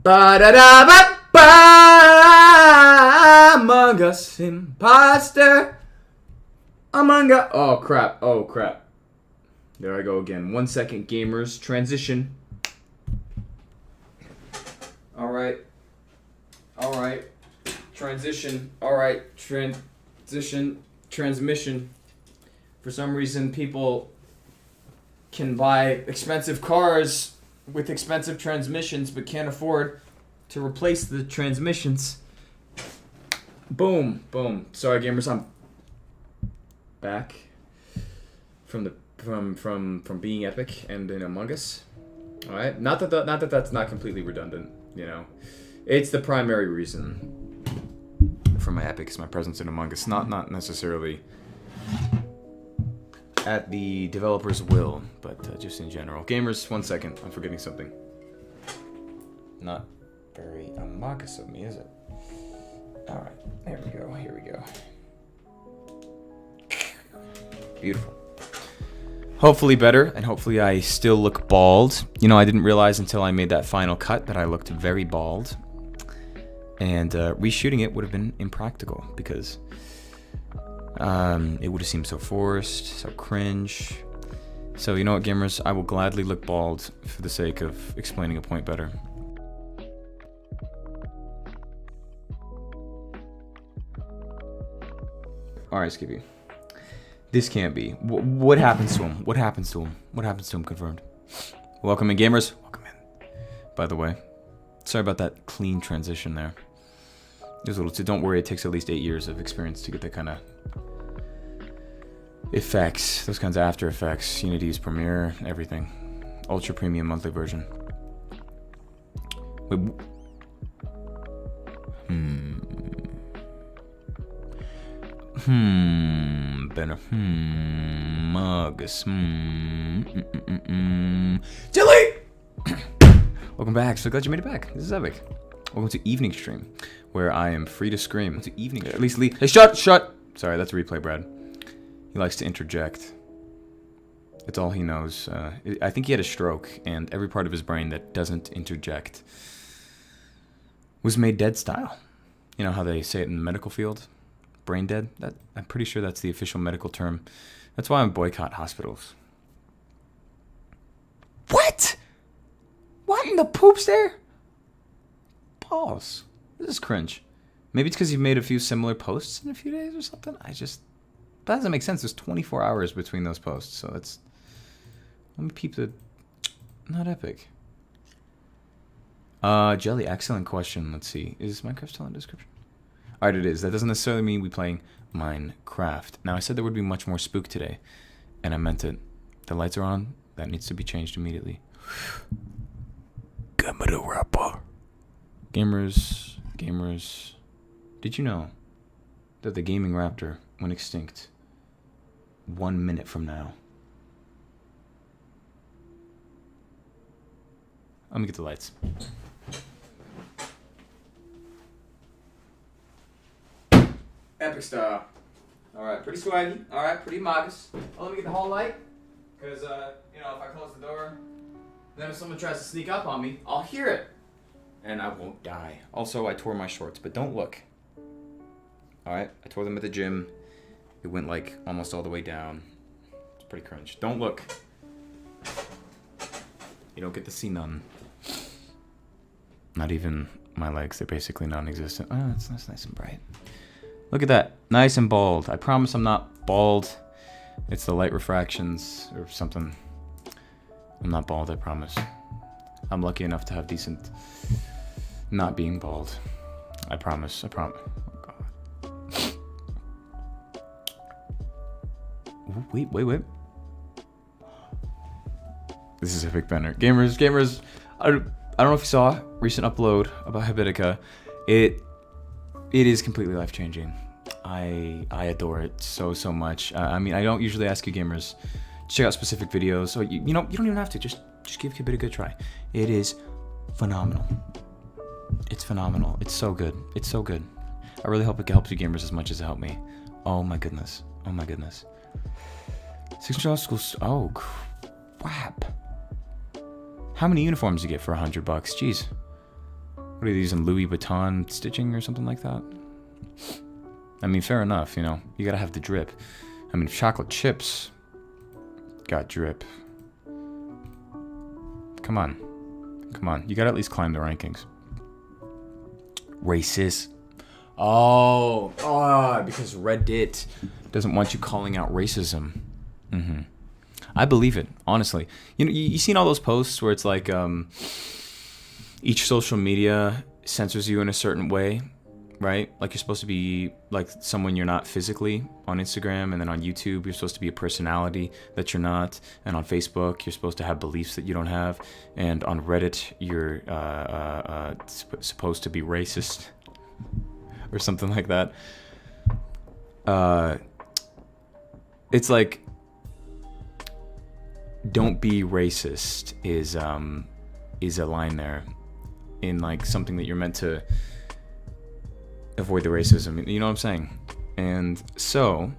Ba-da-da-ba-ba! Among Us imposter. Among Us. Oh crap. Oh crap. There I go again. 1 second, gamers. Transition. Alright. Alright. Transition. Alright. Transition. Transmission. For some reason, people can buy expensive cars with expensive transmissions but can't afford to replace the transmissions. Boom. Boom. Sorry, gamers. I'm back from being epic and in Among Us. All right. Not that that's not completely redundant. You know, it's the primary reason for my epic is my presence in Among Us. Not necessarily at the developer's will, but just in general. Gamers, 1 second. I'm forgetting something. Not very Among Us of me, is it? All right. There we go. Here we go. Beautiful. Hopefully better, and hopefully I still look bald. You know, I didn't realize until I made that final cut that I looked very bald. And reshooting it would have been impractical because it would have seemed so forced, so cringe. So you know what, gamers? I will gladly look bald for the sake of explaining a point better. Alright, Skippy. This can't be. What happens to him? What happens to him? What happens to him? Confirmed. Welcome in, gamers. Welcome in. By the way, sorry about that clean transition there. There's a little. Don't worry. It takes at least 8 years of experience to get that kind of effects. Those kinds of After Effects, Unity's Premiere, everything. Ultra Premium monthly version. Wait. Better. Mugus. Dilly! Welcome back. So glad you made it back. This is epic. Welcome to Evening Stream, where I am free to scream. To evening. At least Lee. Hey, shut! Sorry, that's a replay, Brad. He likes to interject. It's all he knows. I think he had a stroke, and every part of his brain that doesn't interject was made dead style. You know how they say it in the medical field? Brain dead? I'm pretty sure that's the official medical term. That's why I boycott hospitals. What? What in the poops there? Pause. This is cringe. Maybe it's because you've made a few similar posts in a few days or something. That doesn't make sense. There's 24 hours between those posts, so that's... Let me peep the... Not epic. Jelly, excellent question. Let's see. Is Minecraft still in the description? Alright, it is. That doesn't necessarily mean we're playing Minecraft. Now, I said there would be much more spook today, and I meant it. The lights are on. That needs to be changed immediately. Camera rapper. Gamers, did you know that the gaming raptor went extinct 1 minute from now? Let me get the lights. Epic style. Alright, pretty swaggy. Alright, pretty modest. Oh, let me get the hall light. Because, you know, if I close the door, then if someone tries to sneak up on me, I'll hear it. And I won't die. Also, I tore my shorts, but don't look. Alright, I tore them at the gym. It went, like, almost all the way down. It's pretty cringe. Don't look. You don't get to see none. Not even my legs. They're basically non-existent. Oh, it's nice and bright. Look at that. Nice and bald. I promise I'm not bald. It's the light refractions or something. I'm not bald, I promise. I'm lucky enough to have decent... Not being bald. I promise. Oh, God. Ooh, wait. This is a big banner. Gamers, I don't know if you saw a recent upload about Habitica. It is completely life-changing. I adore it so much. I mean, I don't usually ask you gamers to check out specific videos, so you know, you don't even have to. Just give Habitica a try. It is phenomenal. It's phenomenal. It's so good. It's so good. I really hope it helps you gamers as much as it helped me. Oh my goodness. 6 schools. Oh crap. How many uniforms do you get for $100? Jeez. What are these in Louis Vuitton stitching or something like that? I mean, fair enough, you know. You gotta have the drip. I mean, chocolate chips got drip. Come on. Come on. You gotta at least climb the rankings. Racist. Oh, because Reddit doesn't want you calling out racism. I believe it, honestly. You know, you seen all those posts where it's like each social media censors you in a certain way, right? Like you're supposed to be like someone you're not physically on Instagram, and then on YouTube you're supposed to be a personality that you're not, and on Facebook you're supposed to have beliefs that you don't have, and on Reddit you're supposed to be racist or something like that. It's like, don't be racist is a line there in like something that you're meant to avoid the racism. You know what I'm saying? And so,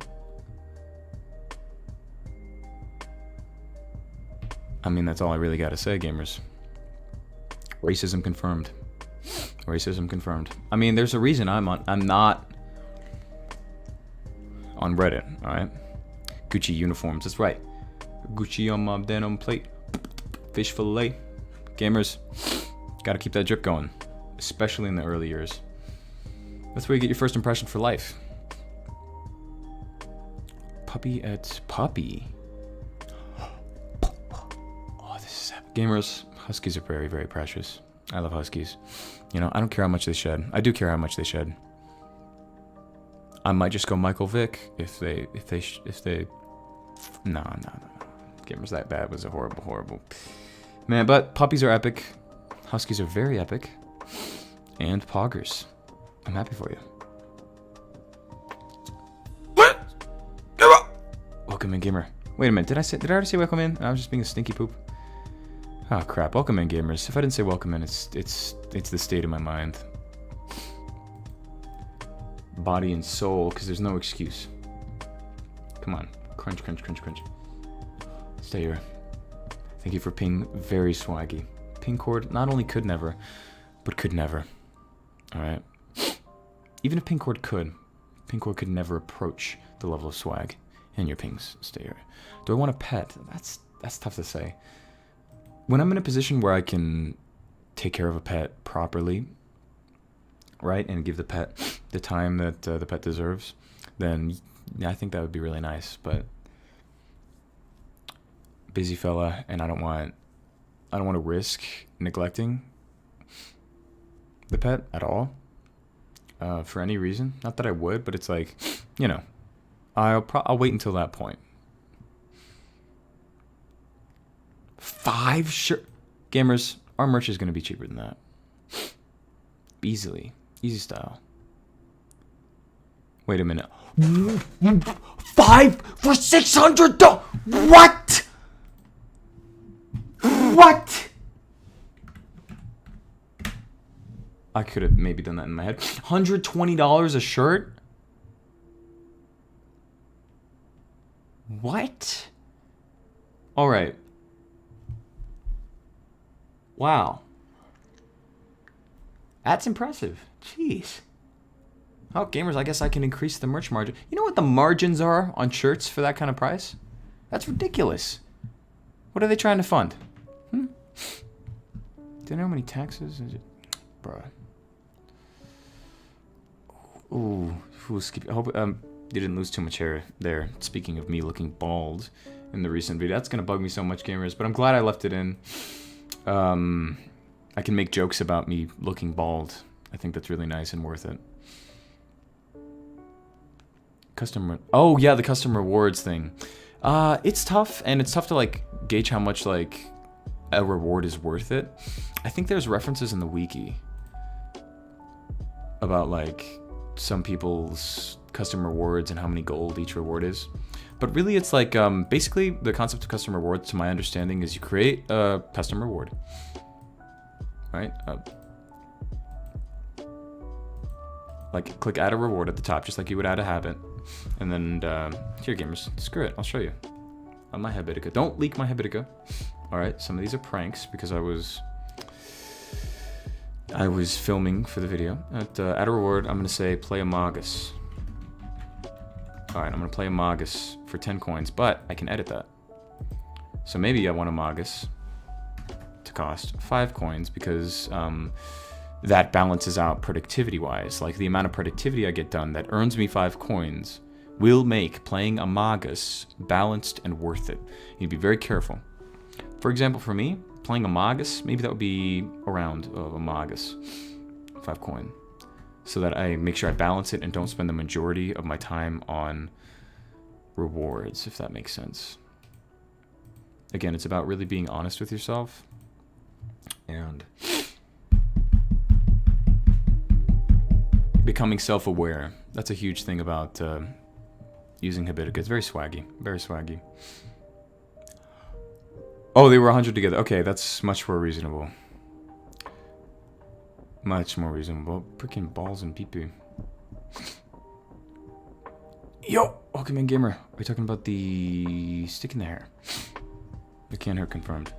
I mean, that's all I really got to say, gamers. Racism confirmed. Racism confirmed. I mean, there's a reason I'm not on Reddit, alright? Gucci uniforms, that's right. Gucci on my denim plate. Fish fillet. Gamers, gotta keep that drip going. Especially in the early years. That's where you get your first impression for life. Puppy at puppy. Oh, this is epic. Gamers, huskies are very, very precious. I love huskies. You know, I don't care how much they shed. I do care how much they shed. I might just go Michael Vick if they no. Gamers, that bad was a horrible. Man, but puppies are epic. Huskies are very epic. And poggers. I'm happy for you. Welcome in, gamer. Wait a minute, did I already say welcome in? I was just being a stinky poop. Oh crap, welcome in, gamers. If I didn't say welcome in, it's the state of my mind. Body and soul, because there's no excuse. Come on. Crunch. Stay here. Thank you for ping. Very swaggy. Ping cord not only could never, but could never. Alright. Even if ping cord could never approach the level of swag. And your pings stay here. Do I want a pet? That's tough to say. When I'm in a position where I can take care of a pet properly, right, and give the pet the time that the pet deserves, then yeah, I think that would be really nice. But busy fella, and I don't want to risk neglecting the pet at all for any reason. Not that I would, but it's like, you know, I'll wait until that point. 5 shirt gamers, our merch is going to be cheaper than that. Easy style. Wait a minute. 5 for $600. What? I could have maybe done that in my head. $120 a shirt? What? All right. Wow. That's impressive. Jeez. Oh, gamers, I guess I can increase the merch margin. You know what the margins are on shirts for that kind of price? That's ridiculous. What are they trying to fund? Do you know how many taxes? Is it? Bruh. Ooh. I hope you didn't lose too much hair there. Speaking of me looking bald in the recent video. That's going to bug me so much, gamers. But I'm glad I left it in. I can make jokes about me looking bald. I think that's really nice and worth it. Oh yeah, the custom rewards thing. It's tough, and it's tough to like gauge how much like a reward is worth it. I think there's references in the wiki about like some people's custom rewards and how many gold each reward is. But really it's like basically the concept of custom rewards, to my understanding, is you create a custom reward, right? Like click add a reward at the top, just like you would add a habit. And then here, gamers, screw it, I'll show you on my Habitica. Don't leak my Habitica. All right, some of these are pranks because I was I was filming for the video. At a reward, I'm going to say play a Magus. Alright, I'm going to play a Magus for 10 coins, but I can edit that. So maybe I want a Magus to cost 5 coins because that balances out productivity-wise. Like, the amount of productivity I get done that earns me 5 coins will make playing a Magus balanced and worth it. You need to be very careful. For example, for me, playing a Magus, maybe that would be around a Magus, 5 coin. So that I make sure I balance it and don't spend the majority of my time on rewards, if that makes sense. Again, it's about really being honest with yourself. And becoming self-aware. That's a huge thing about using Habitica. It's very swaggy. Very swaggy. Oh, they were 100 together. Okay, that's much more reasonable. Much more reasonable. Freaking balls and pee-pee. Yo! Welcome in, gamer. Are we talking about the stick in the hair? The can hair confirmed.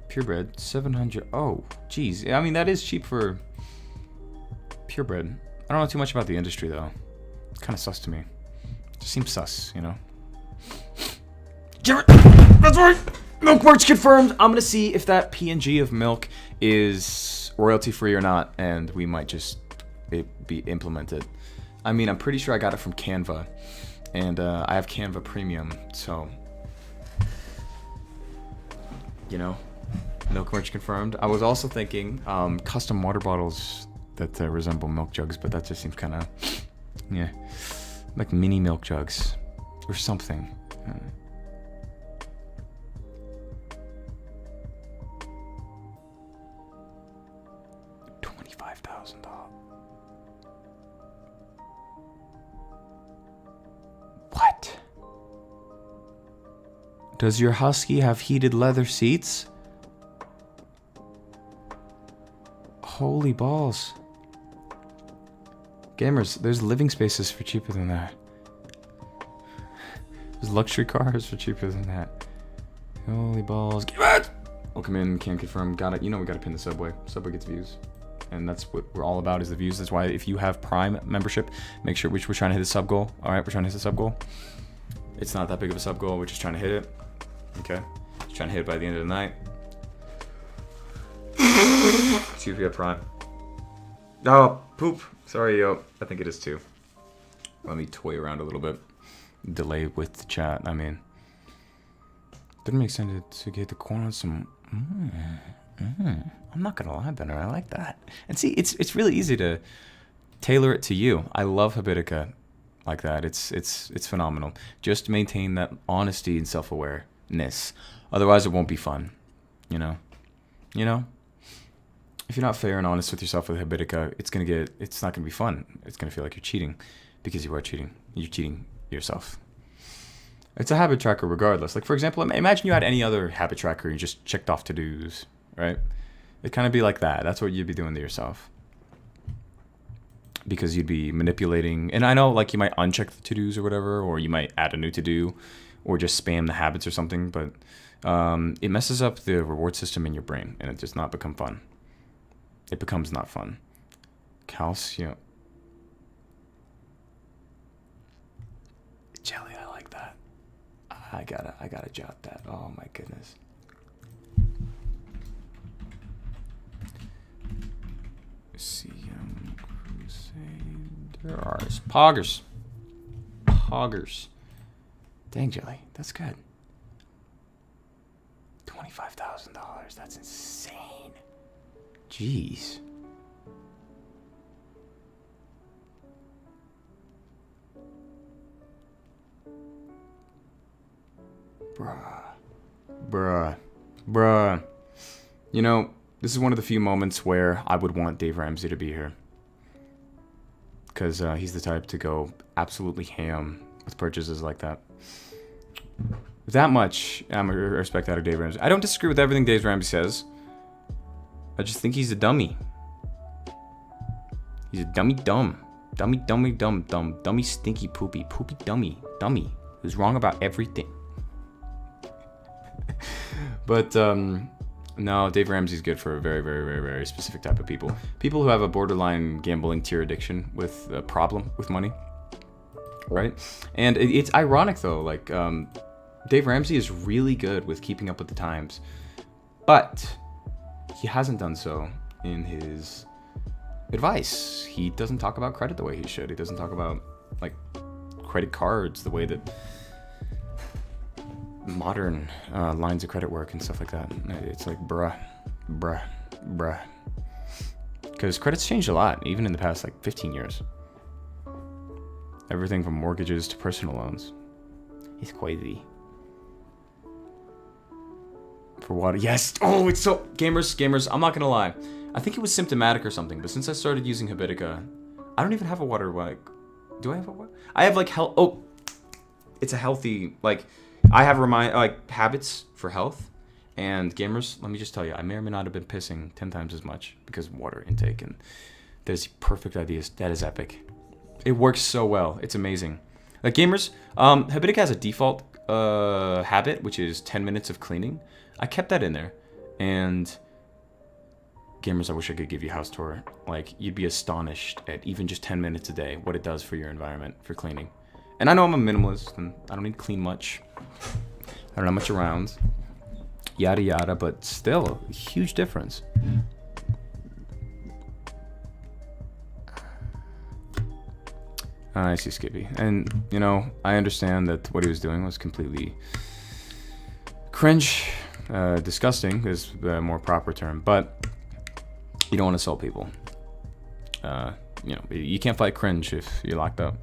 Purebred, 700. Oh, geez. I mean, that is cheap for purebred. I don't know too much about the industry, though. It's kind of sus to me. It just seems sus, you know? That's right! Milk merch confirmed! I'm gonna see if that PNG of milk is royalty-free or not, and we might just be implemented. I mean, I'm pretty sure I got it from Canva, and I have Canva Premium, so... You know? Milk merch confirmed. I was also thinking custom water bottles that resemble milk jugs, but that just seems kind of... Yeah. Like mini milk jugs. Or something. $25,000. What? Does your husky have heated leather seats? Holy balls. Gamers, there's living spaces for cheaper than that. There's luxury cars for cheaper than that. Holy balls. Welcome in, can't confirm. Got it. You know we gotta pin the Subway. Subway gets views. And that's what we're all about, is the views. That's why if you have Prime membership, make sure we're trying to hit a sub goal. Alright, we're trying to hit a sub goal. It's not that big of a sub goal, we're just trying to hit it. Okay. Just trying to hit it by the end of the night. See if we have Prime. Oh, poop. Sorry, yo. I think it is too. Let me toy around a little bit. Delay with the chat. I mean, didn't make sense to get the corn on some. I'm not gonna lie, Benner. I like that. And see, it's really easy to tailor it to you. I love Habitica like that. It's phenomenal. Just maintain that honesty and self-awareness. Otherwise, it won't be fun. You know. You know. If you're not fair and honest with yourself with Habitica, it's not gonna be fun. It's gonna feel like you're cheating, because you are cheating. You're cheating yourself. It's a habit tracker regardless. Like, for example, imagine you had any other habit tracker, you just checked off to-dos, right? It'd kind of be like that. That's what you'd be doing to yourself. Because you'd be manipulating, and I know, like, you might uncheck the to-dos or whatever, or you might add a new to-do, or just spam the habits or something, but it messes up the reward system in your brain, and it does not become fun. It becomes not fun. Calcium. Jelly, I like that. I gotta jot that. Oh my goodness. CM Crusaders. Poggers. Poggers. Dang, Jelly. That's good. $25,000. That's insane. Jeez. Bruh. You know, this is one of the few moments where I would want Dave Ramsey to be here. Because he's the type to go absolutely ham with purchases like that. That much, I'm gonna respect out of Dave Ramsey. I don't disagree with everything Dave Ramsey says. I just think he's a dummy. He's a dummy dumb. Dummy stinky poopy dummy. Who's wrong about everything. But No, Dave Ramsey's good for a very, very, very, very specific type of people. People who have a borderline gambling tier addiction with a problem with money, right? And it's ironic though, like Dave Ramsey is really good with keeping up with the times, but he hasn't done so in his advice. He doesn't talk about credit the way he should. He doesn't talk about like credit cards the way that modern lines of credit work and stuff like that. It's like bruh. Because credit's changed a lot, even in the past like 15 years. Everything from mortgages to personal loans. It's crazy. For water, yes. Oh, it's so gamers. I'm not gonna lie. I think it was symptomatic or something. But since I started using Habitica, I don't even have a water. Like, do I have a water? I have like health. Oh, it's a healthy like. I have habits for health, and gamers, let me just tell you, I may or may not have been pissing 10 times as much because of water intake, and there's perfect ideas. That is epic. It works so well. It's amazing. Like gamers, Habitica has a default habit, which is 10 minutes of cleaning. I kept that in there, and gamers, I wish I could give you a house tour. Like, you'd be astonished at even just 10 minutes a day, what it does for your environment, for cleaning. And I know I'm a minimalist, and I don't need to clean much. I don't have much around. Yada yada, but still, a huge difference. I see Skippy. And, you know, I understand that what he was doing was completely cringe, disgusting is the more proper term, but you don't want to sell people. You know, you can't fight cringe if you're locked up.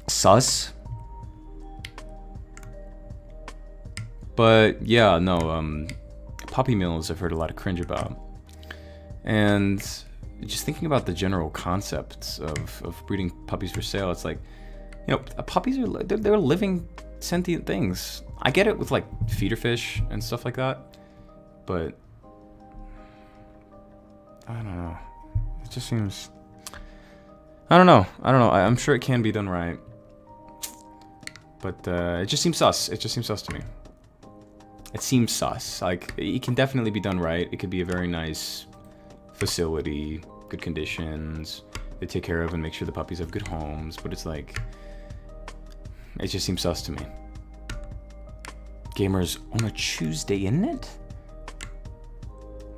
Sus. But yeah, no, puppy mills I've heard a lot of cringe about. And just thinking about the general concepts of breeding puppies for sale, it's like, you know, puppies are they're living sentient things. I get it with like feeder fish and stuff like that, but I don't know. It just seems, I don't know. I'm sure it can be done right. But it just seems sus. It just seems sus to me. It seems sus. Like, it can definitely be done right. It could be a very nice facility, good conditions. They take care of and make sure the puppies have good homes. But it's like, it just seems sus to me. Gamers on a Tuesday, isn't it?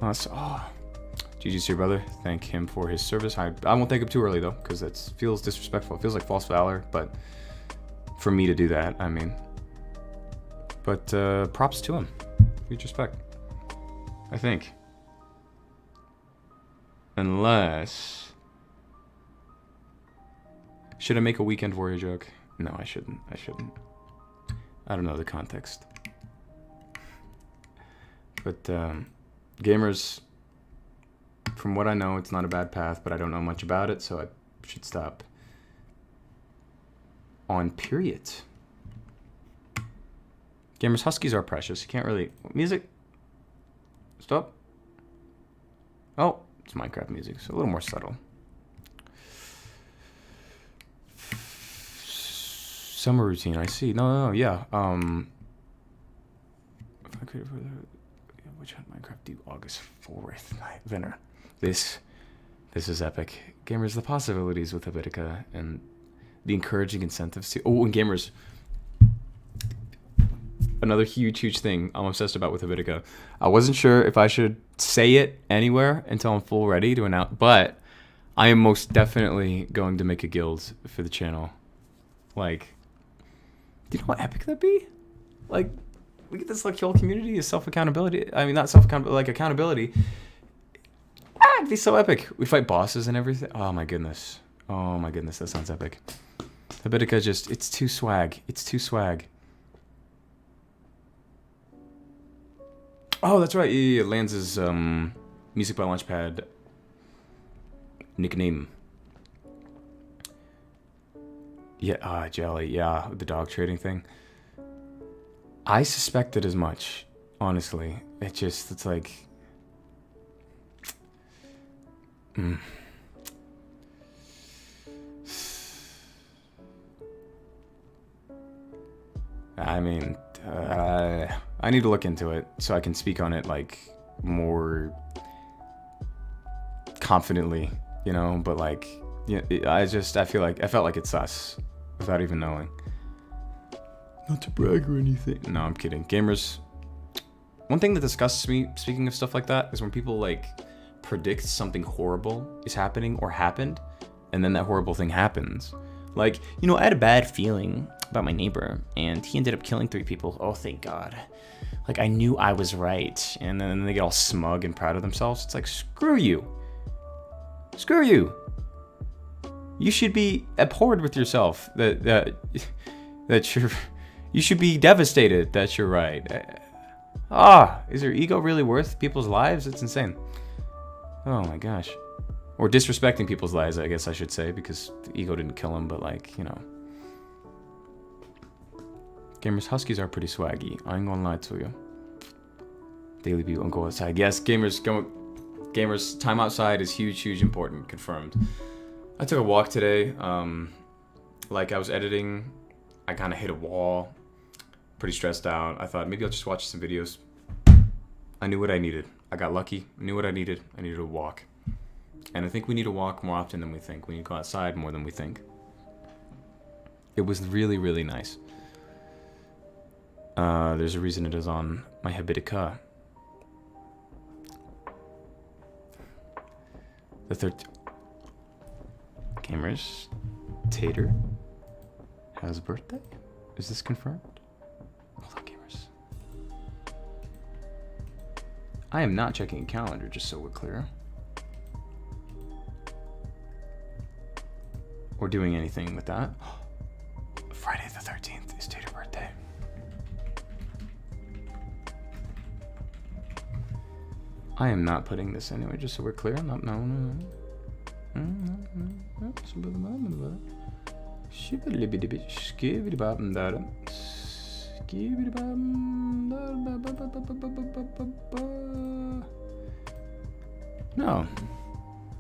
GG's to your brother. Thank him for his service. I won't thank him too early, though, because that feels disrespectful. It feels like false valor, but for me to do that, I mean. But props to him. Huge respect. I think. Unless... Should I make a Weekend Warrior joke? No, I shouldn't. I don't know the context. But gamers, from what I know, it's not a bad path, but I don't know much about it, so I should stop. On period. Gamers, huskies are precious. You can't really... Music? Stop. Oh, it's Minecraft music, so a little more subtle. Summer routine, I see. No, yeah. If I could further... Which one Minecraft do? August 4th. Winner. This is epic. Gamers, the possibilities with Habitica and the encouraging incentives to... Oh, and gamers... Another huge thing I'm obsessed about with Habitica. I wasn't sure if I should say it anywhere until I'm full ready to announce, but I am most definitely going to make a guild for the channel. Like, do you know how epic that'd be? Like, look at this like whole community is self-accountability. I mean, not self-accountability, like accountability. It'd be so epic. We fight bosses and everything. Oh my goodness. That sounds epic. Habitica just, it's too swag. It's too swag. Oh, that's right. Yeah. Lance's Music by Launchpad nickname. Yeah, Jelly. Yeah, the dog trading thing. I suspected as much, honestly. It's like... I mean, I need to look into it so I can speak on it like more confidently, you know. But like, yeah, I felt like it's sus without even knowing. Not to brag or anything. No, I'm kidding. Gamers. One thing that disgusts me, speaking of stuff like that, is when people like predict something horrible is happening or happened, and then that horrible thing happens. Like, you know, I had a bad feeling about my neighbor, and he ended up killing 3 people. Oh, thank God. Like, I knew I was right. And then they get all smug and proud of themselves. It's like, screw you. Screw you. You should be abhorred with yourself. That you should be devastated that you're right. Is your ego really worth people's lives? It's insane. Oh my gosh. Or disrespecting people's lives, I guess I should say, because the ego didn't kill him, but like, you know. Gamers, huskies are pretty swaggy. I ain't gonna lie to you. Daily people don't go outside. Yes, gamers, time outside is huge, important. Confirmed. I took a walk today. Like I was editing, I kind of hit a wall. Pretty stressed out. I thought maybe I'll just watch some videos. I knew what I needed. I got lucky. I knew what I needed. I needed a walk. And I think we need to walk more often than we think. We need to go outside more than we think. It was really, really nice. There's a reason it is on my Habitica. The third Gamers, Tater has a birthday? Is this confirmed? Hold on, gamers. I am not checking a calendar, just so we're clear. Or doing anything with that. Friday the 13th is Tater's birthday. I am not putting this anywhere, just so we're clear. No. No.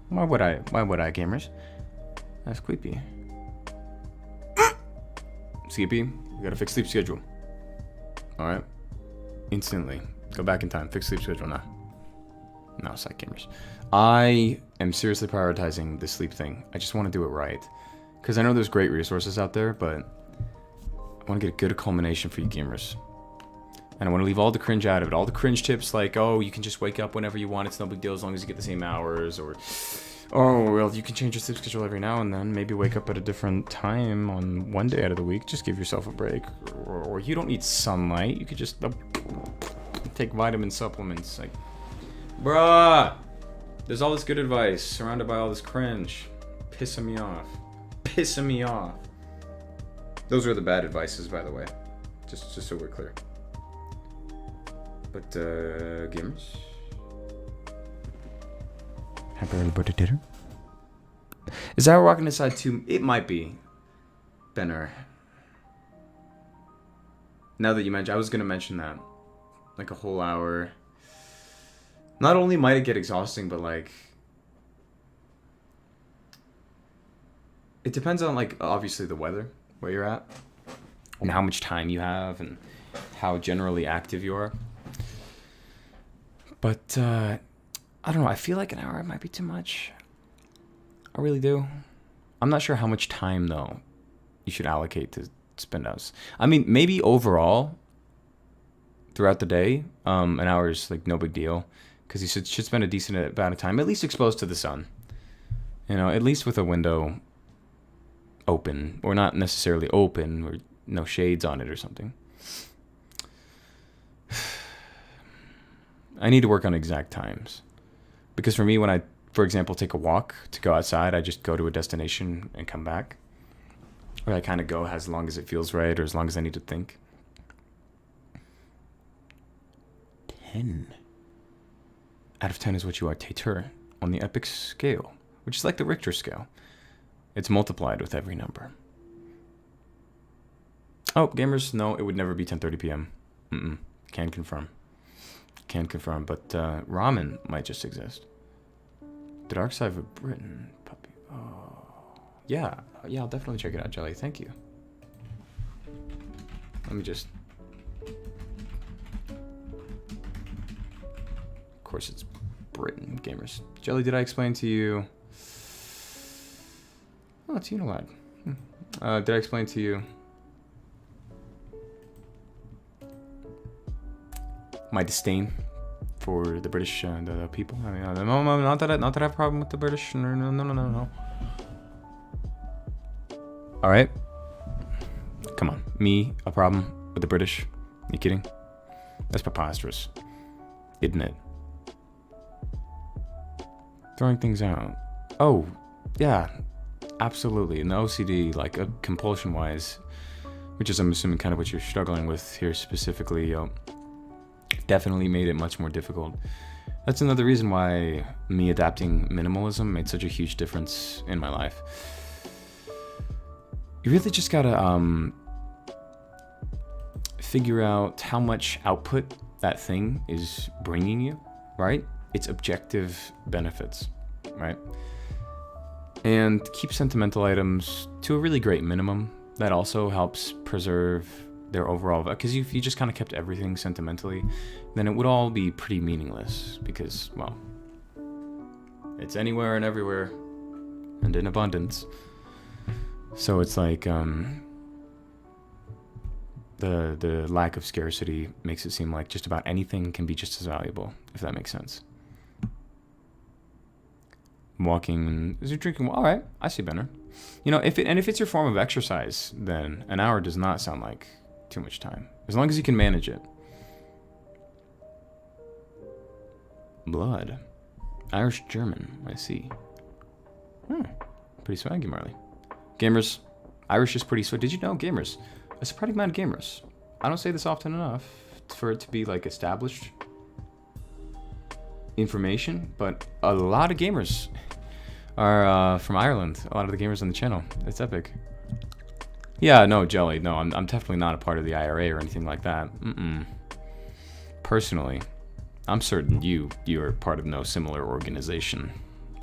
Why would I, gamers? That's creepy. Skippy, we gotta fix sleep schedule. Alright. Instantly. Go back in time. Fix sleep schedule now. No, side gamers. I am seriously prioritizing the sleep thing. I just want to do it right. Because I know there's great resources out there, but I want to get a good culmination for you gamers. And I want to leave all the cringe out of it. All the cringe tips like, oh, you can just wake up whenever you want. It's no big deal as long as you get the same hours. Or, oh, well, you can change your sleep schedule every now and then. Maybe wake up at a different time on one day out of the week. Just give yourself a break. Or you don't need sunlight. You could just take vitamin supplements. Like, bruh, there's all this good advice surrounded by all this cringe. Pissing me off. Pissing me off. Those are the bad advices, by the way. Just so we're clear. But, gamers. Happy early birthday, Tater. Is that rocking inside too? It might be. Benner. Now that you mention, I was gonna mention that. Like a whole hour. Not only might it get exhausting, but like, it depends on like obviously the weather where you're at and how much time you have and how generally active you are. But I don't know, I feel like an hour might be too much. I really do. I'm not sure how much time though you should allocate to spend out. I mean, maybe overall throughout the day, an hour is like no big deal. Because you should spend a decent amount of time, at least exposed to the sun. You know, at least with a window open, or not necessarily open, or no shades on it or something. I need to work on exact times. Because for me, when I, for example, take a walk to go outside, I just go to a destination and come back. Or I kind of go as long as it feels right, or as long as I need to think. 10. Out of 10 is what you are, Tater, on the epic scale, which is like the Richter scale. It's multiplied with every number. Oh, gamers, no, it would never be 10:30 p.m. Can confirm. Can confirm, but ramen might just exist. The Dark Side of Britain, puppy. Oh, yeah, I'll definitely check it out, Jelly. Thank you. Let me just... Of course it's Britain, gamers. Jelly, did I explain to you... Oh, it's Unilad. Did I explain to you... my disdain for the British the people? I mean, no, not that I have a problem with the British. No. All right. Come on, me a problem with the British? You kidding? That's preposterous, isn't it? Throwing things out. Oh, yeah, absolutely. In the OCD, like compulsion-wise, which is I'm assuming kind of what you're struggling with here specifically. Definitely made it much more difficult. That's another reason why me adapting minimalism made such a huge difference in my life. You really just gotta figure out how much output that thing is bringing you, right? Its objective benefits, right? And keep sentimental items to a really great minimum. That also helps preserve their overall, because if you just kind of kept everything sentimentally, then it would all be pretty meaningless, because, well, it's anywhere and everywhere and in abundance. So it's like the lack of scarcity makes it seem like just about anything can be just as valuable, if that makes sense. Walking, is it drinking? All right, I see better. You know, if it's your form of exercise, then an hour does not sound like too much time, as long as you can manage it. Blood, Irish German, I see. Pretty swaggy, Marley. Gamers, Irish is pretty swaggy. Did you know, gamers? A surprising amount of gamers. I don't say this often enough for it to be like established information, but a lot of gamers are from Ireland. A lot of the gamers on the channel. It's epic. Yeah, no, Jelly. No, I'm definitely not a part of the IRA or anything like that. Personally, I'm certain you are part of no similar organization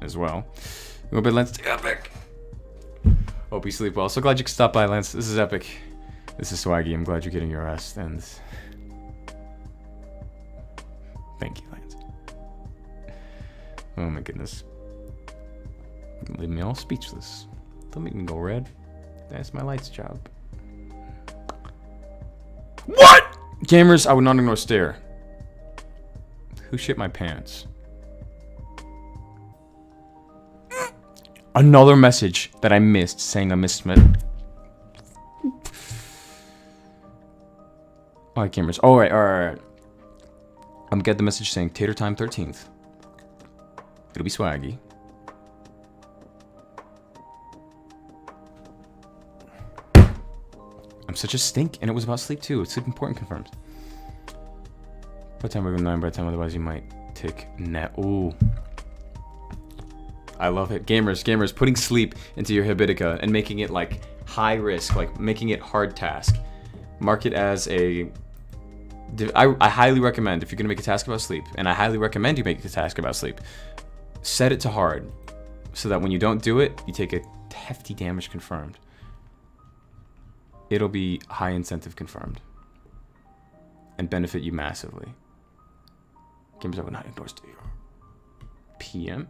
as well. But Lance, epic. Hope you sleep well. So glad you could stop by, Lance. This is epic. This is swaggy. I'm glad you're getting your rest. And thank you, Lance. Oh my goodness. Leave me all speechless. Don't make me go red. That's my lights job. What? Gamers, I would not ignore stare. Who shit my pants? Another message that I missed saying I missed it. Alright, gamers. Alright. I'm getting the message saying Tater Time 13th. It'll be swaggy. I'm such a stink, and it was about sleep too. Sleep important confirmed. By time we're going 9 by time, otherwise you might take net. Ooh. I love it. Gamers, putting sleep into your habitica and making it like high risk, like making it hard task. Mark it as a... I highly recommend, if you're gonna make a task about sleep, and I highly recommend you make a task about sleep, set it to hard, so that when you don't do it, you take a hefty damage confirmed. It'll be high incentive confirmed and benefit you massively. Gamers, I would not ignore stay. PM?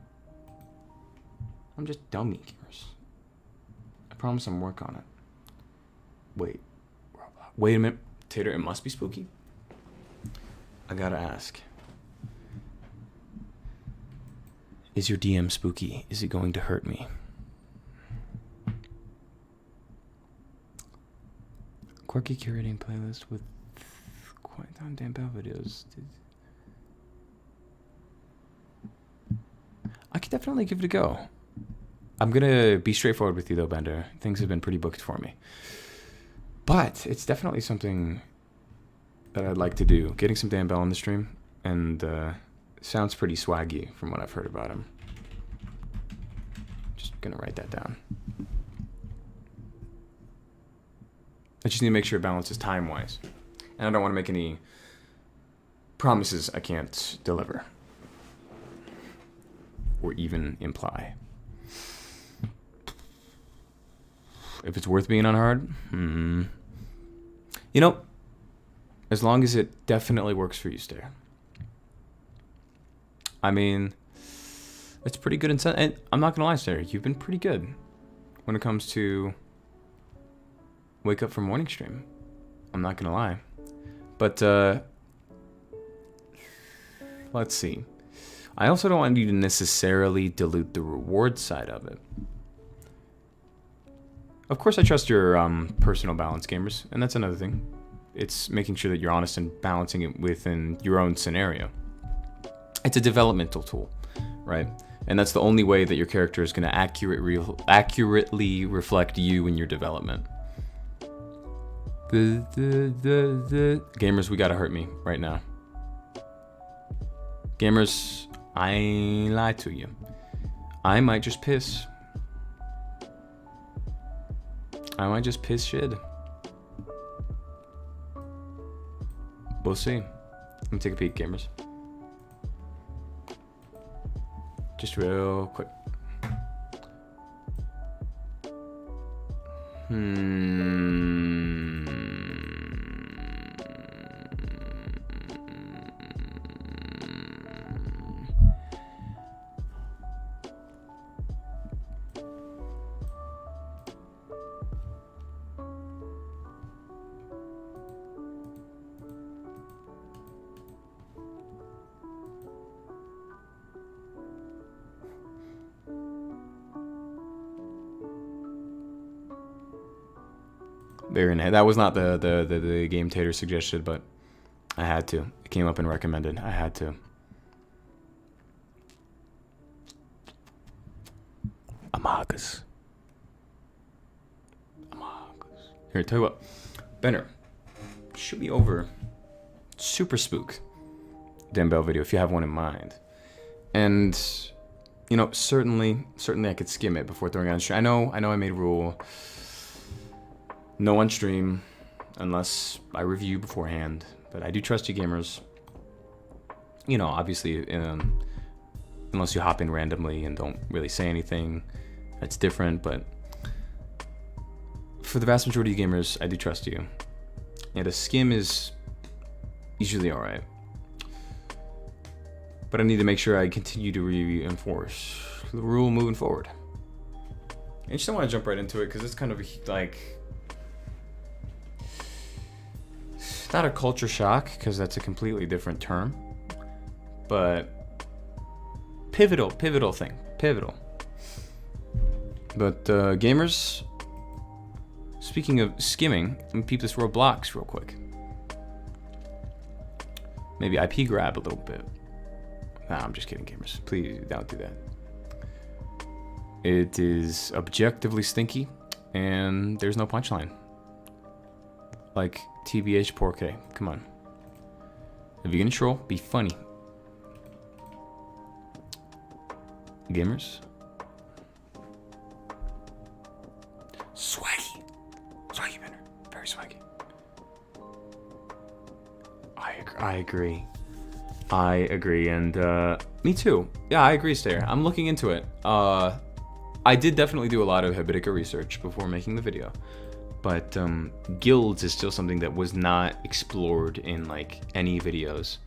I'm just dummy, gamers. I promise I'm working on it. Wait a minute. Tater, it must be spooky. I gotta ask. Is your DM spooky? Is it going to hurt me? Quirky curating playlist with quite damn bad videos. I could definitely give it a go. I'm gonna be straightforward with you though, Bender. Things have been pretty booked for me. But it's definitely something that I'd like to do. Getting some Dan Bell on the stream, and sounds pretty swaggy from what I've heard about him. Just gonna write that down. I just need to make sure it balances time-wise. And I don't want to make any promises I can't deliver. Or even imply. If it's worth being on hard? You know, As long as it definitely works for you, Stare. I mean, it's pretty good and I'm not gonna lie, Stare, you've been pretty good when it comes to wake up for morning stream. I'm not gonna lie. But let's see. I also don't want you to necessarily dilute the reward side of it. Of course, I trust your personal balance, gamers, and that's another thing. It's making sure that you're honest and balancing it within your own scenario. It's a developmental tool, right? And that's the only way that your character is going to accurately reflect you in your development. Gamers, we gotta hurt me right now. Gamers, I ain't lied to you. I might just piss. I might just piss shit. We'll see. Let me take a peek, gamers. Just real quick. That was not the game Tater suggested, but I had to. It came up and recommended. I had to. Amagus. Here, tell you what. Benner, shoot me over Super Spook Dembell video if you have one in mind. And, you know, certainly I could skim it before throwing it on stream. I know I made a rule. No on stream unless I review beforehand, but I do trust you, gamers. You know, obviously, unless you hop in randomly and don't really say anything, that's different, but for the vast majority of gamers, I do trust you. And a skim is usually alright. But I need to make sure I continue to reinforce the rule moving forward. I just don't want to jump right into it, because it's kind of like... not a culture shock, because that's a completely different term, but pivotal thing, pivotal. But gamers, speaking of skimming, let me peep this Roblox real quick. Maybe IP grab a little bit. Nah, I'm just kidding, gamers. Please don't do that. It is objectively stinky, and there's no punchline. Like, TBH Porke, come on. If you're gonna troll, be funny. Gamers. Swaggy. Swaggy Benner. Very swaggy. I agree, and me too. Yeah, I agree, Stayer. I'm looking into it. I did definitely do a lot of Habitica research before making the video. But guilds is still something that was not explored in like any videos.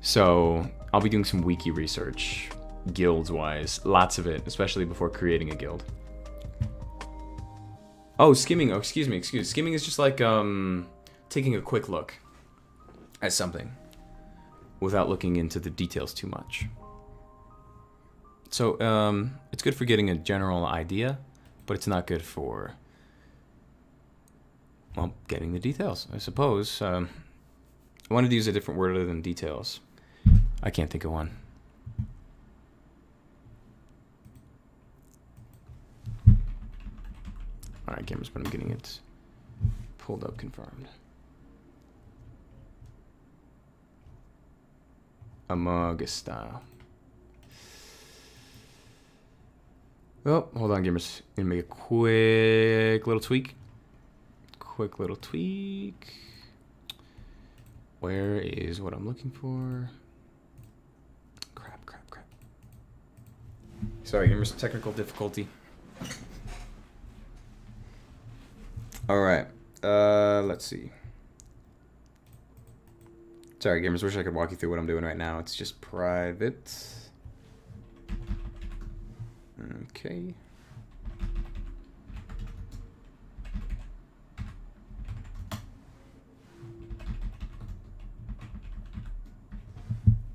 So I'll be doing some wiki research, guilds wise, lots of it, especially before creating a guild. Oh, skimming. Oh, excuse me. Skimming is just like taking a quick look at something without looking into the details too much. So it's good for getting a general idea, but it's not good for, well, getting the details, I suppose. I wanted to use a different word other than details. I can't think of one. Alright, gamers, but I'm getting it pulled up, confirmed. Among Us style. Oh, hold on, gamers. Gonna make a quick little tweak. Where is what I'm looking for? Crap. Sorry, gamers, technical difficulty. All right, let's see. Sorry, gamers. Wish I could walk you through what I'm doing right now. It's just private. Okay.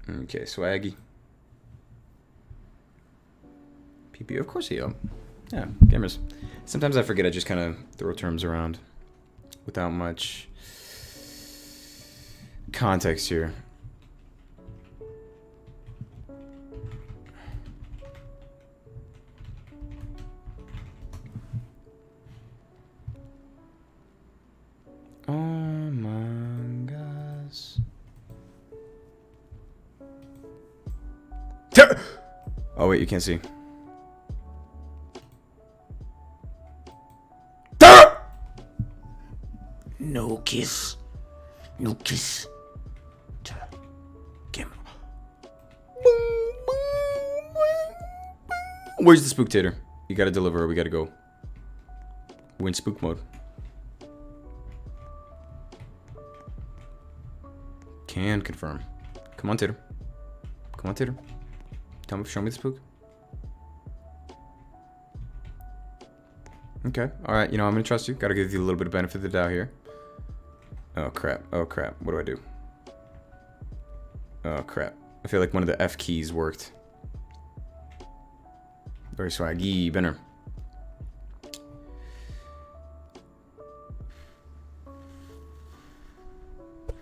Okay, swaggy. PP, of course he up. Yeah, gamers. Sometimes I forget I just kind of throw terms around without much context here. Among Us. Oh wait, you can't see. No kiss. No kiss. Where's the spook tater? You gotta deliver or we gotta go. We're in spook mode. Can confirm. Come on, tater. Come on, tater. Tell me, show me the spook. Okay, alright, you know, I'm gonna trust you. Gotta give you a little bit of benefit of the doubt here. Oh crap, oh crap, what do I do? Oh crap. I feel like one of the F keys worked. Very swaggy, Benner.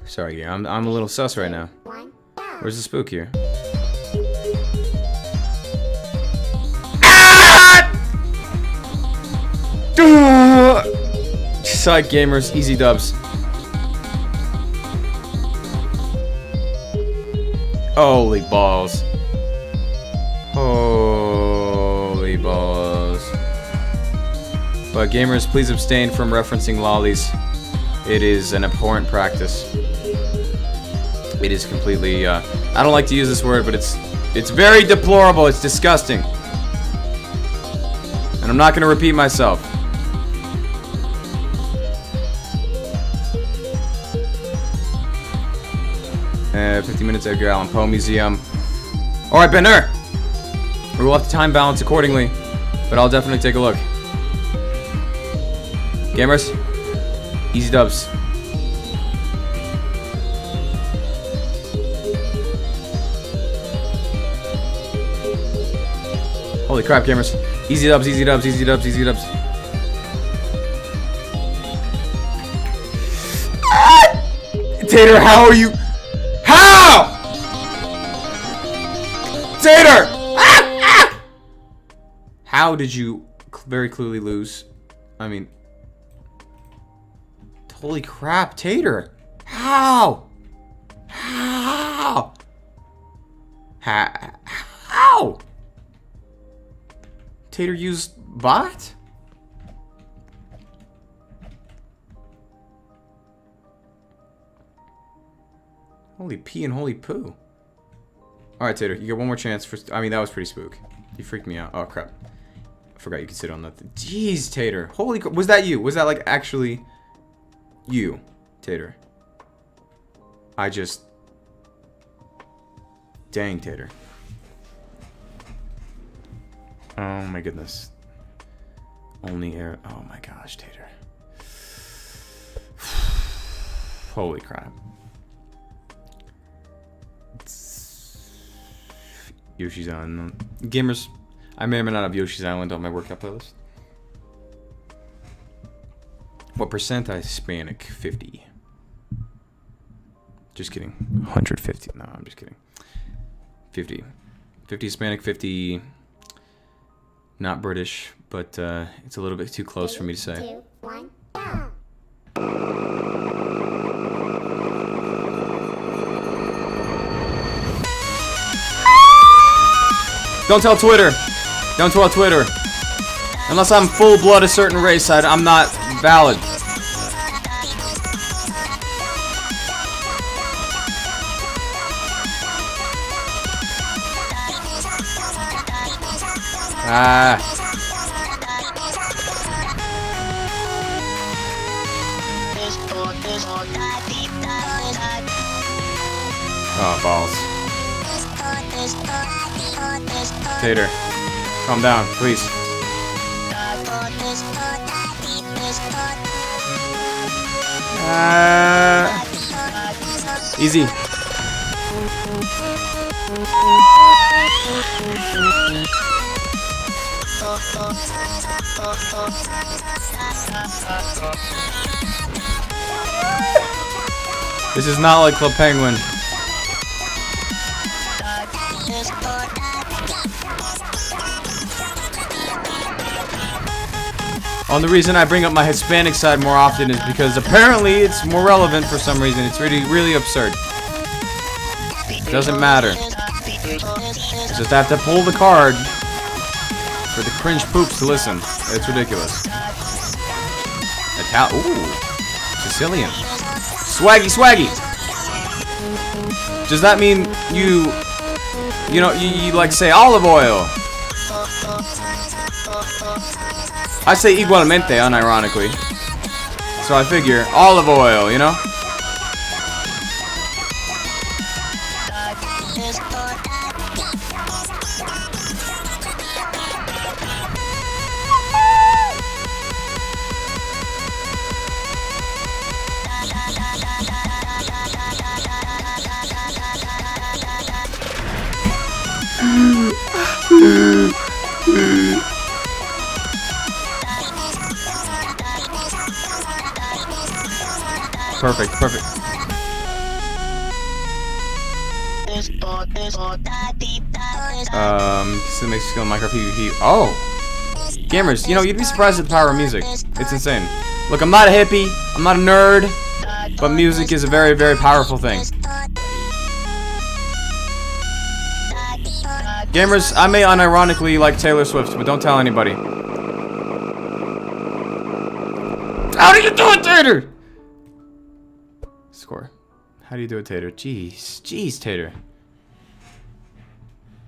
Sorry, yeah, I'm a little sus right now. Where's the spook here? Side gamers, easy dubs. Holy balls. Holy balls. But gamers, please abstain from referencing lollies. It is an abhorrent practice. It is completely, I don't like to use this word, but it's very deplorable. It's disgusting. And I'm not going to repeat myself. 50 minutes Edgar Allan Poe Museum. Alright, Benner! We will have to time balance accordingly, but I'll definitely take a look. Gamers, easy dubs. Holy crap, gamers. Easy dubs, easy dubs, easy dubs, easy dubs. Tater, how are you? How? Tater! How did you very clearly lose? I mean, holy crap, Tater! How? How? How? Tater used bot? Holy pee and holy poo. Alright, Tater, you get one more chance for... I mean, that was pretty spook. You freaked me out. Oh, crap. I forgot you could sit on that. Jeez, Tater. Holy... Was that you? Was that, like, actually... you, Tater? I just... Dang, Tater. Oh, my goodness. Only air... Oh, my gosh, Tater. Holy crap. Yoshi's Island. Gamers, I may or may not have Yoshi's Island on my workout playlist. What percent I Hispanic? 50. Just kidding. 150. No, I'm just kidding. 50. 50 Hispanic, 50 not British, but it's a little bit too close for me to say. 2, 1, go. Don't tell Twitter. Don't tell Twitter. Unless I'm full blood a certain race, I'm not valid. Oh, balls. Tater, calm down, please. Easy. This is not like Club Penguin. And the reason I bring up my Hispanic side more often is because apparently it's more relevant for some reason. It's really absurd. It doesn't matter. It's just I have to pull the card for the cringe poops to listen. It's ridiculous. Ooh, Sicilian. Swaggy. Does that mean you like say olive oil? I say igualmente, unironically. So I figure olive oil, you know? Perfect. This makes skill in Minecraft PvP. Oh! Gamers, you'd be surprised at the power of music. It's insane. Look, I'm not a hippie, I'm not a nerd, but music is a very, very powerful thing. Gamers, I may unironically like Taylor Swift, but don't tell anybody. How do you do it, Tater? Score. How do you do it, Tater? Jeez, Tater.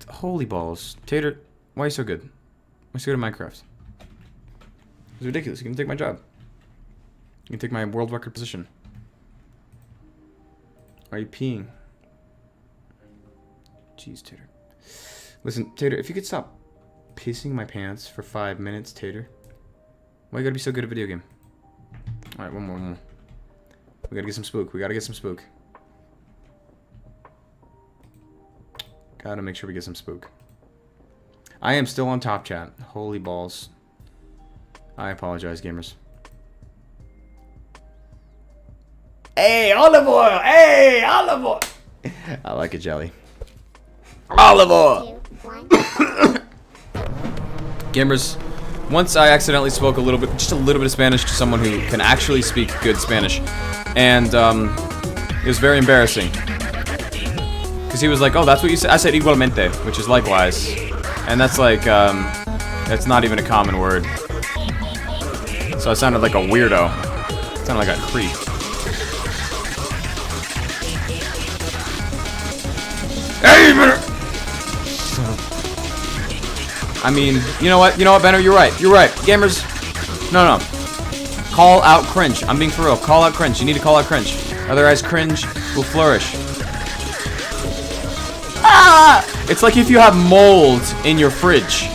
Holy balls. Tater, why are you so good? Why are you so good at Minecraft? It's ridiculous. You can take my job. You can take my world record position. Are you peeing? Jeez, Tater. Listen, Tater, if you could stop pissing my pants for 5 minutes, Tater. Why you gotta be so good at video game? Alright, one more. We gotta get some spook. Gotta make sure we get some spook. I am still on top chat. Holy balls. I apologize, gamers. Hey, olive oil! Hey, olive oil! I like it, Jelly. Olive oil! Gamers, once I accidentally spoke just a little bit of Spanish to someone who can actually speak good Spanish. And, it was very embarrassing. Because he was like, oh, that's what you said? I said igualmente, which is likewise. And that's like, that's not even a common word. So I sounded like a weirdo. I sounded like a creep. Hey, I mean, you know what, Benno, you're right, gamers, no, call out cringe, I'm being for real, call out cringe, you need to call out cringe, otherwise cringe will flourish. Ah! It's like if you have mold in your fridge,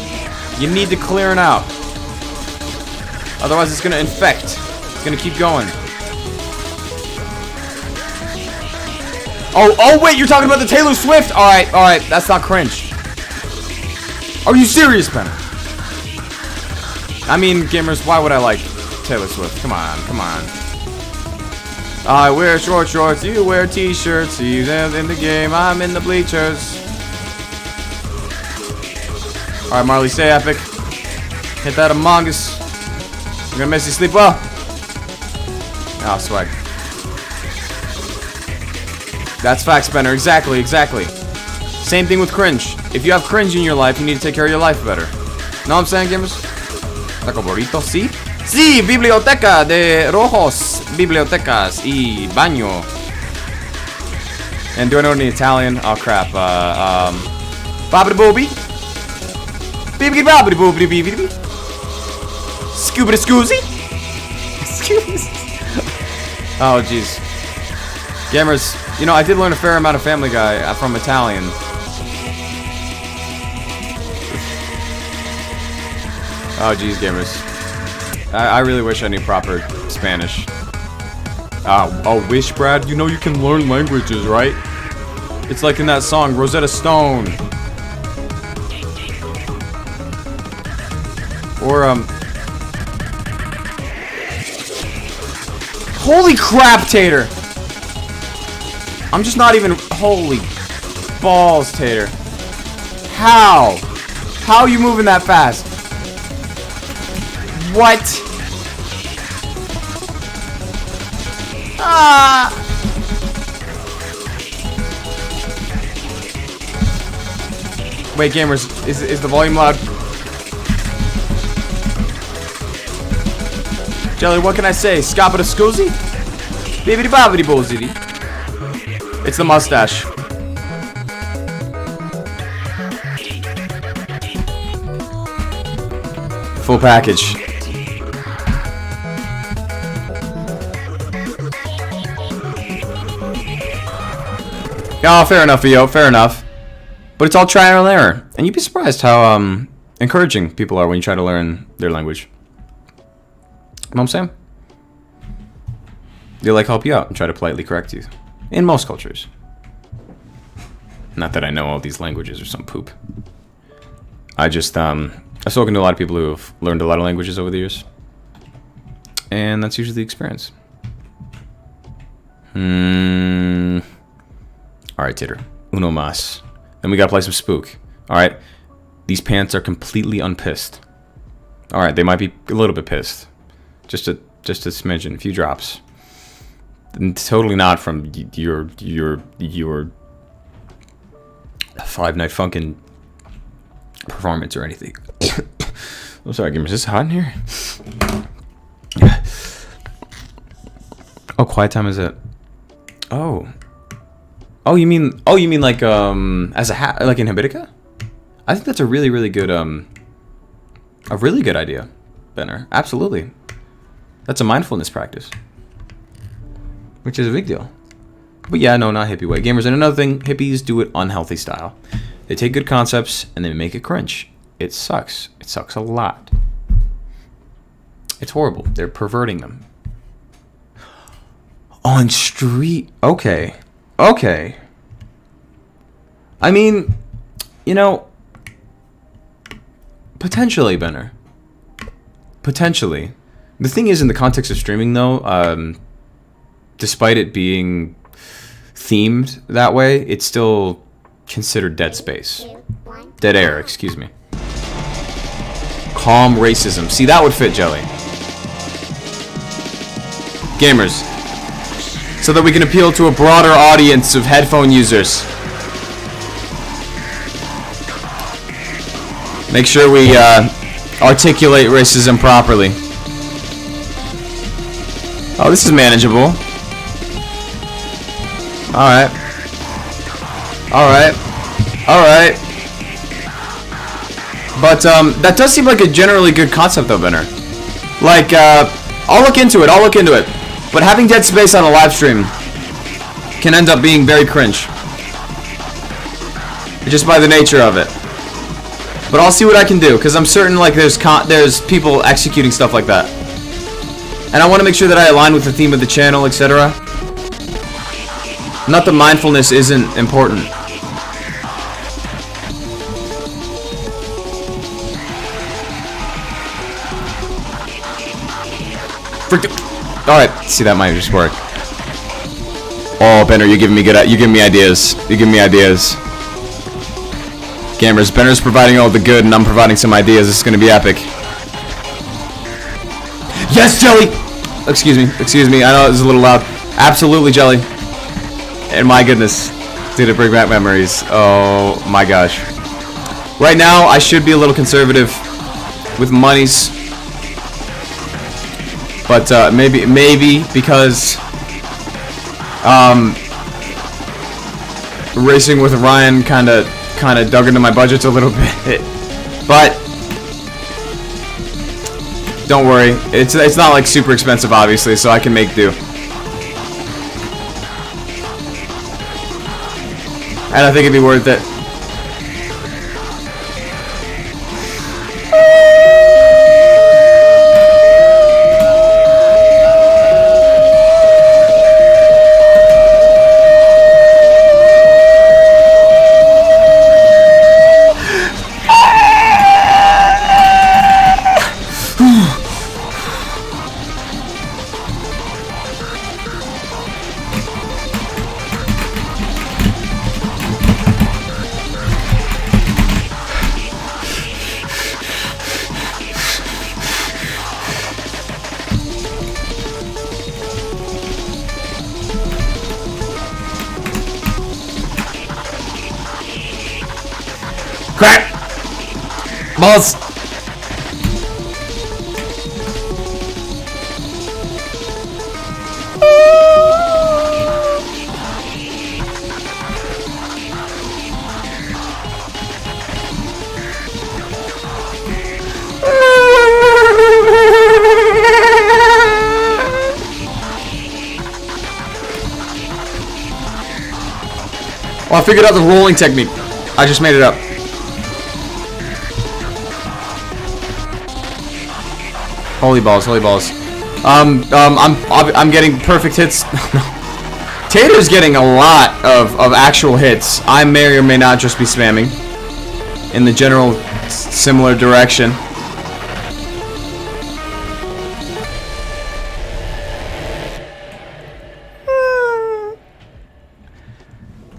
you need to clear it out, otherwise it's gonna infect, it's gonna keep going. Oh wait, you're talking about the Taylor Swift, alright, that's not cringe. Are you serious, Ben? I mean, gamers, why would I like Taylor Swift? Come on. I wear short shorts, you wear t-shirts. He's in the game, I'm in the bleachers. Alright, Marley, stay epic. Hit that Among Us. You're gonna miss you sleep well. Oh, swag. That's facts, Benner. Exactly. Same thing with cringe. If you have cringe in your life, you need to take care of your life better. Know what I'm saying, gamers? Taco burrito, sí? Sí, biblioteca de rojos, bibliotecas y baño. And do I know it in Italian? Oh crap. Bobbity booby. Bibbidi bobbity boobity bibbidi. Scoobity scoozy. Oh jeez. Gamers. You know, I did learn a fair amount of Family Guy from Italian. Oh, geez, gamers. I really wish I knew proper Spanish. Oh, wish, Brad? You know you can learn languages, right? It's like in that song, Rosetta Stone. Or, holy crap, Tater! I'm just not even... Holy balls, Tater. How? How are you moving that fast? What? Ah! Wait, gamers, is the volume loud? Jelly, what can I say? Scapita scusi? Bibbidi bobbidi bozzidi. It's the mustache. Full package. Oh, fair enough, Yo. Fair enough. But it's all trial and error. And you'd be surprised how encouraging people are when you try to learn their language. You know what I'm saying? They'll like help you out and try to politely correct you. In most cultures. Not that I know all these languages or some poop. I just, I've spoken to a lot of people who have learned a lot of languages over the years. And that's usually the experience. Alright, Tater. Uno mas. Then we gotta play some Spook. Alright. These pants are completely unpissed. Alright, they might be a little bit pissed. Just a smidgen, a few drops. And totally not from your Five Night Funkin' performance or anything. I'm sorry, gamers. Is this hot in here? Oh, quiet time is it? Oh, you mean like as a hat, like in Habitica? I think that's a really good idea, Benner. Absolutely. That's a mindfulness practice, which is a big deal. But yeah, no, not hippie way. Gamers, and another thing, hippies do it unhealthy style. They take good concepts and they make it cringe. It sucks. It sucks a lot. It's horrible. They're perverting them. On street. Okay. I mean, you know, potentially, Benner. Potentially. The thing is, in the context of streaming, though, despite it being themed that way, it's still considered dead space. Dead air, excuse me. Calm racism. See, that would fit, Jelly. Gamers. So that we can appeal to a broader audience of headphone users. Make sure we articulate racism properly. Oh, this is manageable. Alright. But, that does seem like a generally good concept, though, Benner. Like, I'll look into it. But having dead space on a live stream can end up being very cringe. Just by the nature of it. But I'll see what I can do, because I'm certain, like, there's people executing stuff like that. And I want to make sure that I align with the theme of the channel, etc. Not that mindfulness isn't important. Alright, see, that might just work. Oh, Benner, you're giving me ideas. Gamers, Benner's providing all the good and I'm providing some ideas. This is gonna be epic. Yes, Jelly! Excuse me, I know it was a little loud. Absolutely, Jelly. And my goodness, did it bring back memories. Oh my gosh. Right now, I should be a little conservative with monies. But maybe because racing with Ryan kind of dug into my budgets a little bit. But don't worry, it's not like super expensive, obviously, so I can make do. And I think it'd be worth it. Crap! Balls! Oh, I figured out the rolling technique. I just made it up. Holy balls, holy balls. I'm getting perfect hits. Tater's getting a lot of actual hits. I may or may not just be spamming in the general similar direction.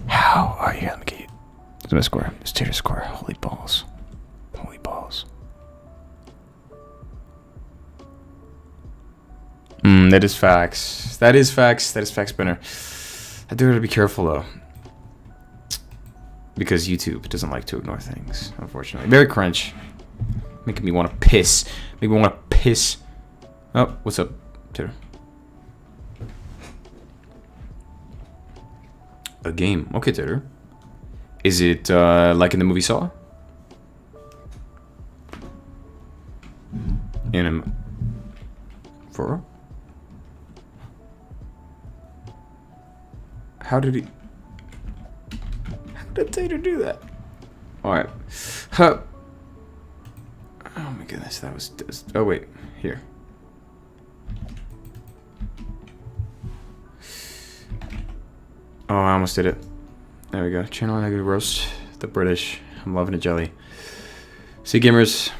How are you? Let me get you. What's my score? It's Tater's score. Holy balls. Holy balls. That is facts. That is facts. That is facts, Spinner. I do have to be careful though, because YouTube doesn't like to ignore things. Unfortunately, very crunch, making me want to piss. Making me want to piss. Oh, what's up, Tater? A game. Okay, Tater. Is it like in the movie Saw? For real? How did Tater do that? Alright. Huh. Oh my goodness, that was... Oh wait, here. Oh, I almost did it. There we go. Channel negative roast. The British. I'm loving it, jelly. See, gamers,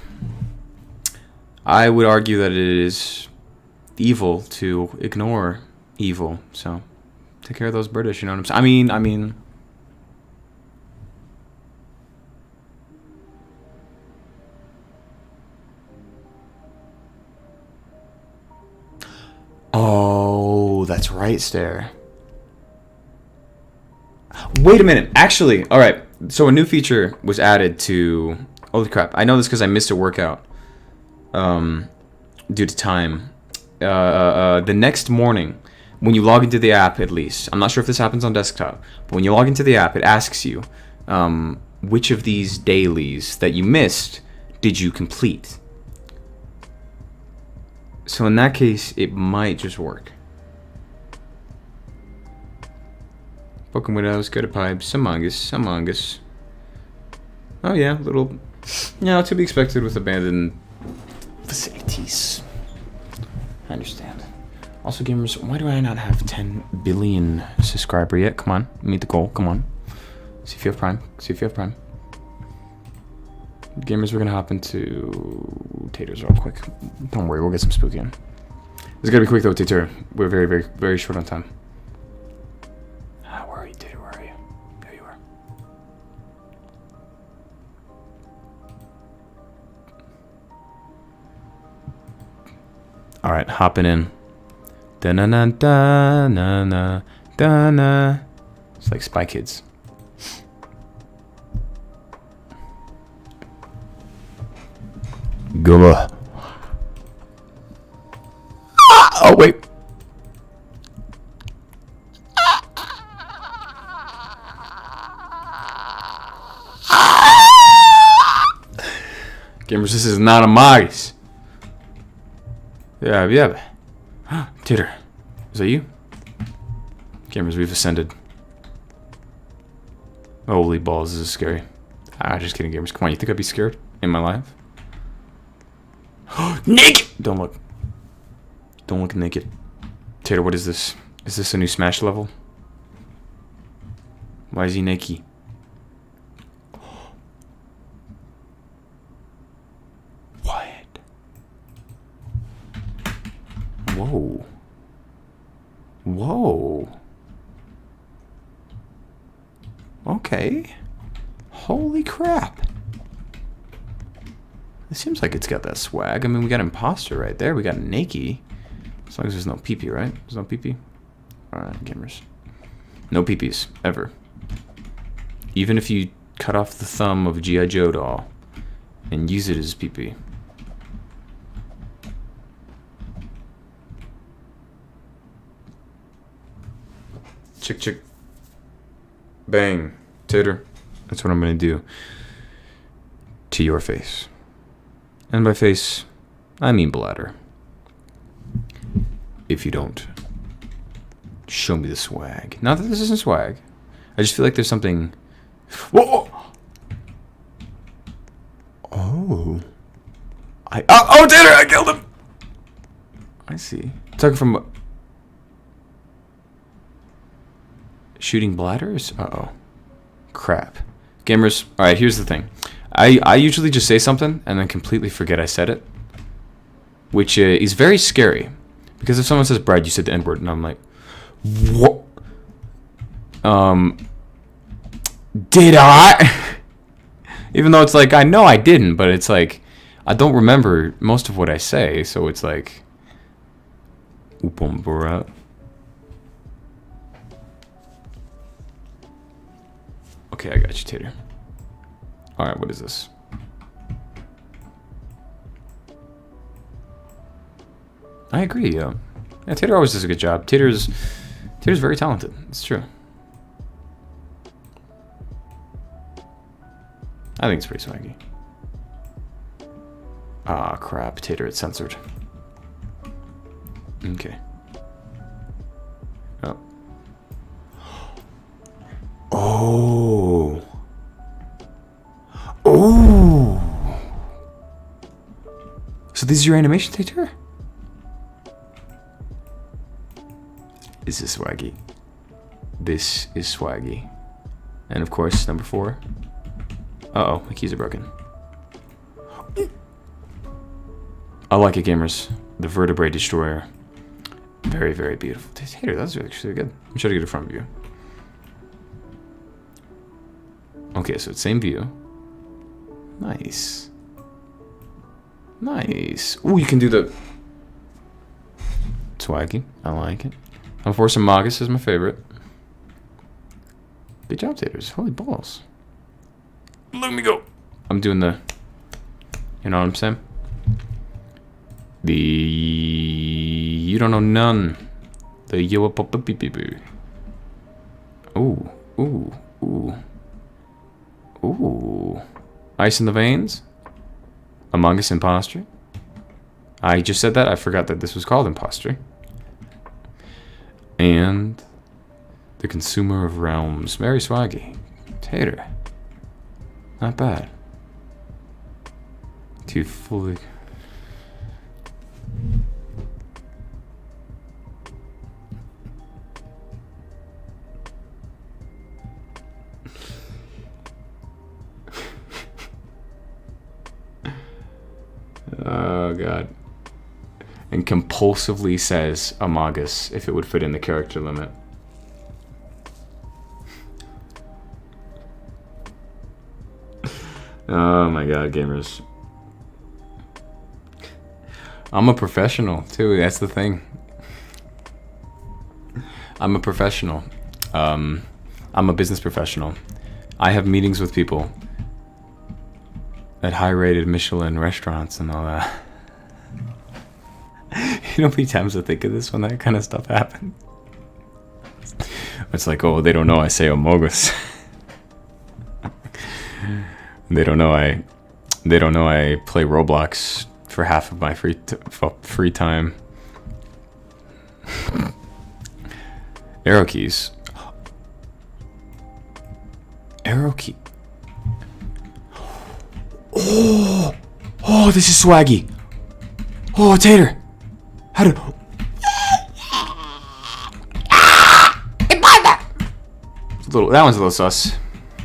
I would argue that it is evil to ignore evil, so... Take care of those British, you know what I'm saying? I mean... Oh, that's right, Stare. Wait a minute. Actually, alright. So a new feature was added to... Holy crap. I know this because I missed a workout. Due to time. The next morning... When you log into the app, at least, I'm not sure if this happens on desktop, but when you log into the app, it asks you, which of these dailies that you missed did you complete? So in that case, it might just work. Welcome Widows, go to Pipes, Among Us. Oh yeah, little, to be expected with abandoned facilities. I understand. Also, gamers, why do I not have 10 billion subscriber yet? Come on, meet the goal. Come on. See if you have Prime. See if you have Prime. Gamers, we're gonna hop into Taters real quick. Don't worry, we'll get some spooky in. It's gonna be quick though, Tater. We're very, very, very short on time. Where are you, Tater? Where are you? There you are. All right, hopping in. Da-na-na-da-na-na-da-na. It's like Spy Kids. Go. Oh, wait. Gamers, this is not a mice. Yeah. Tater, is that you? Gamers, we've ascended. Holy balls, this is scary. Ah, just kidding, gamers. Come on, you think I'd be scared in my life? Naked! Don't look. Don't look naked. Tater, what is this? Is this a new Smash level? Why is he naked? What? Whoa. Whoa. Okay. Holy crap. It seems like it's got that swag. I mean, we got imposter right there. We got naked. As long as there's no pee-pee, right? There's no pee-pee? Alright, gamers. No pee-pees. Ever. Even if you cut off the thumb of a G.I. Joe doll and use it as pee-pee. Chick, chick. Bang. Tater. That's what I'm gonna do. To your face. And by face, I mean bladder. If you don't show me the swag. Not that this isn't swag. I just feel like there's something... Whoa! Oh. Oh, Tater! I killed him! I see. Talking from... Shooting bladders? Uh-oh. Crap. Gamers, alright, here's the thing. I usually just say something and then completely forget I said it. Which is very scary. Because if someone says, Brad, you said the N-word, and I'm like, what? Did I? Even though it's like, I know I didn't, but it's like, I don't remember most of what I say, so it's like, Upombura. Okay, I got you, Tater. Alright, what is this? I agree, yeah. Yeah, Tater always does a good job. Tater's very talented. It's true. I think it's pretty swaggy. Ah, crap. Tater, it's censored. Okay. Oh. Oh. Oh. So this is your animation, Tater? This is swaggy. This is swaggy. And of course, number 4. Uh-oh, my keys are broken. I like it, gamers. The Vertebrae Destroyer. Very, very beautiful. Tater, that's actually good. I'm trying to get a front view. Okay, so it's same view. Nice. Nice. Ooh, you can do the... Swaggy. I like it. Unfortunate Magus is my favorite. Good job, Taters. Holy balls. Let me go. I'm doing the... You know what I'm saying? The... You don't know none. The yo pop beep beep. Ooh. Ooh. Ooh. Ooh. Ice in the veins. Among Us imposter. I just said that. I forgot that this was called imposter. And the Consumer of Realms. Very swaggy. Tater. Not bad. Too fully... Oh god. And compulsively says Amagus if it would fit in the character limit. Oh my god, gamers. I'm a professional too, that's the thing. I'm a professional. I'm a business professional. I have meetings with people at high-rated Michelin restaurants and all that. You know how many times I think of this when that kind of stuff happens? It's like, oh, they don't know I say Amogus. They don't know I play Roblox for half of my free time. Arrow keys. Arrow key. Oh, oh, this is swaggy. Oh, Tater. How did? That one's a little sus.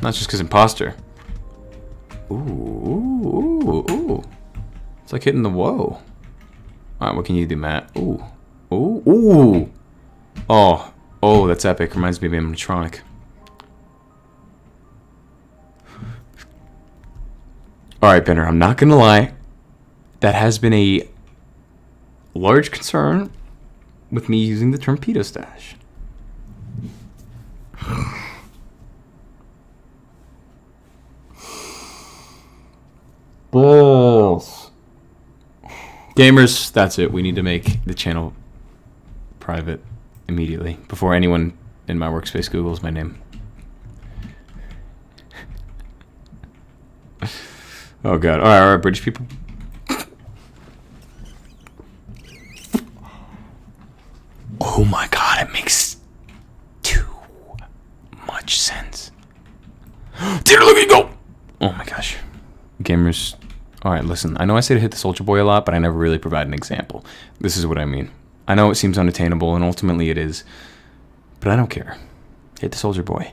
Not just because imposter. Ooh, ooh, ooh, ooh. It's like hitting the whoa. Alright, what can you do, Matt? Ooh. Ooh, ooh. Oh, oh, that's epic. Reminds me of animatronic. Alright, Benner, I'm not gonna lie. That has been a large concern with me using the term pedo stash. Balls. Gamers, that's it. We need to make the channel private immediately before anyone in my workspace Googles my name. Oh god. Alright, British people. Oh my god, it makes too much sense. Tater, look at you go! Oh my gosh. Gamers, alright, listen. I know I say to hit the soldier boy a lot, but I never really provide an example. This is what I mean. I know it seems unattainable, and ultimately it is. But I don't care. Hit the soldier boy.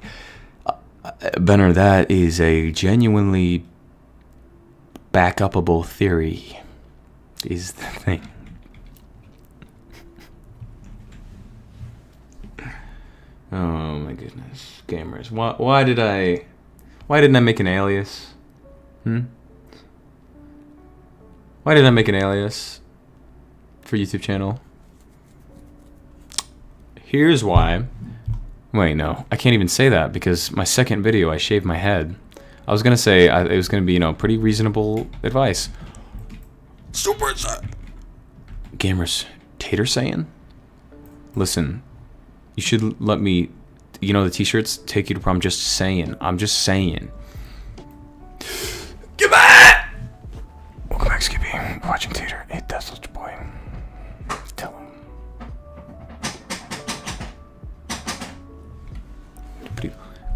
Benner, that is a genuinely back-upable theory. Is the thing. Oh my goodness. Gamers. Why didn't I make an alias? Why did I make an alias for YouTube channel? Here's why. Wait, no. I can't even say that because my second video I shaved my head. I was gonna say it was gonna be, you know, pretty reasonable advice. Super Gamers, Tater saying? Listen, you should let me, you know, the t-shirts take you to prom. Just saying. I'm just saying. Get back! Welcome back, Skippy. Watching Tater. Hey, that's such a boy. Tell him.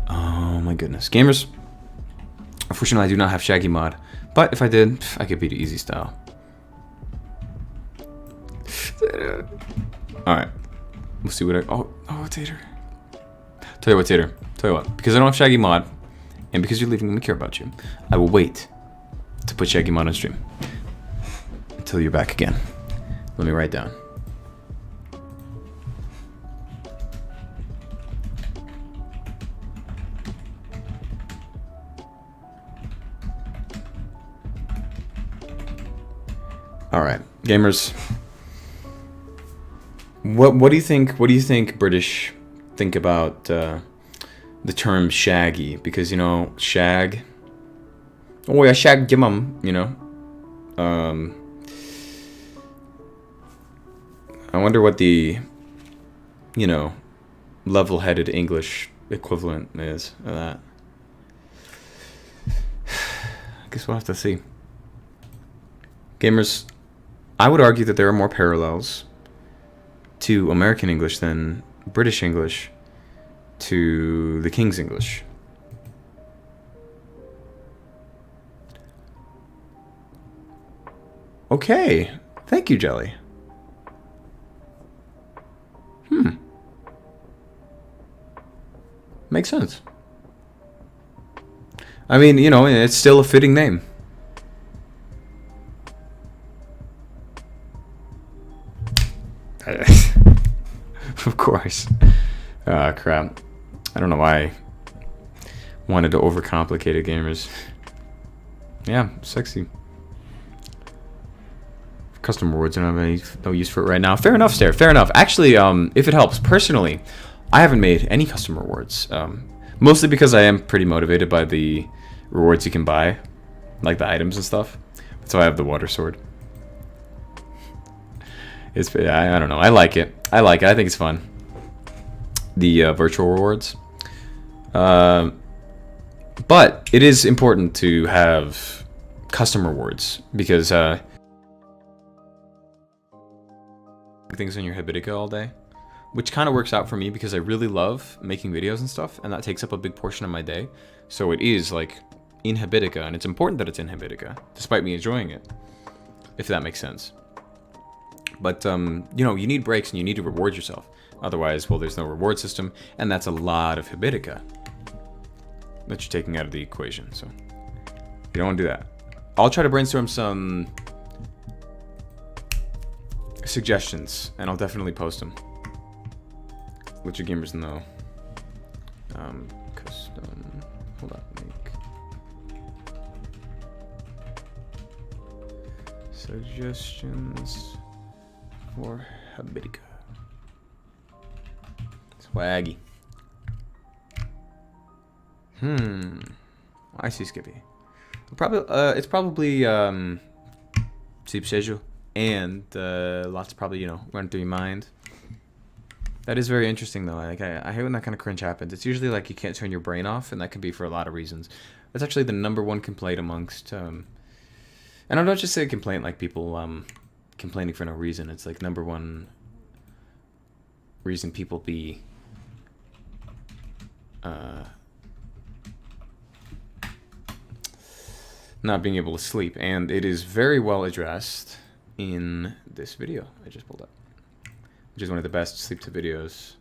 Oh my goodness. Gamers, unfortunately I do not have Shaggy mod, but if I did, I could beat it easy style. Alright. We'll see what I... Oh, Tater. Tell you what, Tater. Tell you what. Because I don't have Shaggy mod, and because you're leaving me care about you, I will wait to put Shaggy mod on stream until you're back again. Let me write down. All right, gamers. What do you think? What do you think British think about the term shaggy? Because, you know, shag. Oh yeah, shag your mum. You know. I wonder what the, you know, level-headed English equivalent is of that. I guess we'll have to see. Gamers, I would argue that there are more parallels to American English than British English to the King's English. Okay. Thank you, Jelly. Makes sense. I mean, you know, it's still a fitting name. Of course. Crap. I don't know why I wanted to overcomplicate it, gamers. Yeah, sexy. Custom rewards, I don't have no use for it right now. Fair enough, Stare. Fair enough. Actually, if it helps, personally, I haven't made any custom rewards. Mostly because I am pretty motivated by the rewards you can buy, like the items and stuff. So I have the water sword. It's, I don't know. I like it. I like it. I think it's fun. The virtual rewards. But it is important to have custom rewards because things on your Habitica all day. which kind of works out for me because I really love making videos and stuff, and that takes up a big portion of my day. So it is like in Habitica, and it's important that it's in Habitica, despite me enjoying it, if that makes sense. But, you know, you need breaks and you need to reward yourself. Otherwise, well, there's no reward system, and that's a lot of Habitica that you're taking out of the equation, so you don't want to do that. I'll try to brainstorm some suggestions, and I'll definitely post them. Let your gamers know. Custom, hold on, make suggestions for Habitica. Swaggy. I see, Skippy. Probably, it's probably sleep schedule and lots of probably, you know, run through your mind. That is very interesting though. Like I hate when that kind of cringe happens. It's usually like you can't turn your brain off, and that can be for a lot of reasons. That's actually the #1 complaint amongst and I don't just say complaint like people complaining for no reason. It's like #1 reason people be not being able to sleep, and it is very well addressed in this video I just pulled up, which is one of the best sleep to videos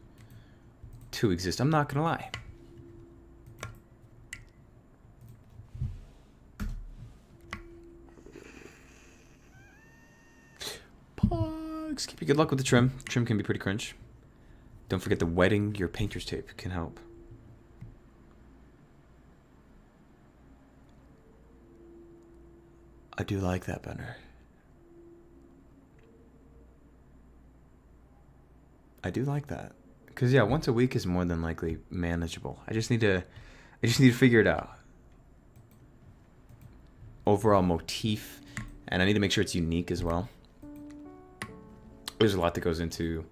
to exist. I'm not gonna lie. Pugs, keep you good luck with the trim. Trim can be pretty cringe. Don't forget the wetting your painter's tape can help. I do like that better. I do like that. Cause yeah, once a week is more than likely manageable. I just need to figure it out. Overall motif, and I need to make sure it's unique as well. There's a lot that goes into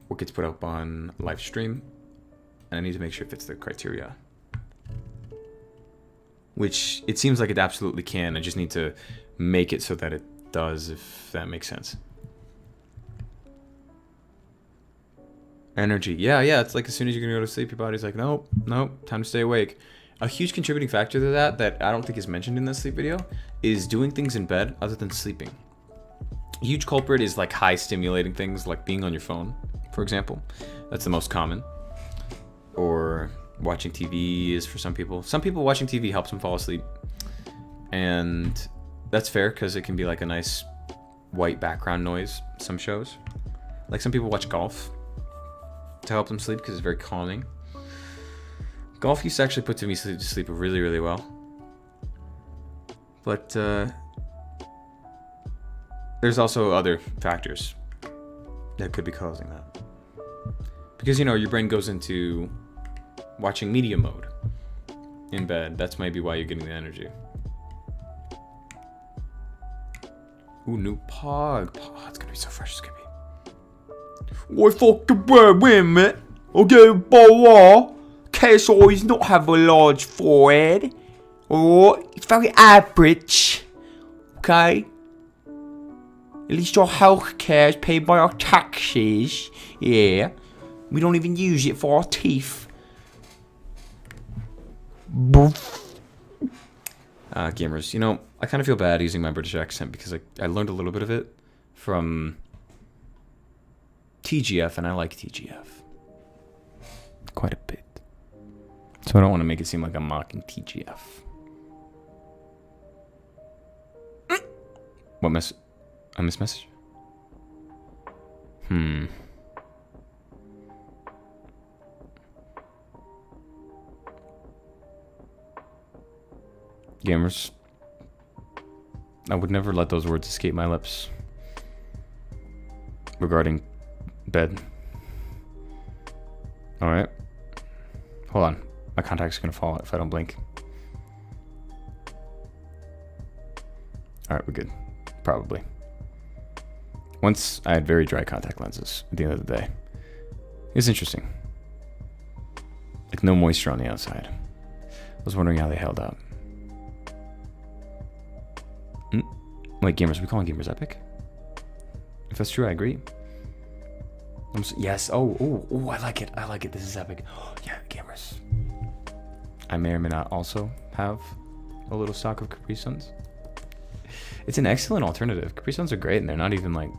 what gets put up on live stream, and I need to make sure it fits the criteria. Which it seems like it absolutely can. I just need to make it so that it does, if that makes sense. Energy. Yeah, it's like as soon as you're gonna go to sleep, your body's like, nope, time to stay awake. A huge contributing factor to that I don't think is mentioned in this sleep video is doing things in bed other than sleeping. A huge culprit is like high stimulating things like being on your phone, for example. That's the most common. Or watching TV is for some people. Some people watching TV helps them fall asleep. And that's fair because it can be like a nice white background noise, some shows. Like some people watch golf to help them sleep because it's very calming. Golf used to actually put me to sleep really, really well. But there's also other factors that could be causing that. Because, you know, your brain goes into watching media mode in bed. That's maybe why you're getting the energy. Ooh, new pog. Oh, it's gonna be so fresh, Skippy. Why fucking bad, wait a minute. Okay, boy. Case always not have a large forehead. Alright, it's very average. Okay? At least your health care is paid by our taxes. Yeah. We don't even use it for our teeth. Gamers, you know, I kind of feel bad using my British accent because I learned a little bit of it from TGF, and I like TGF quite a bit. So I don't want to make it seem like I'm mocking TGF. What message? I missed message? Gamers, I would never let those words escape my lips regarding bed. Alright. Hold on. My contact's gonna fall if I don't blink. Alright, we're good. Probably. Once I had very dry contact lenses at the end of the day. It's interesting. Like no moisture on the outside. I was wondering how they held up. Wait, gamers, are we calling gamers epic? If that's true, I agree. Yes. Oh, I like it. I like it. This is epic. Yeah, gamers. I may or may not also have a little stock of Capri Suns. It's an excellent alternative. Capri Suns are great, and they're not even like...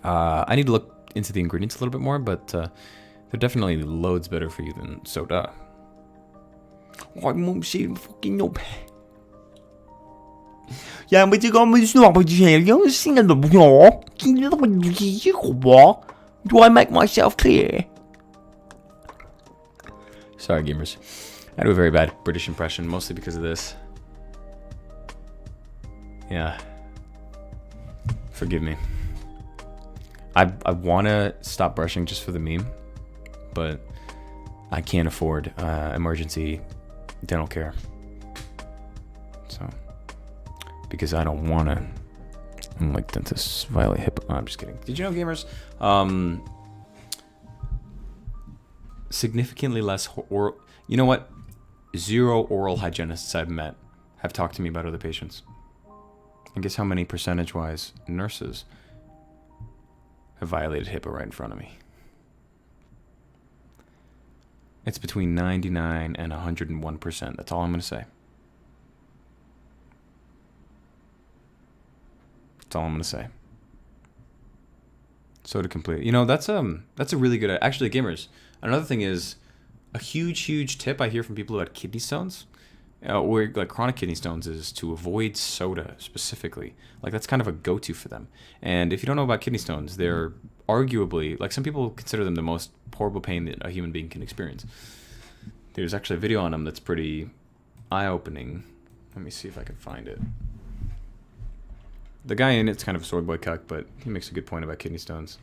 I need to look into the ingredients a little bit more, but they're definitely loads better for you than soda. Ja, men det kommer snart på helgen. Singel Do I make myself clear? Sorry, gamers. I do a very bad British impression, mostly because of this. Yeah. Forgive me. I want to stop brushing just for the meme, but I can't afford emergency dental care. So, because I don't want to, like, dentists violate HIPAA. Oh, I'm just kidding. Did you know, gamers? Significantly less, or you know what? 0 oral hygienists I've met have talked to me about other patients. And guess how many percentage-wise nurses have violated HIPAA right in front of me? It's between 99 and 101%. That's all I'm going to say. That's all I'm going to say. So to complete, you know, that's a really good, actually, gamers. Another thing is a huge tip I hear from people who had kidney stones, or like chronic kidney stones, is to avoid soda specifically. Like, that's kind of a go-to for them. And if you don't know about kidney stones, they're arguably, like, some people consider them the most horrible pain that a human being can experience. There's actually a video on them that's pretty eye-opening. Let me see if I can find it. The guy in it's kind of a sword boy cuck, but he makes a good point about kidney stones.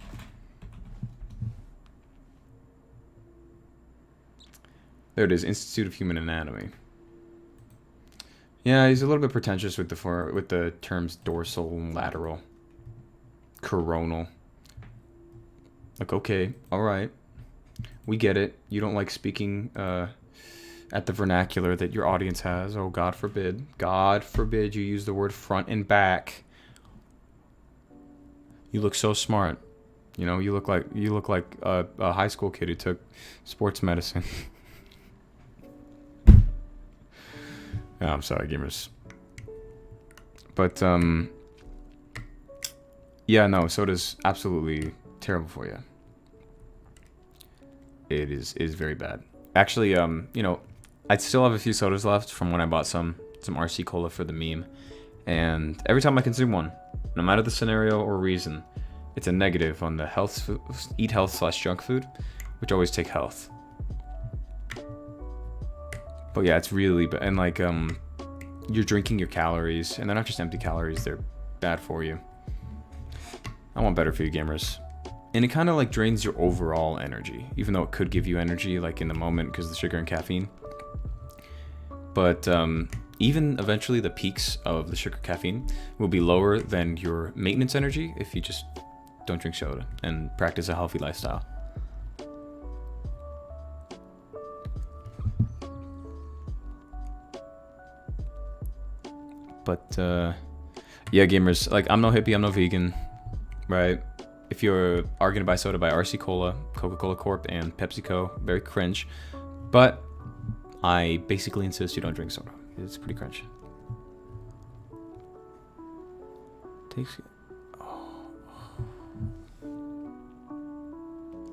There it is, Institute of Human Anatomy. Yeah, he's a little bit pretentious with the terms dorsal and lateral, coronal. Like, okay, all right, we get it. You don't like speaking at the vernacular that your audience has. Oh, God forbid you use the word front and back. You look so smart. You know, you look like a high school kid who took sports medicine. Oh, I'm sorry, gamers. But yeah, no, soda's absolutely terrible for you. It is very bad. Actually, you know, I still have a few sodas left from when I bought some RC Cola for the meme, and every time I consume one, no matter the scenario or reason, it's a negative on the eat health / junk food, which always take health. But yeah, it's really bad. And like, you're drinking your calories, and they're not just empty calories, they're bad for you. I want better for you, gamers. And it kind of like drains your overall energy, even though it could give you energy like in the moment because of the sugar and caffeine. But even eventually the peaks of the sugar caffeine will be lower than your maintenance energy if you just don't drink soda and practice a healthy lifestyle. But yeah, gamers, like, I'm no hippie, I'm no vegan, right? If you're gonna buy soda, buy RC Cola, Coca-Cola Corp, and PepsiCo. Very cringe. But I basically insist you don't drink soda. It's pretty cringe. Takes... Oh.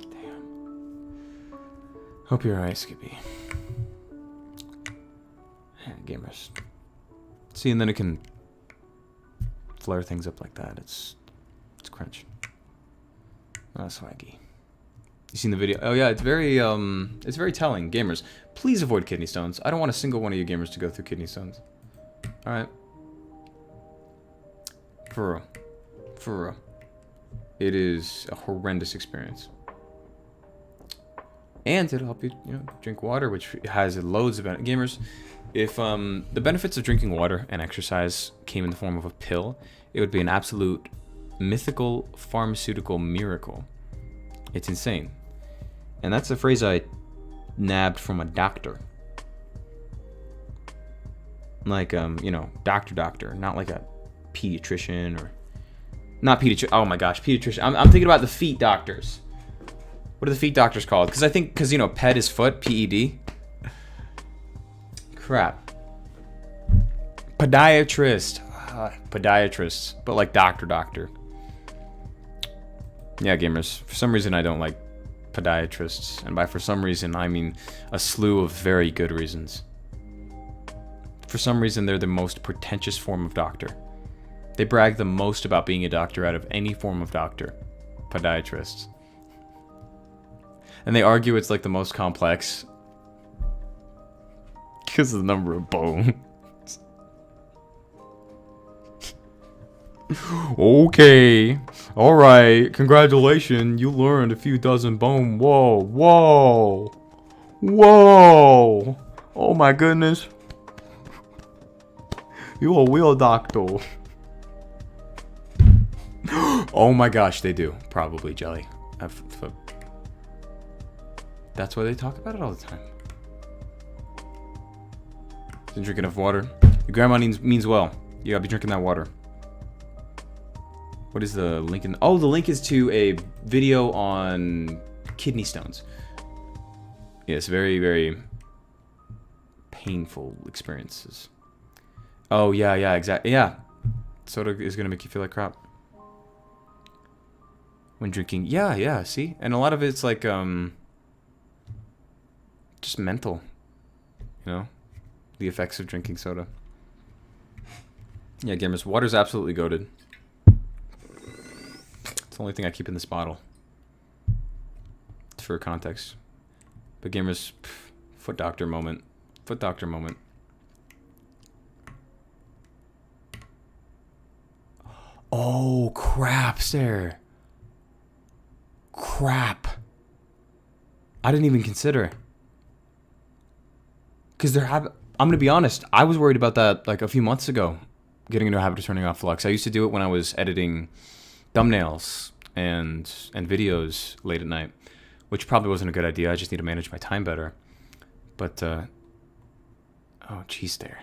Damn. Hope you're alright, Skippy. Gamers. See, and then it can flare things up like that. It's cringe. Oh, swaggy. You seen the video? Oh yeah, it's very telling. Gamers, please avoid kidney stones. I don't want a single one of you gamers to go through kidney stones. All right. For real. For real. It is a horrendous experience. And it'll help you, drink water, which has loads of benefits. Gamers, if the benefits of drinking water and exercise came in the form of a pill, it would be an absolute mythical pharmaceutical miracle. It's insane. And that's a phrase I nabbed from a doctor. Like, doctor, not like a pediatrician or Not pediatrician. Oh my gosh, pediatrician. I'm thinking about the feet doctors. What are the feet doctors called? Because you know, ped is foot, P-E-D. Crap. Podiatrist. Podiatrist, but like doctor. Yeah, gamers. For some reason, I don't like podiatrists, and by for some reason, I mean a slew of very good reasons. For some reason, they're the most pretentious form of doctor. They brag the most about being a doctor out of any form of doctor. Podiatrists. And they argue it's like the most complex. Because of the number of bones. Okay. Alright. Congratulations. You learned a few dozen bone. Whoa. Oh my goodness. You're a real doctor. Oh my gosh, they do. Probably, Jelly. That's why they talk about it all the time. Didn't drink enough water. Your grandma means well. You gotta be drinking that water. What is the link in? Oh, the link is to a video on kidney stones. Yes, very, very painful experiences. Oh, yeah, exactly. Yeah. Soda is gonna make you feel like crap. When drinking, yeah, see? And a lot of it's like, just mental, you know? The effects of drinking soda. Yeah, gamers, water's absolutely goated. It's the only thing I keep in this bottle. For context. But gamers, foot doctor moment. Oh, crap, sir. Crap. I didn't even consider. Because I'm going to be honest, I was worried about that like a few months ago. Getting into a habit of turning off flux. I used to do it when I was editing thumbnails and videos late at night. Which probably wasn't a good idea. I just need to manage my time better. But, oh, geez there.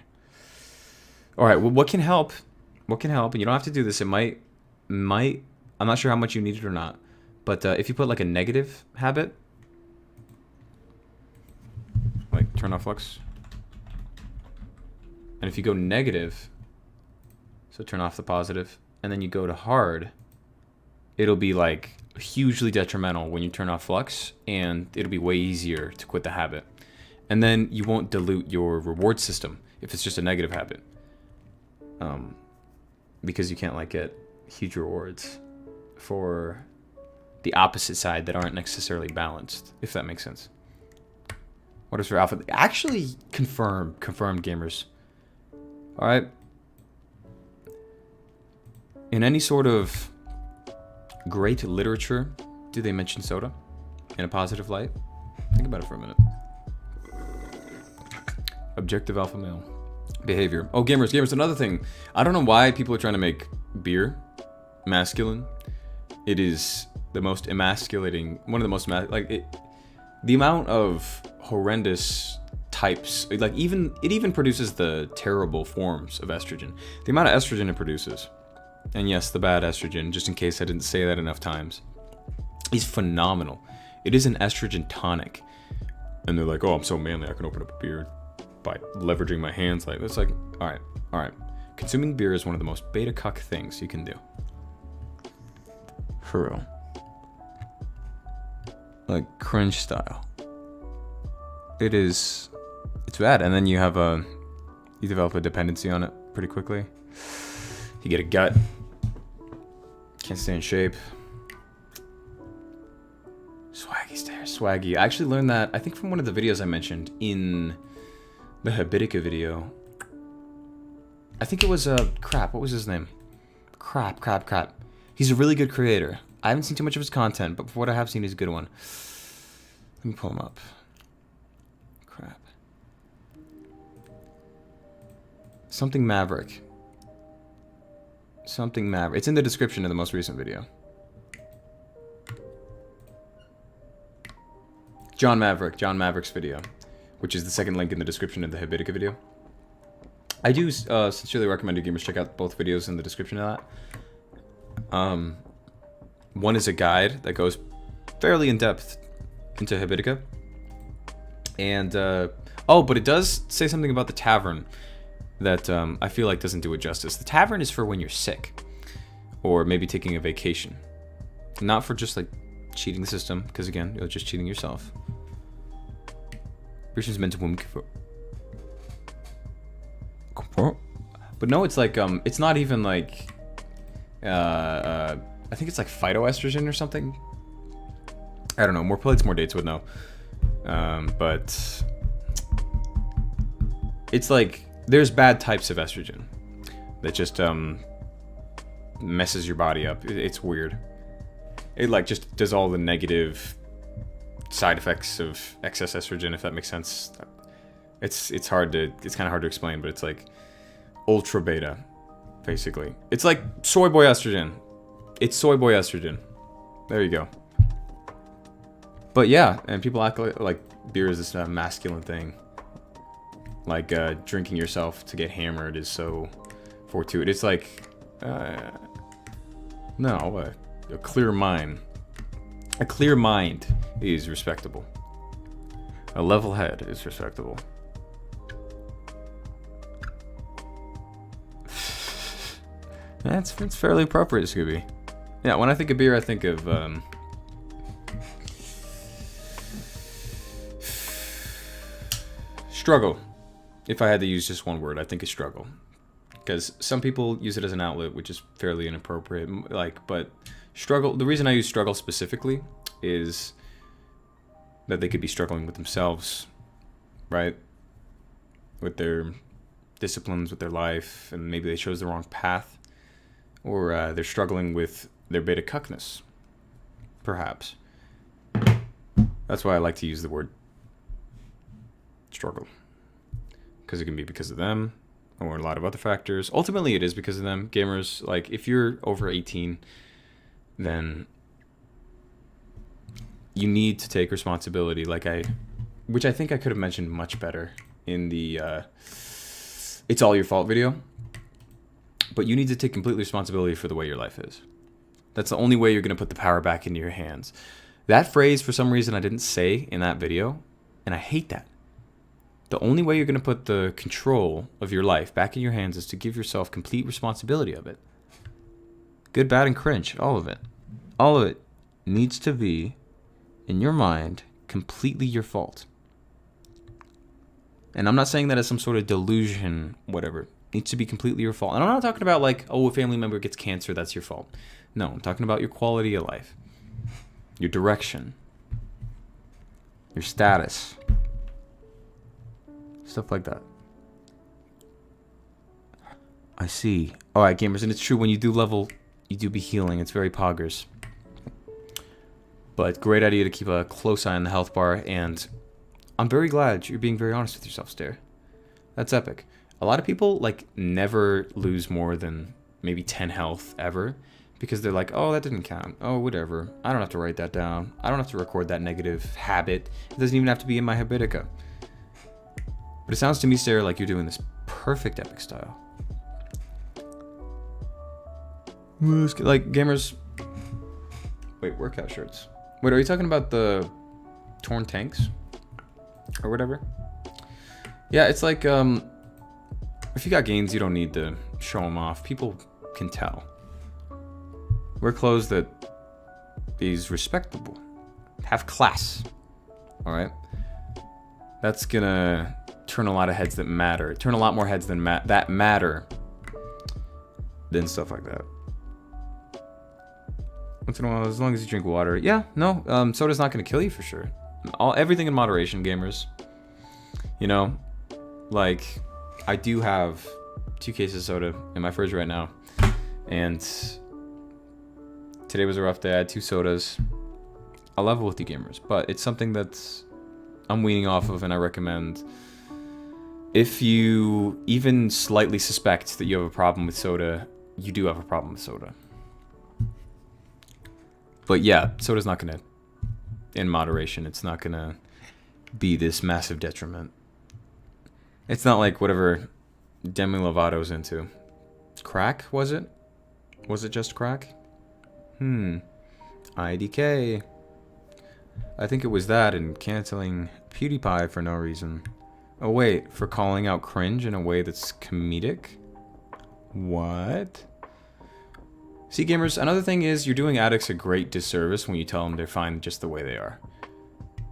Alright, well, what can help? And you don't have to do this. It might, I'm not sure how much you need it or not. But if you put like a negative habit, like turn off flux, and if you go negative, so turn off the positive, and then you go to hard, it'll be like hugely detrimental when you turn off flux, and it'll be way easier to quit the habit. And then you won't dilute your reward system if it's just a negative habit, because you can't like get huge rewards for the opposite side that aren't necessarily balanced, if that makes sense. What is for alpha? Actually, confirmed gamers. All right. In any sort of great literature, do they mention soda in a positive light? Think about it for a minute. Objective alpha male behavior. Oh, gamers, another thing. I don't know why people are trying to make beer masculine. It is the most emasculating, one of the most, the amount of horrendous types, like it even produces the terrible forms of estrogen. The amount of estrogen it produces, and yes, the bad estrogen, just in case I didn't say that enough times, is phenomenal. It is an estrogen tonic. And they're like, oh, I'm so manly, I can open up a beer by leveraging my hands. Like, it's like, all right. Consuming beer is one of the most beta cuck things you can do. For real. Like, cringe style. It's bad. And then you develop a dependency on it pretty quickly. You get a gut. Can't stay in shape. Swaggy stare, swaggy. I actually learned that, I think, from one of the videos I mentioned in the Pewdiepie video. I think it was, what was his name? Crap. He's a really good creator. I haven't seen too much of his content, but for what I have seen, he's a good one. Let me pull him up. Crap. Something Maverick. It's in the description of the most recent video. John Maverick's video, which is the second link in the description of the Pewdiepie video. I do sincerely recommend you gamers check out both videos in the description of One is a guide that goes fairly in depth into Habitica. And, oh, but it does say something about the tavern that I feel like doesn't do it justice. The tavern is for when you're sick or maybe taking a vacation. Not for just like cheating the system, because again, you're just cheating yourself. Is meant to but no, it's like it's not even like I think it's like phytoestrogen or something. I don't know. More plates, more dates would know. But it's like there's bad types of estrogen that just messes your body up. It's weird. It like just does all the negative side effects of excess estrogen, if that makes sense. It's kind of hard to explain, but it's like ultra beta, basically. It's like soy boy estrogen. It's soy boy estrogen. There you go. But yeah, and people act like beer is this masculine thing. Like drinking yourself to get hammered is so fortuitous. It's like no, a clear mind. A clear mind is respectable. A level head is respectable. That's fairly appropriate, Scooby. Yeah, when I think of beer, I think of struggle. If I had to use just one word, I think it's struggle. Because some people use it as an outlet, which is fairly inappropriate. Like, but struggle. The reason I use struggle specifically is that they could be struggling with themselves, right? With their disciplines, with their life, and maybe they chose the wrong path, or they're struggling with their beta cuckness, perhaps. That's why I like to use the word struggle, because it can be because of them or a lot of other factors. Ultimately, it is because of them. Gamers, like, if you're over 18, then you need to take responsibility, which I think I could have mentioned much better in the it's all your fault video. But you need to take complete responsibility for the way your life is. That's the only way you're going to put the power back into your hands. That phrase, for some reason, I didn't say in that video, and I hate that. The only way you're going to put the control of your life back in your hands is to give yourself complete responsibility of it. Good, bad, and cringe. All of it. All of it needs to be, in your mind, completely your fault. And I'm not saying that as some sort of delusion, whatever. It needs to be completely your fault. And I'm not talking about like, oh, a family member gets cancer, that's your fault. No, I'm talking about your quality of life. Your direction. Your status. Stuff like that. I see. Alright, gamers, and it's true, when you do level, you do be healing. It's very poggers. But great idea to keep a close eye on the health bar, and I'm very glad you're being very honest with yourself, Stare. That's epic. A lot of people, like, never lose more than maybe 10 health ever, because they're like, oh, that didn't count. Oh, whatever. I don't have to write that down. I don't have to record that negative habit. It doesn't even have to be in my Habitica. But it sounds to me, Stare, like you're doing this perfect epic style. Like, gamers... Wait, workout shirts. Wait, are you talking about the torn tanks? Or whatever? Yeah, it's like, if you got gains, you don't need to show them off. People can tell. Wear clothes that is respectable. Have class. Alright? That's gonna turn a lot of heads that matter. Turn a lot more heads than that matter than stuff like that. Once in a while, as long as you drink water. Yeah, no, soda's not gonna kill you for sure. Everything in moderation, gamers. You know, like, I do have 2 cases of soda in my fridge right now, and today was a rough day. I had 2 sodas. I'll level with you, gamers, but it's something that's I'm weaning off of, and I recommend, if you even slightly suspect that you have a problem with soda, you do have a problem with soda. But yeah, soda's not gonna, in moderation, it's not gonna be this massive detriment. It's not like whatever Demi Lovato's into. Crack, was it? Was it just crack? IDK. I think it was that and canceling Pewdiepie for no reason. Oh wait, for calling out cringe in a way that's comedic? What? See, gamers, another thing is you're doing addicts a great disservice when you tell them they're fine just the way they are.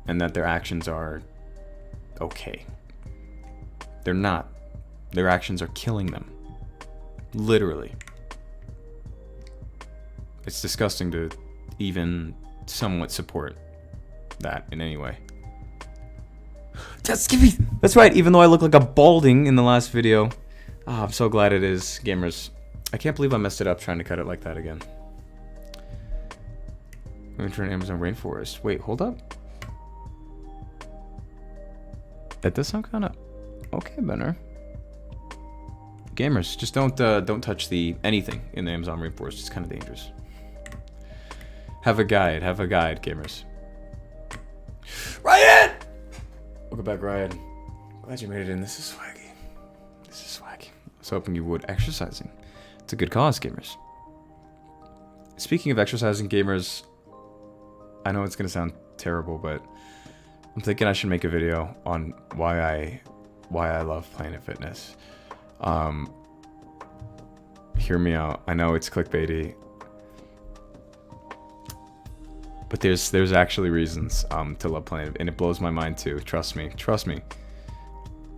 And that their actions are okay. They're not. Their actions are killing them. Literally. It's disgusting to even somewhat support that in any way. That's right, even though I look like a balding in the last video. Oh, I'm so glad it is, gamers. I can't believe I messed it up trying to cut it like that again. I'm entering Amazon rainforest. Wait, hold up. That does sound kind of okay, Benner. Gamers, just don't touch anything in the Amazon rainforest. It's kind of dangerous. Have a guide, gamers. Ryan! Welcome back, Ryan. Glad you made it in. This is swaggy. I was hoping you would. Exercising. It's a good cause, gamers. Speaking of exercising, gamers, I know it's gonna sound terrible, but I'm thinking I should make a video on why I love Planet Fitness. Hear me out. I know it's clickbaity, but there's actually reasons to love Planet, and it blows my mind too. Trust me.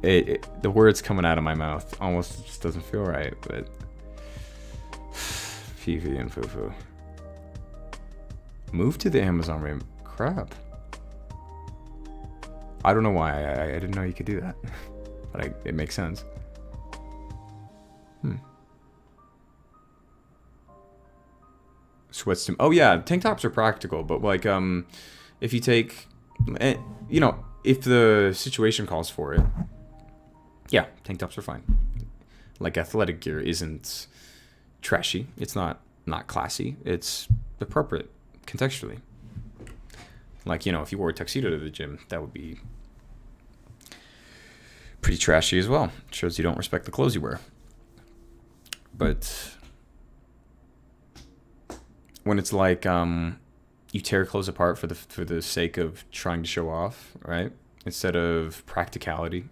The words coming out of my mouth almost just doesn't feel right, but Fifi and Fufu. Move to the Amazon rain. Crap. I don't know why. I didn't know you could do that, but it makes sense. Sweats to. Oh yeah, tank tops are practical, but like if you take, you know, if the situation calls for it, yeah, tank tops are fine. Like athletic gear isn't trashy. It's not classy. It's appropriate contextually. Like, you know, if you wore a tuxedo to the gym, that would be pretty trashy as well. It shows you don't respect the clothes you wear. But when it's like you tear clothes apart for the sake of trying to show off, right? Instead of practicality.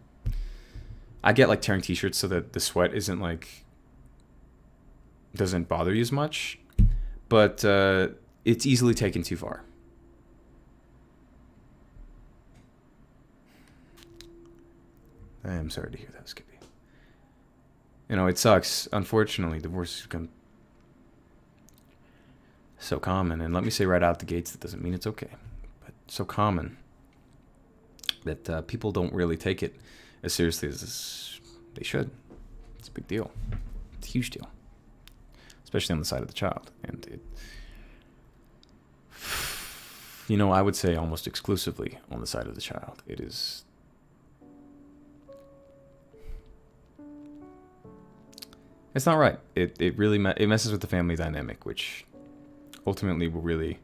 I get like tearing t-shirts so that the sweat isn't like doesn't bother you as much, but it's easily taken too far. I am sorry to hear that, Skippy. You know, it sucks. Unfortunately, divorce has become so common, and let me say right out the gates, that doesn't mean it's okay, but so common that people don't really take it as seriously as they should. It's a big deal. It's a huge deal, especially on the side of the child. And it, you know, I would say almost exclusively on the side of the child. It is. It's not right. It really it messes with the family dynamic, which ultimately will really.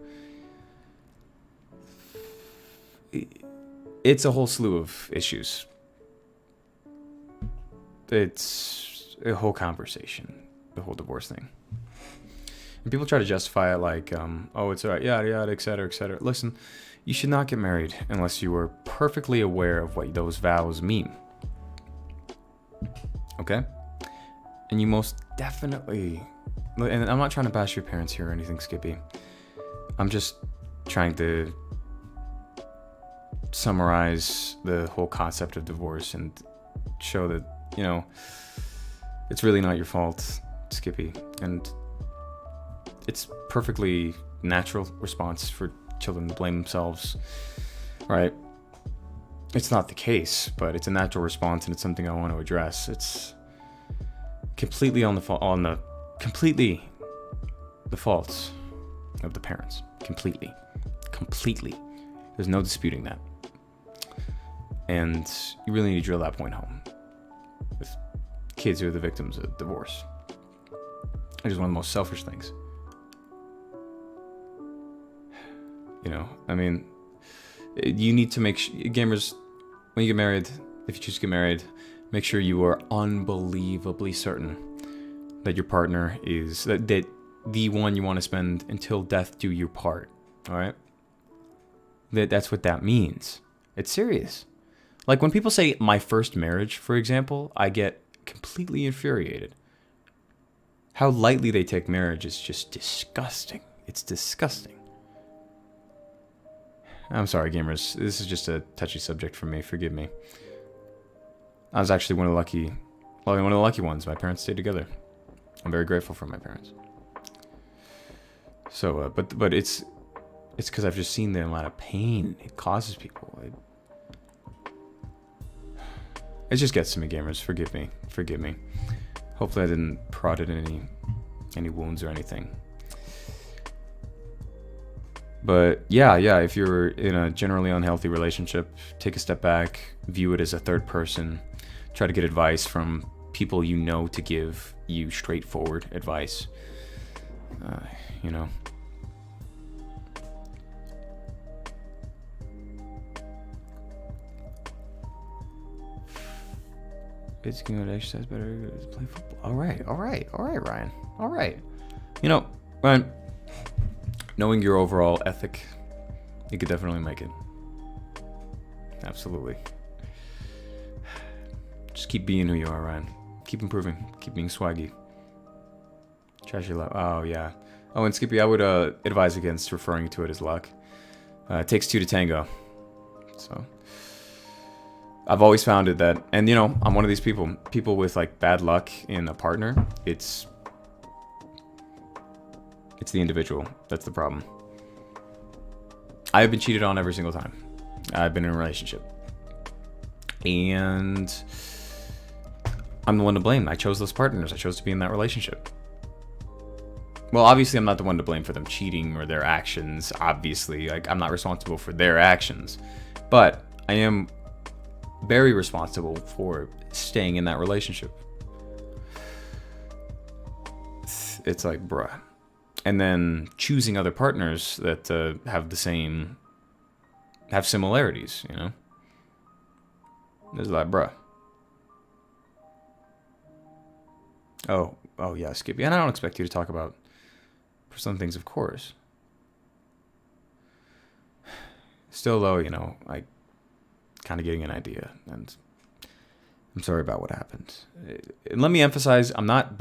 It's a whole slew of issues. It's a whole conversation, the whole divorce thing. And people try to justify it like, oh, it's all right, yada, yada, et cetera, et cetera. Listen, you should not get married unless you are perfectly aware of what those vows mean. Okay? And you most definitely, and I'm not trying to bash your parents here or anything, Skippy. I'm just trying to summarize the whole concept of divorce and show that, you know, it's really not your fault, Skippy. And it's perfectly natural response for children to blame themselves, right? It's not the case, but it's a natural response, and it's something I want to address. It's completely the faults of the parents. Completely. There's no disputing that. And you really need to drill that point home with kids who are the victims of divorce. It is one of the most selfish things. You know, I mean, you need to make gamers, when you get married, if you choose to get married, make sure you are unbelievably certain that your partner is, that the one you want to spend until death do you part. All right? That's what that means. It's serious. Like when people say my first marriage, for example, I get completely infuriated. How lightly they take marriage is just disgusting. It's disgusting. I'm sorry, gamers. This is just a touchy subject for me. Forgive me. I was actually one of the lucky ones. My parents stayed together. I'm very grateful for my parents. So, but it's because I've just seen the amount of pain it causes people. It just gets to me, gamers. Forgive me. Forgive me. Hopefully I didn't prod it in any wounds or anything. But yeah, if you're in a generally unhealthy relationship, take a step back, view it as a third person, try to get advice from people you know to give you straightforward advice. You know. It's going to exercise better, play football. All right, Ryan. All right. You know, Ryan, knowing your overall ethic, you could definitely make it. Absolutely. Just keep being who you are, Ryan. Keep improving. Keep being swaggy. Trash your luck. Oh, yeah. Oh, and Skippy, I would advise against referring to it as luck. It takes two to tango. So I've always found it that, and you know, I'm one of these people with like bad luck in a partner. It's the individual that's the problem. I've been cheated on every single time I've been in a relationship, and I'm the one to blame. I chose those partners. I chose to be in that relationship. Well, obviously, I'm not the one to blame for them cheating or their actions. Obviously, like I'm not responsible for their actions, but I am very responsible for staying in that relationship. It's like, bruh. And then choosing other partners that have similarities, you know? It's like, bruh. Oh, yeah, Skippy. And I don't expect you to talk about for some things, of course. Still, though, you know, I kind of getting an idea, and I'm sorry about what happened. And let me emphasize, I'm not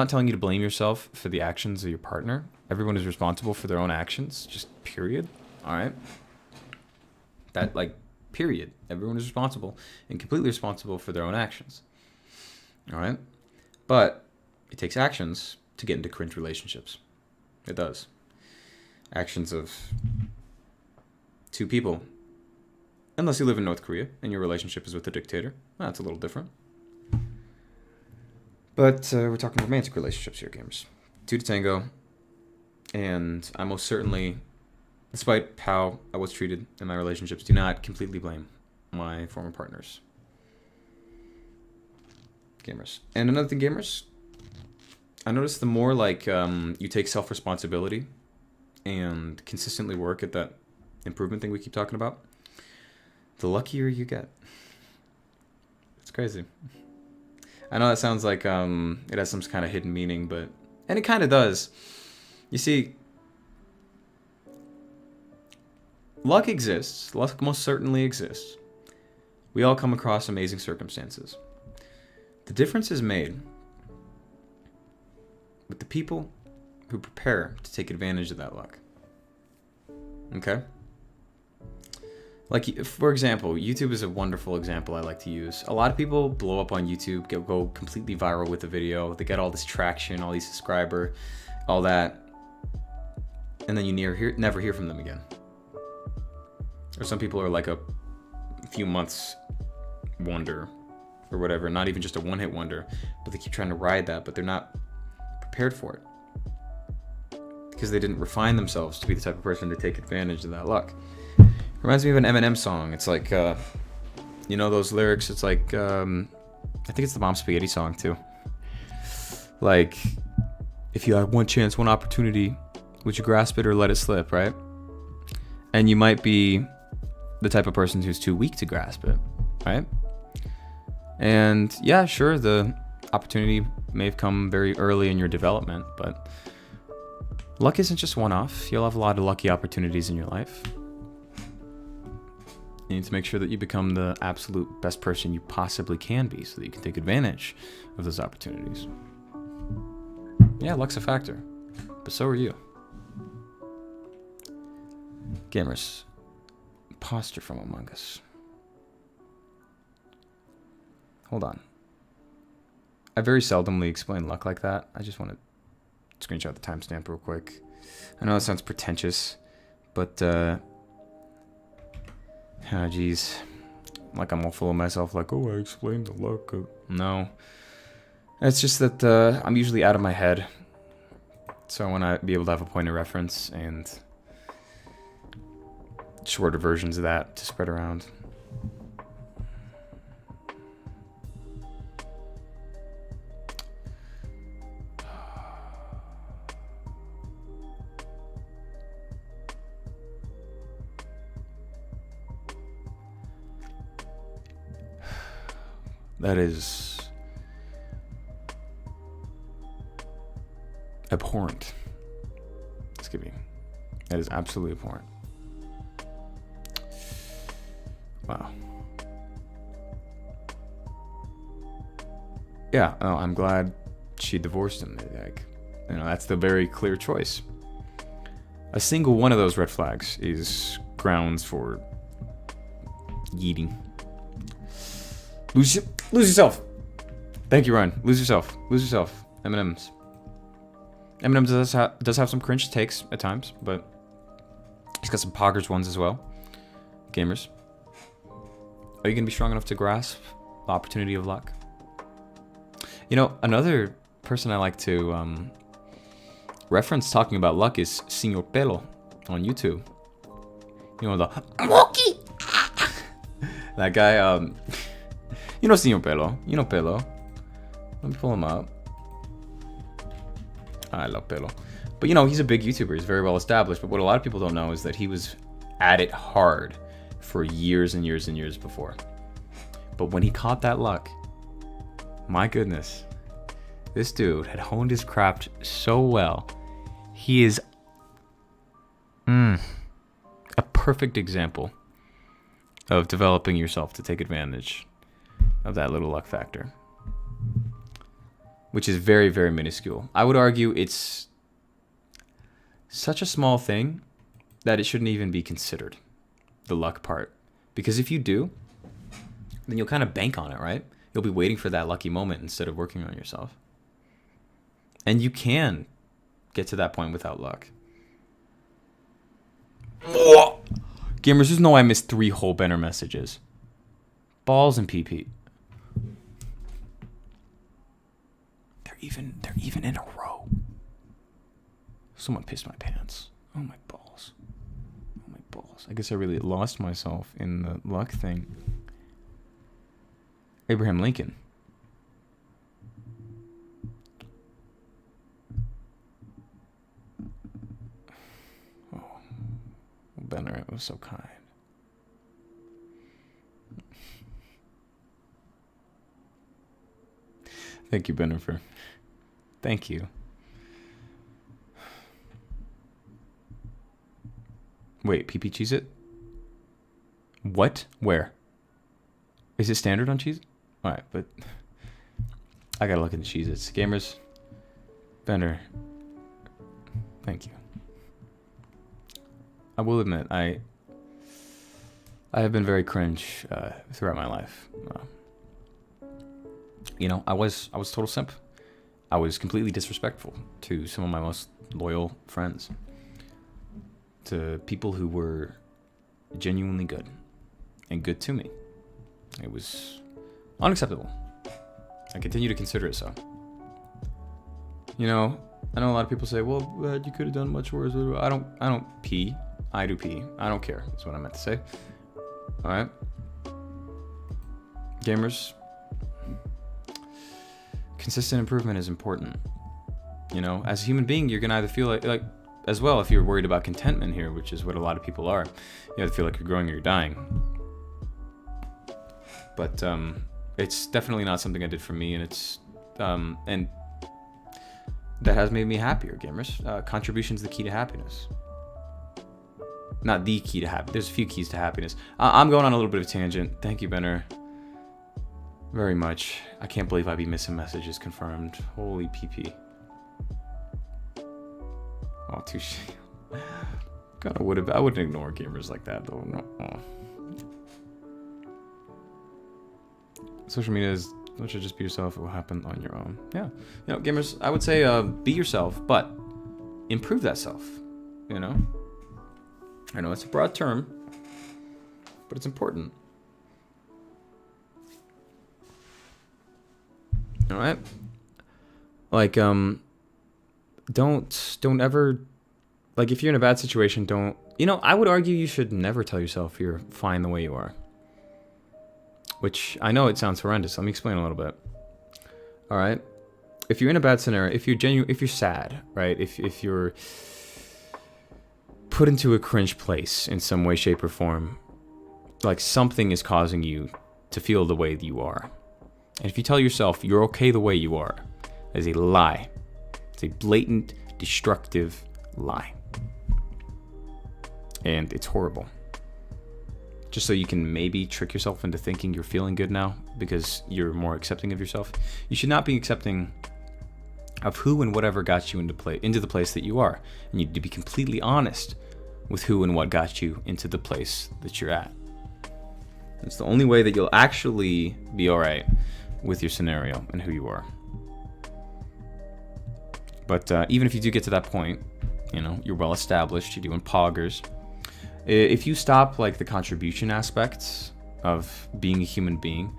telling you to blame yourself for the actions of your partner. Everyone is responsible for their own actions, just period. All right? That, like, period. Everyone is responsible and completely responsible for their own actions. All right? But it takes actions to get into cringe relationships. It does. Actions of two people. Unless you live in North Korea and your relationship is with a dictator. That's a little different. But we're talking romantic relationships here, gamers. Two to tango. And I most certainly, despite how I was treated in my relationships, do not completely blame my former partners. Gamers. And another thing, gamers, I noticed the more like you take self-responsibility and consistently work at that improvement thing we keep talking about, the luckier you get. It's crazy. I know that sounds like it has some kind of hidden meaning, and it kind of does. You see, luck exists. Luck most certainly exists. We all come across amazing circumstances. The difference is made with the people who prepare to take advantage of that luck. Okay? Like, for example, YouTube is a wonderful example I like to use. A lot of people blow up on YouTube, go completely viral with a video. They get all this traction, all these subscribers, all that. And then you never hear from them again. Or some people are like a few months wonder or whatever. Not even just a one-hit wonder. But they keep trying to ride that, but they're not prepared for it. Because they didn't refine themselves to be the type of person to take advantage of that luck. Reminds me of an Eminem song. It's like, you know those lyrics? It's like, I think it's the Mom Spaghetti song too. Like, if you had one chance, one opportunity, would you grasp it or let it slip, right? And you might be the type of person who's too weak to grasp it, right? And yeah, sure, the opportunity may have come very early in your development, but luck isn't just one-off. You'll have a lot of lucky opportunities in your life. You need to make sure that you become the absolute best person you possibly can be so that you can take advantage of those opportunities. Yeah, luck's a factor, but so are you. Gamers, imposter from among us. Hold on. I very seldomly explain luck like that. I just want to screenshot the timestamp real quick. I know that sounds pretentious, but oh geez, like I'm all full of myself. Like, oh, I explained the luck. No, it's just that I'm usually out of my head, so I want to be able to have a point of reference and shorter versions of that to spread around. That is abhorrent. Excuse me. That is absolutely abhorrent. Wow. Yeah, I'm glad she divorced him. Like, you know, that's the very clear choice. A single one of those red flags is grounds for yeeting. Lose yourself. Thank you, Ryan. Lose yourself. Lose yourself. M&M's. M&M's does have some cringe takes at times, but he's got some poggers ones as well. Gamers, are you going to be strong enough to grasp the opportunity of luck? You know, another person I like to reference talking about luck is Señor Pelo on YouTube. You know, the Moki. That guy, you know Señor Pelo. You know Pelo. Let me pull him up. I love Pelo. But you know, he's a big YouTuber. He's very well established. But what a lot of people don't know is that he was at it hard for years and years and years before. But when he caught that luck, my goodness, this dude had honed his craft so well. He is a perfect example of developing yourself to take advantage of that little luck factor, which is very, very minuscule. I would argue it's such a small thing that it shouldn't even be considered, the luck part. Because if you do, then you'll kind of bank on it, right? You'll be waiting for that lucky moment instead of working on yourself. And you can get to that point without luck. Gamers, just know I missed 3 whole banner messages. Balls and PP. They're even in a row. Someone pissed my pants. Oh my balls. Oh my balls. I guess I really lost myself in the luck thing. Abraham Lincoln. Oh, Benner, it was so kind. Thank you, Bennifer. Thank you. Wait, PP Cheez-It? What? Where? Is it standard on Cheez-It? Alright, but I gotta look into Cheez-Its. Gamers, Bender, thank you. I will admit, I have been very cringe throughout my life. You know, I was total simp. I was completely disrespectful to some of my most loyal friends, to people who were genuinely good and good to me. It was unacceptable. I continue to consider it so. You know, I know a lot of people say, well, you could have done much worse. I don't pee. I do pee. I don't care. That's what I meant to say. All right. Gamers, consistent improvement is important. You know, as a human being, you're gonna either feel like as well, if you're worried about contentment here, which is what a lot of people are, you either feel like you're growing or you're dying. But it's definitely not something I did for me, and it's and that has made me happier, gamers. Contribution's the key to happiness. Not the key to happiness. There's a few keys to happiness. I'm going on a little bit of a tangent. Thank you, Benner. Very much. I can't believe I be missing messages confirmed. Holy PP. Oh, touche. God, I wouldn't ignore gamers like that though. No. Oh. Social media is, don't you just be yourself, it will happen on your own. Yeah. You know, gamers, I would say be yourself, but improve that self. You know? I know it's a broad term, but it's important. All right? Like, don't ever, like, if you're in a bad situation, don't, you know, I would argue you should never tell yourself you're fine the way you are. Which, I know it sounds horrendous. Let me explain a little bit. All right? If you're in a bad scenario, if you're sad, right? If you're put into a cringe place in some way, shape, or form, like something is causing you to feel the way that you are. And if you tell yourself you're okay the way you are, that is a lie. It's a blatant, destructive lie. And it's horrible. Just so you can maybe trick yourself into thinking you're feeling good now because you're more accepting of yourself. You should not be accepting of who and whatever got you into the place that you are. And you need to be completely honest with who and what got you into the place that you're at. It's the only way that you'll actually be all right with your scenario and who you are. But even if you do get to that point, you know, you're well established, you're doing poggers. If you stop like the contribution aspects of being a human being,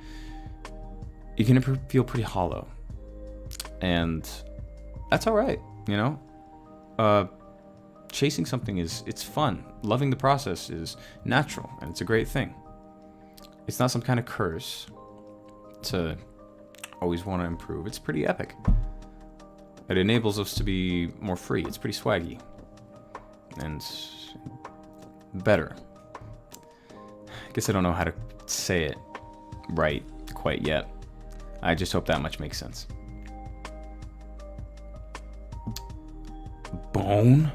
you're gonna feel pretty hollow. And that's all right, you know? Chasing something it's fun. Loving the process is natural, and it's a great thing. It's not some kind of curse to always want to improve. It's pretty epic. It enables us to be more free. It's pretty swaggy. And better. I guess I don't know how to say it right quite yet. I just hope that much makes sense. Bone?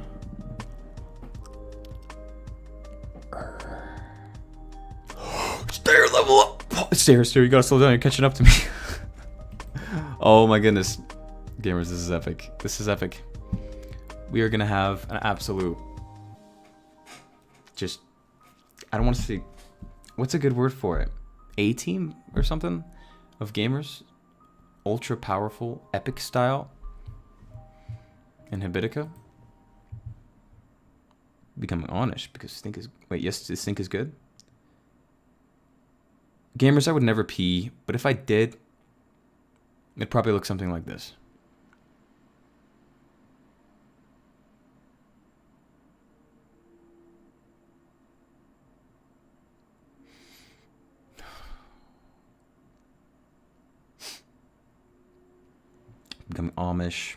Stair, level up! Stair, you gotta slow down, you're catching up to me. Oh my goodness. Gamers, this is epic. This is epic. We are gonna have an absolute... just... I don't want to say... what's a good word for it? A-team or something? Of gamers? Ultra powerful, epic style? In Habitica? Becoming honest because Stink is... wait, yes, Stink is good? Gamers, I would never pee, but if I did, it'd probably look something like this. Becoming Amish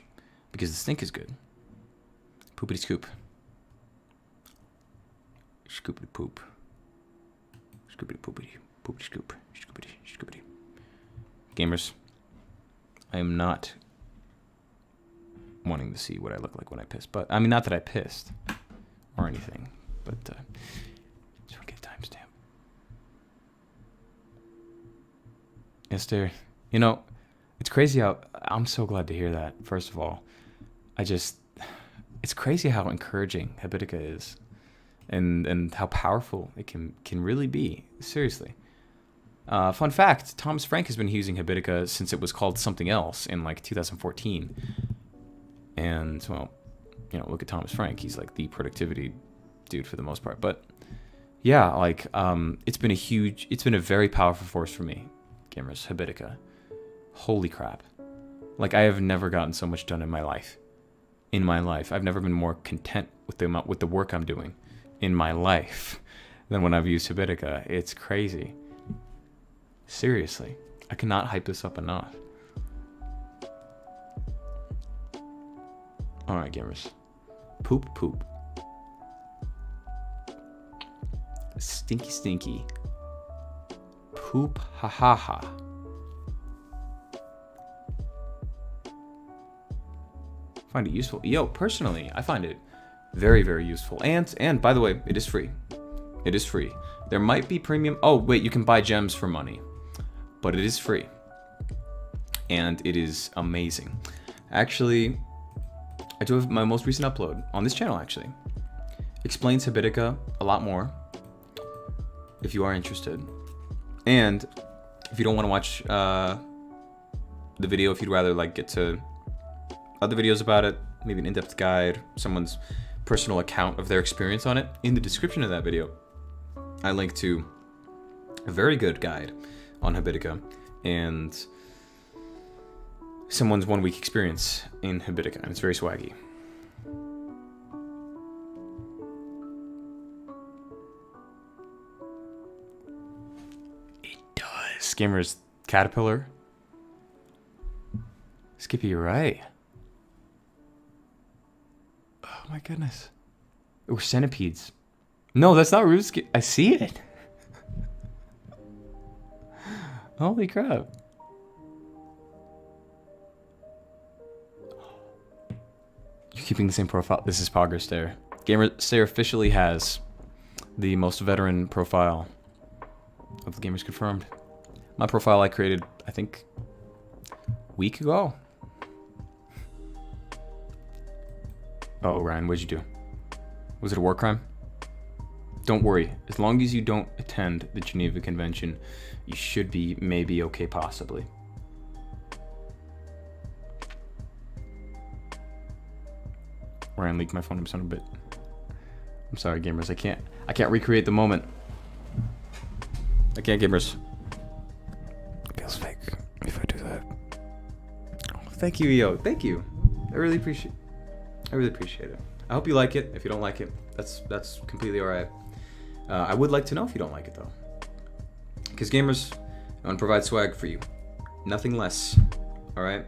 because the Stink is good. Poopity scoop. Scoopity poop. Scoopity poopity. Poopity scoop. Scoopity scoopity. Gamers, I am not wanting to see what I look like when I piss. But, I mean, not that I pissed or anything. But, just forget timestamp. Yes, dear. You know, it's crazy how... I'm so glad to hear that, first of all. It's crazy how encouraging Habitica is. And how powerful it can really be. Seriously. Fun fact, Thomas Frank has been using Habitica since it was called something else in like 2014. And, well, you know, look at Thomas Frank. He's like the productivity dude for the most part. But yeah, like, it's been a very powerful force for me, gamers, Habitica. Holy crap. Like, I have never gotten so much done in my life. I've never been more content with the work I'm doing in my life than when I've used Habitica. It's crazy. Seriously. I cannot hype this up enough. Alright, gamers. Poop, poop. Stinky, stinky. Poop, ha ha ha. Find it useful. Yo, personally, I find it very, very useful. And by the way, it is free. It is free. There might be premium. Oh, wait, you can buy gems for money. But it is free. And it is amazing. Actually, I do have my most recent upload on this channel, actually. Explains Habitica a lot more, if you are interested. And if you don't want to watch the video, if you'd rather like get to other videos about it, maybe an in-depth guide, someone's personal account of their experience on it, in the description of that video, I link to a very good guide on Habitica and someone's 1 week experience in Habitica, and it's very swaggy. It does. Gamer's caterpillar. Skippy, you're right. Oh my goodness. It was centipedes. No, that's not Ruski. I see it. Holy crap. You're keeping the same profile. This is Progress Stare. Gamer Stare officially has the most veteran profile of the Gamers Confirmed. My profile I created, I think, a week ago. Oh, Ryan, what'd you do? Was it a war crime? Don't worry. As long as you don't attend the Geneva Convention, you should be maybe okay, possibly. Ryan leaked my phone number son of a bit. I'm sorry, gamers. I can't recreate the moment. I can't, gamers. It feels fake if I do that. Oh, thank you, yo. Thank you. I really appreciate it. I hope you like it. If you don't like it, that's completely alright. I would like to know if you don't like it though, because gamers, I want to provide swag for you, nothing less. All right,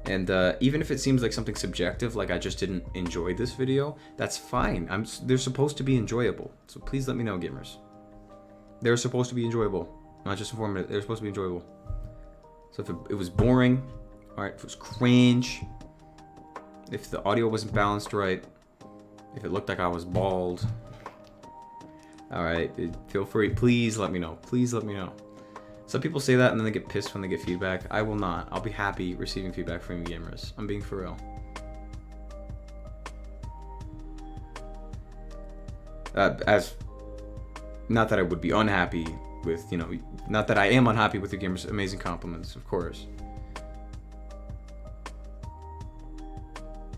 and even if it seems like something subjective, like I just didn't enjoy this video, that's fine. They're supposed to be enjoyable, so please let me know, gamers. They're supposed to be enjoyable, not just informative. They're supposed to be enjoyable. So if it was boring, all right, if it was cringe, if the audio wasn't balanced right, if it looked like I was bald, all right, feel free. Please let me know. Please let me know. Some people say that and then they get pissed when they get feedback. I will not. I'll be happy receiving feedback from you gamers. I'm being for real. Not that I would be unhappy with, you know, not that I am unhappy with your gamers' amazing compliments, of course.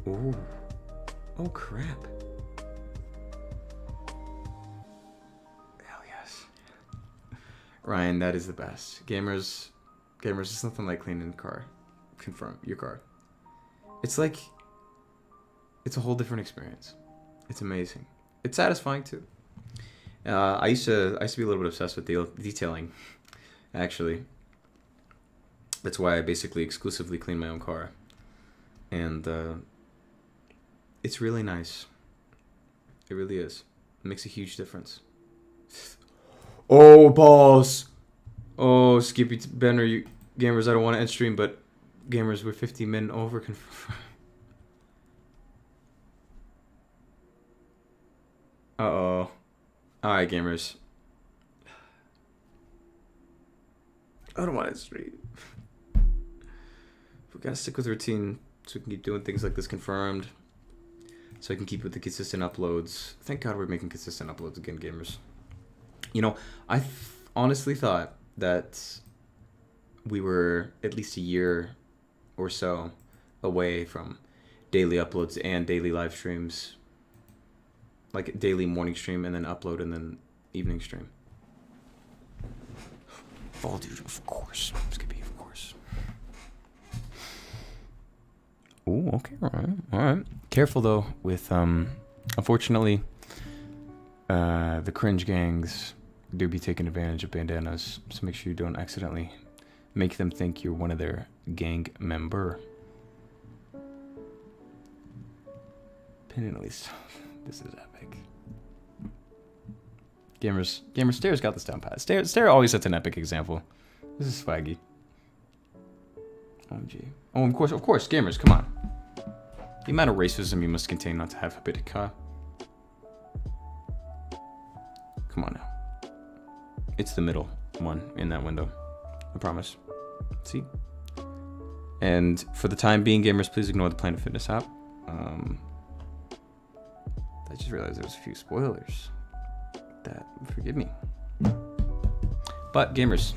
Ooh. Oh crap. Hell yes. Ryan, that is the best. Gamers, it's nothing like cleaning the car. Confirm your car. It's like, it's a whole different experience. It's amazing. It's satisfying too. I used to be a little bit obsessed with detailing, actually. That's why I basically exclusively clean my own car. And it's really nice. It really is. It makes a huge difference. Oh, balls! Oh, Skippy Benner, you gamers, I don't want to end stream, but gamers, we're 50 min over. Uh-oh. Alright, gamers. I don't want to stream. We gotta stick with routine so we can keep doing things like this confirmed. So I can keep with the consistent uploads. Thank God we're making consistent uploads again, gamers. You know, I honestly thought that we were at least a year or so away from daily uploads and daily live streams. Like daily morning stream and then upload and then evening stream. Oh, dude, of course. Skippy, of course. Oh, okay, alright. Careful though with, unfortunately, the cringe gangs do be taking advantage of bandanas, so make sure you don't accidentally make them think you're one of their gang member. Opinionally, this is epic. Gamers, Stare's got this down pat. Stare always sets an epic example. This is swaggy. OMG. Oh, of course, gamers, come on. The amount of racism you must contain not to have Habitica. Come on now. It's the middle one in that window. I promise. See? And for the time being, gamers, please ignore the Planet Fitness app. I just realized there was a few spoilers. Forgive me. But gamers,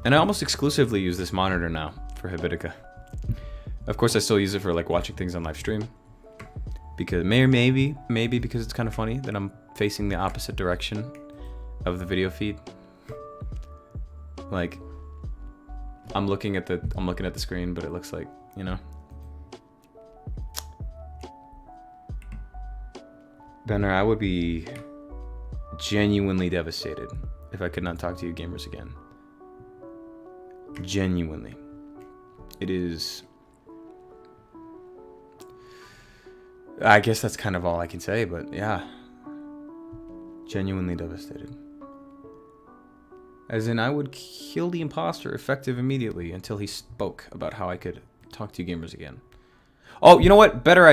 and I almost exclusively use this monitor now for Habitica. Of course, I still use it for like watching things on live stream, because maybe because it's kind of funny that I'm facing the opposite direction of the video feed. Like, I'm looking at the screen, but it looks like, you know. Benner, I would be genuinely devastated if I could not talk to you gamers again. Genuinely. It is... I guess that's kind of all I can say, but yeah. Genuinely devastated. As in, I would kill the imposter effective immediately until he spoke about how I could talk to you gamers again. Oh, you know what? Better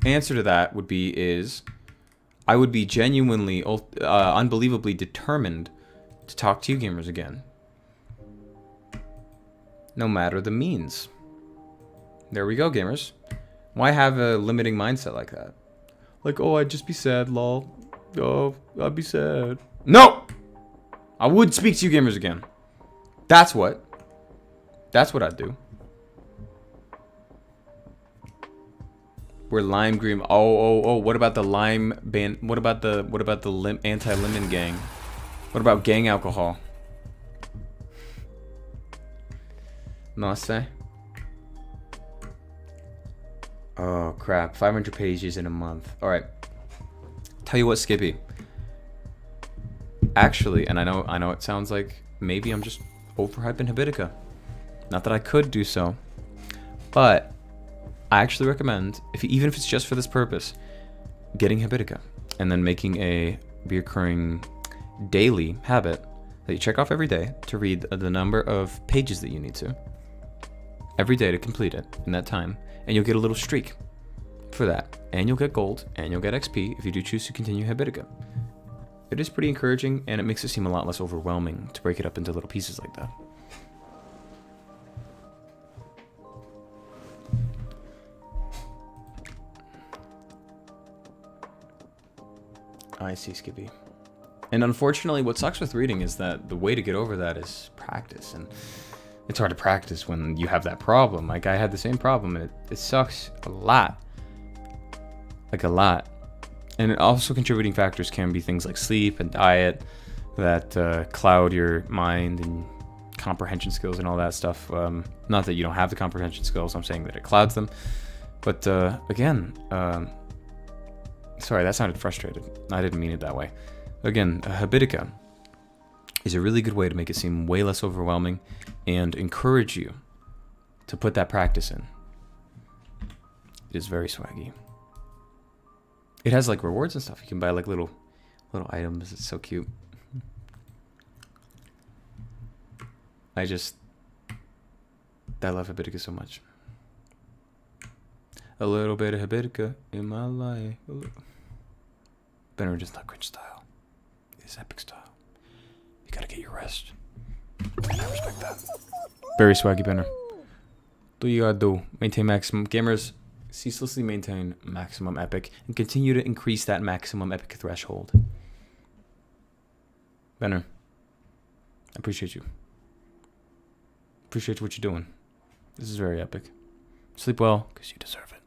answer to that would be I would be genuinely, unbelievably determined to talk to you gamers again. No matter the means. There we go, gamers. Why have a limiting mindset like that? Like, oh, I'd just be sad, lol. Oh, I'd be sad. No! I would speak to you gamers again. That's what I'd do. We're lime green. Oh, what about the lime ban? What about the anti-lemon gang? What about gang alcohol? No say. Oh crap, 500 pages in a month. All right. Tell you what, Skippy. Actually, and I know it sounds like maybe I'm just overhyping Habitica. Not that I could do so, but I actually recommend, even if it's just for this purpose, getting Habitica and then making a reoccurring daily habit that you check off every day to read the number of pages that you need to every day to complete it in that time, and you'll get a little streak for that, and you'll get gold and you'll get XP if you do choose to continue Habitica. It is pretty encouraging, and it makes it seem a lot less overwhelming to break it up into little pieces like that. I see, Skippy. And unfortunately, what sucks with reading is that the way to get over that is practice, and it's hard to practice when you have that problem. Like, I had the same problem, and it sucks a lot. Like, a lot. And also contributing factors can be things like sleep and diet that cloud your mind and comprehension skills and all that stuff. Not that you don't have the comprehension skills, I'm saying that it clouds them. But again, sorry, that sounded frustrated. I didn't mean it that way. Again, Habitica is a really good way to make it seem way less overwhelming and encourage you to put that practice in. It is very swaggy. It has like rewards and stuff. You can buy like little items. It's so cute. I love Habitica so much. A little bit of Habitica in my life. Better just not cringe style. It's epic style. You gotta get your rest. And I respect that. Very swaggy, Benner. Do you gotta do? Maintain maximum. Gamers, ceaselessly maintain maximum epic and continue to increase that maximum epic threshold. Benner, I appreciate you. Appreciate what you're doing. This is very epic. Sleep well, because you deserve it.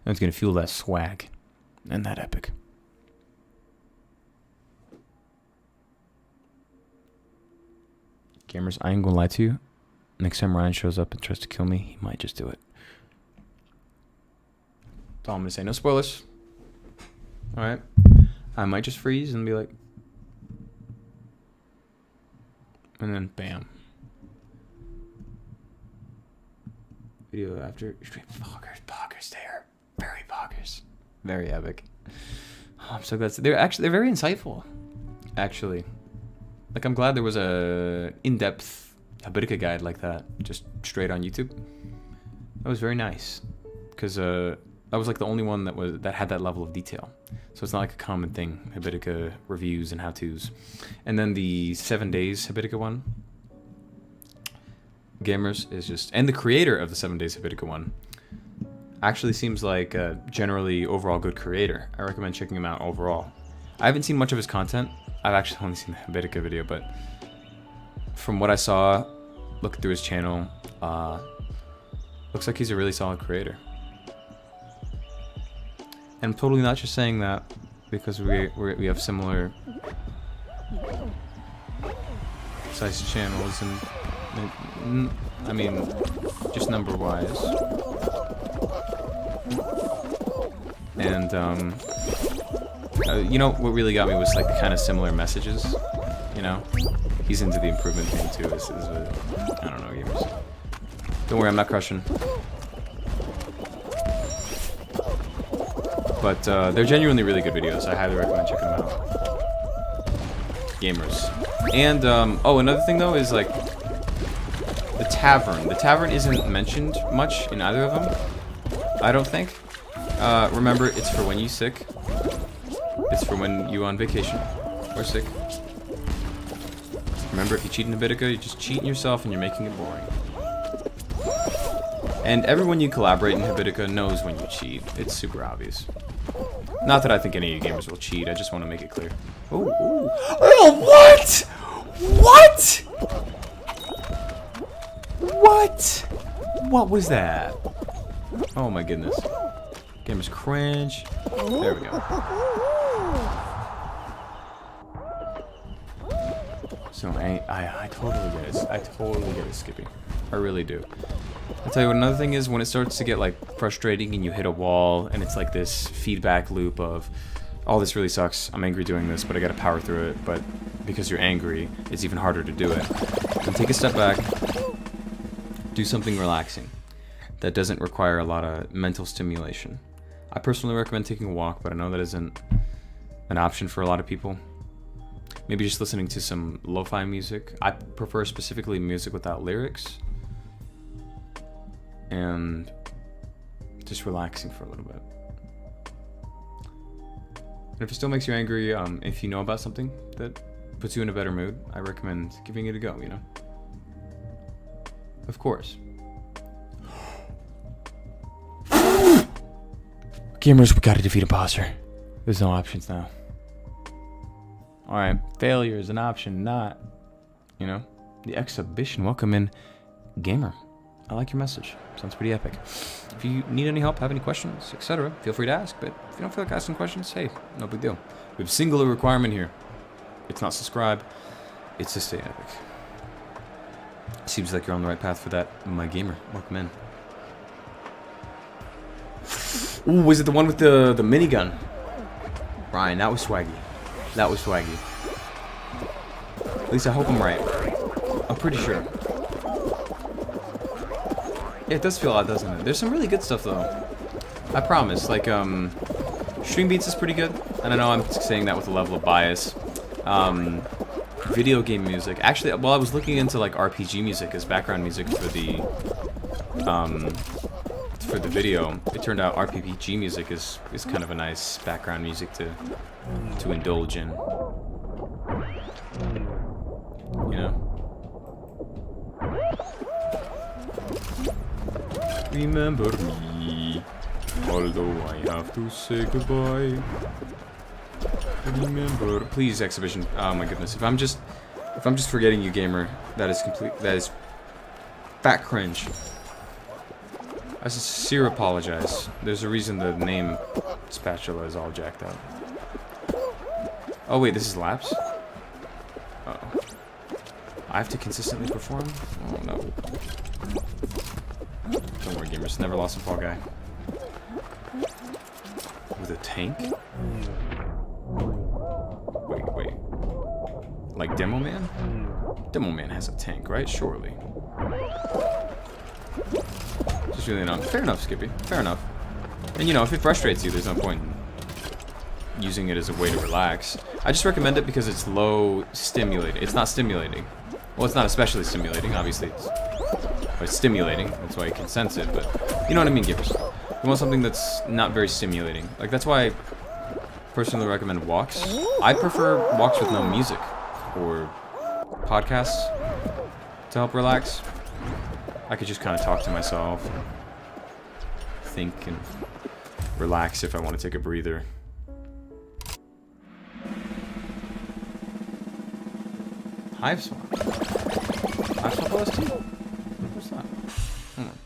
And it's going to fuel that swag and that epic. Gamers, I ain't going to lie to you. Next time Ryan shows up and tries to kill me, he might just do it. That's all I'm going to say. No spoilers. Alright. I might just freeze and be like... And then bam. Video after stream. Poggers, they are very poggers. Very epic. Oh, I'm so glad. They're very insightful. Actually. Like, I'm glad there was a in-depth Habitica guide like that. Just straight on YouTube. That was very nice. because I was like the only one that had that level of detail. So it's not like a common thing, Habitica reviews and how-tos. And then the 7 Days Habitica one, Gamers, is just... And the creator of the 7 Days Habitica one actually seems like a generally overall good creator. I recommend checking him out overall. I haven't seen much of his content. I've actually only seen the Habitica video, but from what I saw, looking through his channel, looks like he's a really solid creator. And I'm totally not just saying that because we have similar sized channels and I mean just number wise. And you know what really got me was like the kind of similar messages. You know, he's into the improvement thing too. This is I don't know, gamers. Don't worry, I'm not crushing. But they're genuinely really good videos. I highly recommend checking them out. Gamers. And, oh, another thing though is like the tavern. The tavern isn't mentioned much in either of them, I don't think. Remember, it's for when you're sick. It's for when you're on vacation or sick. Remember, if you cheat in Habitica, you're just cheating yourself and you're making it boring. And everyone you collaborate in Habitica knows when you cheat. It's super obvious. Not that I think any of you gamers will cheat, I just want to make it clear. Oh, ooh. Oh, what? What? What? What was that? Oh my goodness. Gamers cringe. There we go. So I totally get it. I totally get it, Skippy. I really do. I'll tell you what, another thing is when it starts to get like frustrating and you hit a wall and it's like this feedback loop of, oh, this really sucks, I'm angry doing this, but I gotta power through it, but because you're angry, it's even harder to do it. Then take a step back, do something relaxing that doesn't require a lot of mental stimulation. I personally recommend taking a walk, but I know that isn't an option for a lot of people. Maybe just listening to some lo-fi music. I prefer specifically music without lyrics. And just relaxing for a little bit. And if it still makes you angry, if you know about something that puts you in a better mood, I recommend giving it a go, you know? Of course. Gamers, we gotta defeat imposter. There's no options now. Alright, failure is an option, not, you know, the exhibition. Welcome in, gamer. I like your message. Sounds pretty epic. If you need any help, have any questions, etc., feel free to ask. But if you don't feel like asking questions, hey, no big deal. We have a singular requirement here. It's not subscribe. It's to stay epic. Seems like you're on the right path for that, my gamer. Welcome in. Ooh, was it the one with the minigun? Ryan, that was swaggy. That was swaggy. At least I hope I'm right. I'm pretty sure. Yeah, it does feel odd, doesn't it? There's some really good stuff, though. I promise. Like, Stream Beats is pretty good. And I know I'm saying that with a level of bias. Video game music. Actually, while I was looking into, like, RPG music as background music for the video, it turned out RPG music is kind of a nice background music to indulge in. You know? Remember me, although I have to say goodbye. Remember, please, exhibition. Oh my goodness, if I'm just forgetting you, gamer, that is fat cringe. I sincerely apologize. There's a reason the name spatula is all jacked up. Oh wait, this is laps? Uh-oh. I have to consistently perform? Oh no. Don't worry, gamers. Never lost a Fall Guy. With a tank? Wait. Like Demo Man? Demo Man has a tank, right? Surely. Just really not. Fair enough, Skippy. Fair enough. And you know, if it frustrates you, there's no point in using it as a way to relax. I just recommend it because it's low stimulating. It's not stimulating. Well, it's not especially stimulating. Obviously, it's stimulating. That's why you can sense it. But you know what I mean, gamers. You want something that's not very stimulating. Like, that's why I personally recommend walks. I prefer walks with no music or podcasts to help relax. I could just kind of talk to myself, and think, and relax if I want to take a breather. Hive Swap. Hive Swap OST? What's that? Hold on.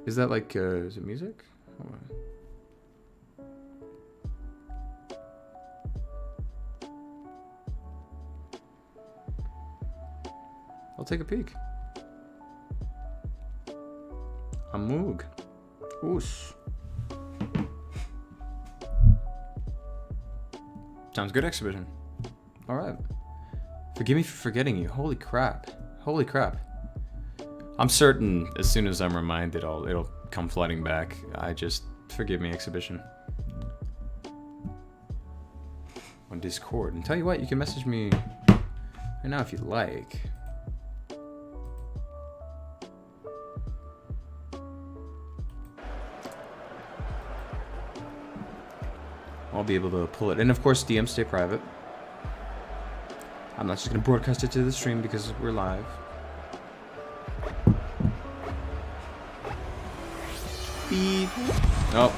Is that like, is it music? Hold on. I'll take a peek. A Moog. Oosh. Sounds good, Exhibition. Alright. Forgive me for forgetting you. Holy crap. Holy crap. I'm certain as soon as I'm reminded it'll come flooding back. Forgive me, Exhibition. On Discord. And tell you what, you can message me right now if you'd like. I'll be able to pull it. And of course, DMs stay private. I'm not just going to broadcast it to the stream because we're live. Beep. Oh.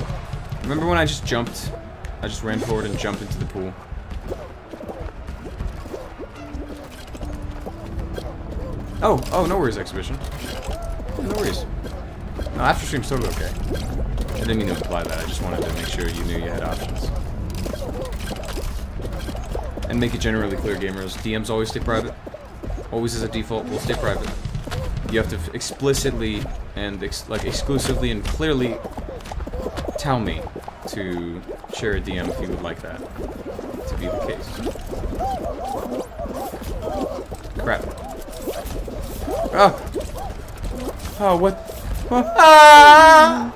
Remember when I just jumped? I just ran forward and jumped into the pool. Oh, no worries, Exhibition. No worries. No, after stream's totally okay. I didn't mean to imply that. I just wanted to make sure you knew you had options. And make it generally clear, gamers. DMs always stay private. Always as a default will stay private. You have to explicitly and exclusively and clearly tell me to share a DM if you would like that to be the case. Crap. Oh! Oh, what? Ah!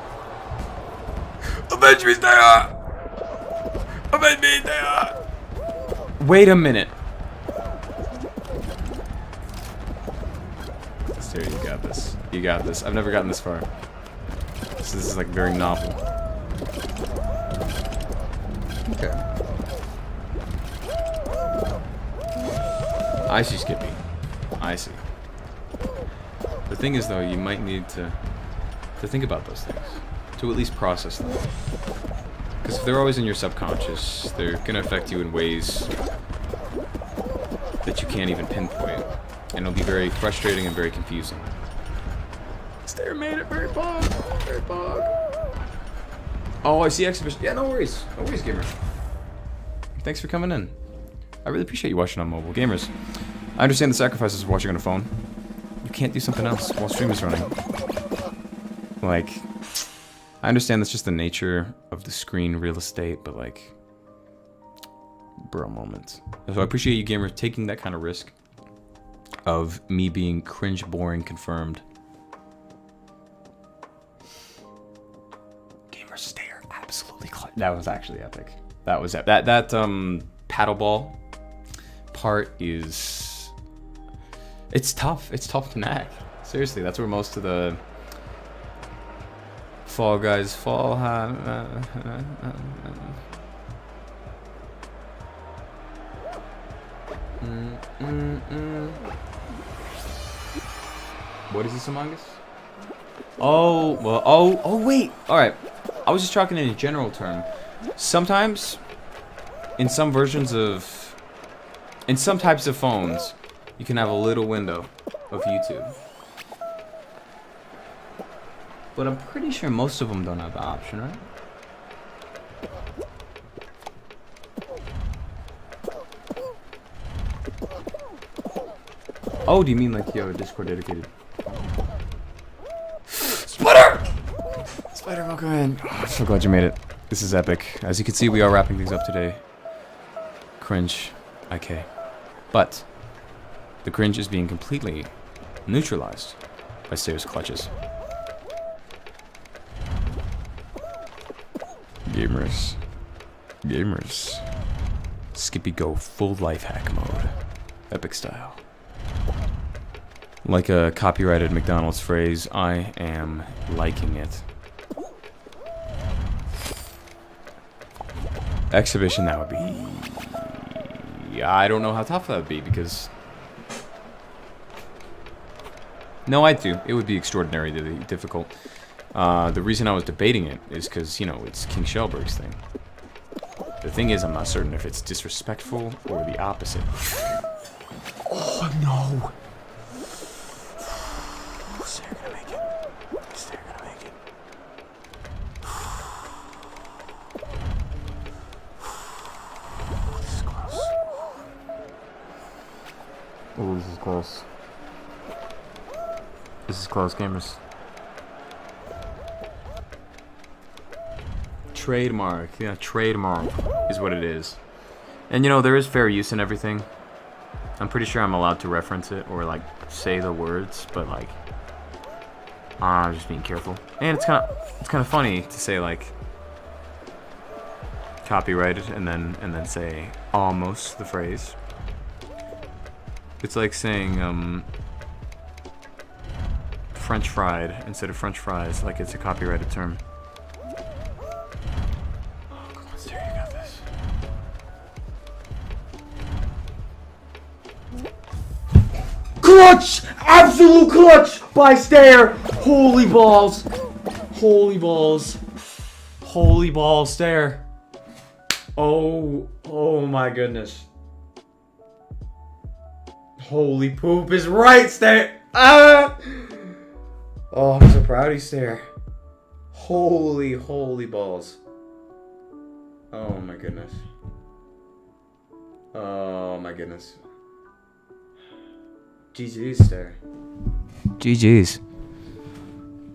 Avenge me, stay up! Avenge me, stay up! Wait a minute. Sarah, you got this. You got this. I've never gotten this far. So this is like very novel. Okay. I see, Skippy. I see. The thing is, though, you might need to think about those things. To at least process them. Because if they're always in your subconscious, they're going to affect you in ways that you can't even pinpoint. And it'll be very frustrating and very confusing. Stair made it very bog. Very bog. Oh, I see Exhibition. Yeah, no worries. No worries, gamer. Thanks for coming in. I really appreciate you watching on mobile. Gamers, I understand the sacrifices of watching on a phone. You can't do something else while stream is running. Like, I understand that's just the nature of the screen real estate, but like, bro moment. So I appreciate you, gamer, taking that kind of risk of me being cringe, boring, confirmed. Gamer stare, absolutely clutch. That was actually epic. That was that paddle ball part is, it's tough. It's tough to knack. Seriously, that's where most of the Fall Guys fall high. What is this, Among Us? Oh, well, oh, wait. All right. I was just talking in a general term. Sometimes, in some versions of, in some types of phones, you can have a little window of YouTube. But I'm pretty sure most of them don't have the option, right? Oh, do you mean like, yo, Discord dedicated? Spider! Spider, welcome in. Oh, I'm so glad you made it. This is epic. As you can see, we are wrapping things up today. Cringe. Okay. But the cringe is being completely neutralized by Sayer's clutches. Gamers. Gamers. Skippy go full life hack mode. Epic style. Like a copyrighted McDonald's phrase, I am liking it. Exhibition, that would be... I don't know how tough that would be, because... No, I do. It would be extraordinarily difficult. The reason I was debating it is because, you know, it's King Shelberg's thing. The thing is, I'm not certain if it's disrespectful or the opposite. Oh, no. Stair gonna make it. Stair gonna make it. This is close. Oh, this is close. This is close, gamers. Trademark. Yeah, trademark is what it is. And you know, there is fair use and everything. I'm pretty sure I'm allowed to reference it or like say the words, but like I'm just being careful. And it's kind of funny to say like copyrighted and then say almost the phrase. It's like saying French fried instead of French fries, like it's a copyrighted term. Oh, come on, Stair, you got this. Clutch! Absolute clutch by Stair! Holy balls. Holy balls. Holy balls, Stair. Oh my goodness. Holy poop is right, Stair. Ah! Oh, I'm so proud of you, Stair. Holy balls. Oh my goodness. Oh my goodness. GG's, Stair. GG's.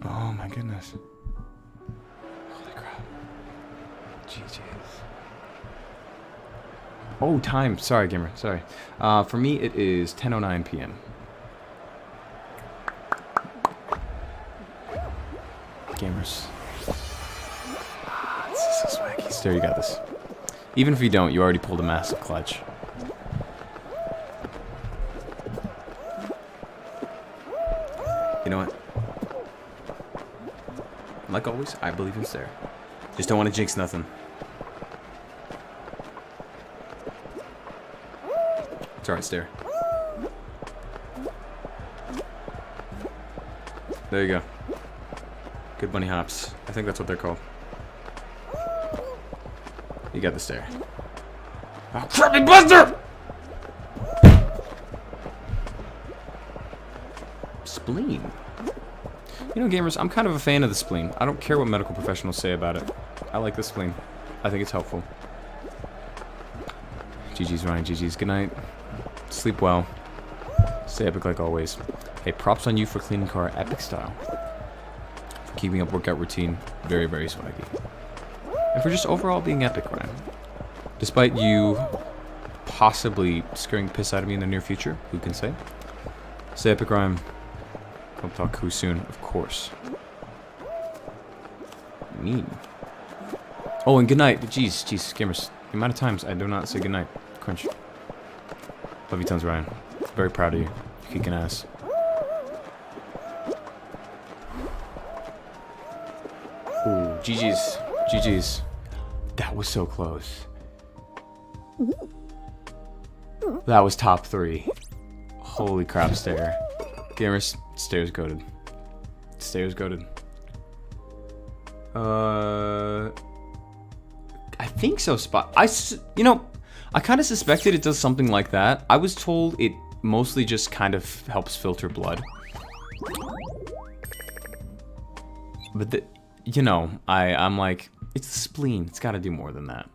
Oh my goodness. Holy crap. GG's. Oh, time. Sorry, gamer. Sorry. For me, it is 10:09 p.m. Gamers. This is so swaggy. Stair, you got this. Even if you don't, you already pulled a massive clutch. You know what? Like always, I believe in Stair. Just don't want to jinx nothing. It's alright, Stair. There you go. Good bunny hops. I think that's what they're called. You got the Stair. Oh, crappy buster! Spleen. You know, gamers, I'm kind of a fan of the spleen. I don't care what medical professionals say about it. I like the spleen. I think it's helpful. GG's, Ryan. GG's. Good night. Sleep well. Stay epic like always. Hey, props on you for cleaning car epic style. For keeping up workout routine. Very, very swaggy. And for just overall being epic, Ryan. Despite you possibly scaring the piss out of me in the near future. Who can say? Stay epic, Ryan. Hope to talk to you soon, of course. Mean. Oh, and good night. Jeez, gamers. The amount of times I do not say good night. Crunch. Love you tons, Ryan. Very proud of you. You're kicking ass. Ooh, GG's. GG's. That was so close. That was top 3. Holy crap, Stair. Gamers, Stair's goated. Stair's goated. I think so, Spot. You know, I kind of suspected it does something like that. I was told it mostly just kind of helps filter blood. But, you know, I'm like, it's the spleen. It's got to do more than that.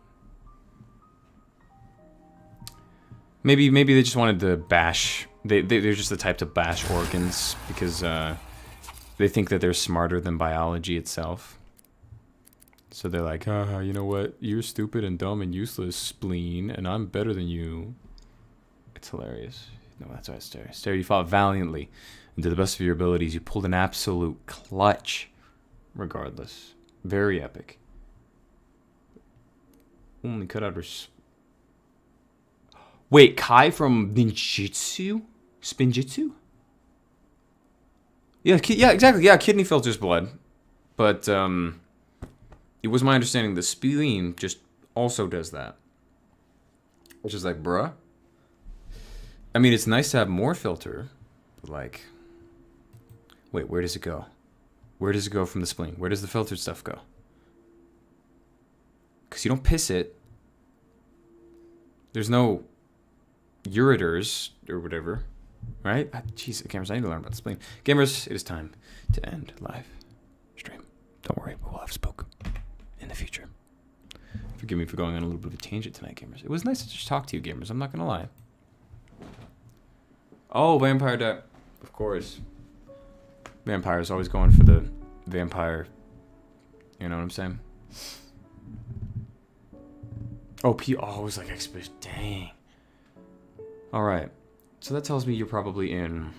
Maybe they just wanted to bash. They're just the type to bash organs because they think that they're smarter than biology itself. So they're like, you know what? You're stupid and dumb and useless, spleen, and I'm better than you. It's hilarious. No, that's right, Stair. Stair, you fought valiantly, and to the best of your abilities, you pulled an absolute clutch. Regardless, very epic. Only cut out her. Wait, Kai from ninjutsu? Spinjitzu? Yeah, exactly. Yeah, kidney filters blood. But, it was my understanding the spleen just also does that. Which is like, bruh. I mean, it's nice to have more filter, but like, wait, where does it go? Where does it go from the spleen? Where does the filtered stuff go? Because you don't piss it. There's no ureters or whatever, right? Jeez, gamers, I need to learn about the spleen. Gamers, it is time to end live stream. Don't worry, we'll have spoke in the future. Forgive me for going on a little bit of a tangent tonight, gamers. It was nice to just talk to you, gamers. I'm not gonna lie. Oh, vampire deck. Of course. Vampire's always going for the vampire. You know what I'm saying? Oh, it was like expedition. Dang. Alright. So that tells me you're probably in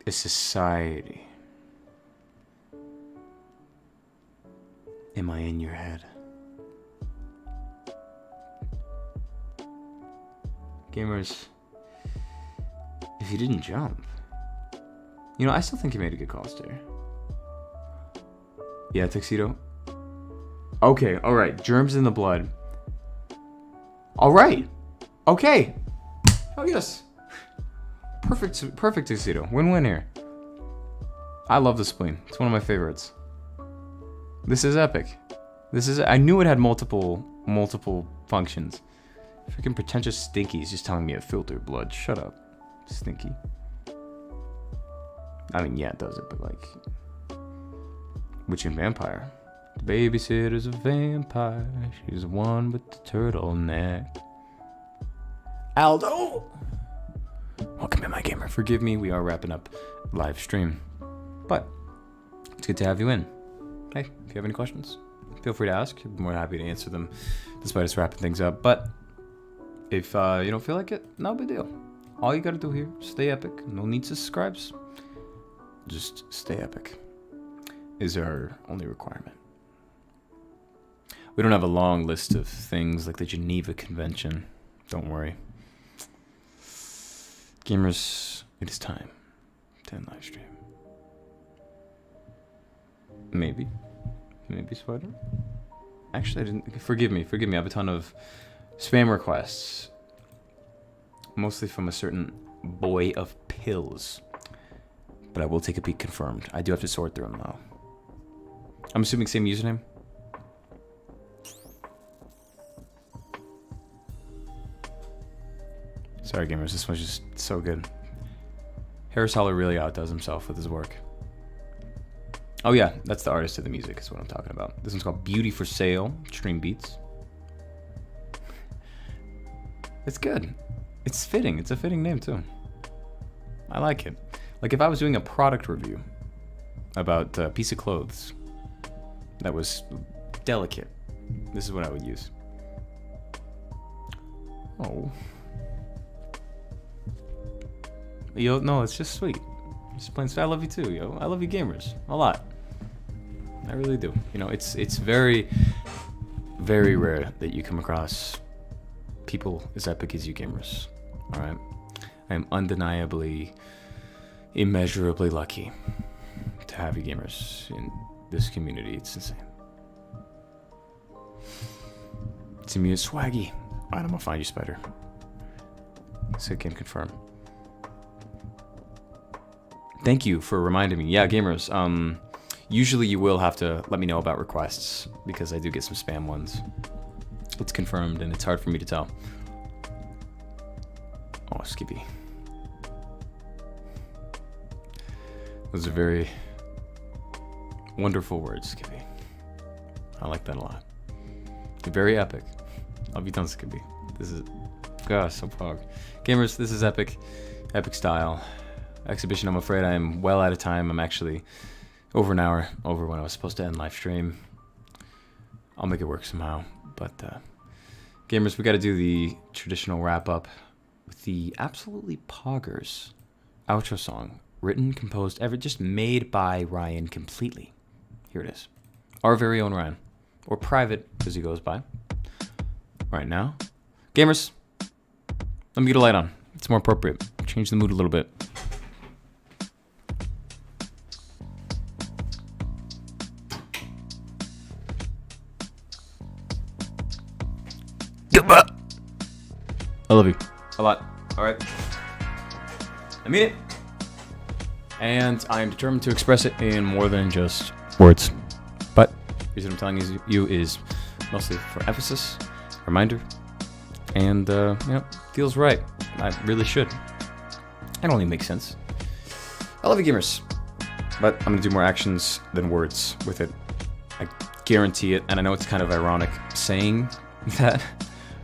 a society. Am I in your head? Gamers, if you didn't jump, you know, I still think you made a good call, Stair. Yeah, tuxedo. Okay, alright. Germs in the blood. Alright. Okay. Oh, yes. Perfect tuxedo. Win-win here. I love the spleen. It's one of my favorites. This is epic. I knew it had multiple functions. Freaking pretentious Stinky's just telling me it filtered blood. Shut up, Stinky. I mean, yeah, it does it, but like, witch and vampire. The babysitter's a vampire. She's the one with the turtleneck. Aldo! Welcome in, my gamer. Forgive me, we are wrapping up live stream. But it's good to have you in. Hey, if you have any questions, feel free to ask. I'm more than happy to answer them despite us wrapping things up. But if you don't feel like it, no big deal. All you gotta do here, stay epic. No need to subscribes. Just stay epic is our only requirement. We don't have a long list of things like the Geneva Convention. Don't worry. Gamers, it is time to end live stream. Maybe Spider? Actually, I didn't. Forgive me. I have a ton of spam requests. Mostly from a certain boy of pills. But I will take a peek confirmed. I do have to sort through them though. I'm assuming same username. Sorry gamers, this one's just so good. Harris Holler really outdoes himself with his work. Oh yeah, that's the artist of the music is what I'm talking about. This one's called Beauty for Sale, Stream Beats. It's good. It's fitting. It's a fitting name too. I like it. Like if I was doing a product review about a piece of clothes that was delicate, this is what I would use. Oh. Yo, no, it's just sweet. Just plain sweet. I love you too, yo. I love you gamers. A lot. I really do. You know, it's very, very rare that you come across people as epic as you gamers. Alright? I am undeniably, immeasurably lucky to have you gamers in this community. It's insane. It's immune swaggy. Alright, I'm gonna find you, Spider. So I can confirm. Thank you for reminding me. Yeah, gamers, usually you will have to let me know about requests because I do get some spam ones. It's confirmed and it's hard for me to tell. Oh, Skippy. Those are very wonderful words, Skippy. I like that a lot. You're very epic. Love you done, Skippy. This is, gosh, so pog. Gamers, this is epic. Epic style. Exhibition, I'm afraid I am well out of time. I'm actually over an hour over when I was supposed to end live stream. I'll make it work somehow. But gamers, we got to do the traditional wrap up with the absolutely poggers outro song, written, composed, just made by Ryan completely. Here it is, our very own Ryan, or Private as he goes by. Right now, gamers, let me get a light on. It's more appropriate. Change the mood a little bit. I love you a lot. All right. I mean it. And I am determined to express it in more than just words. But the reason I'm telling you is mostly for emphasis, reminder, and feels right. I really should. It only makes sense. I love you, gamers. But I'm gonna do more actions than words with it. I guarantee it, and I know it's kind of ironic saying that,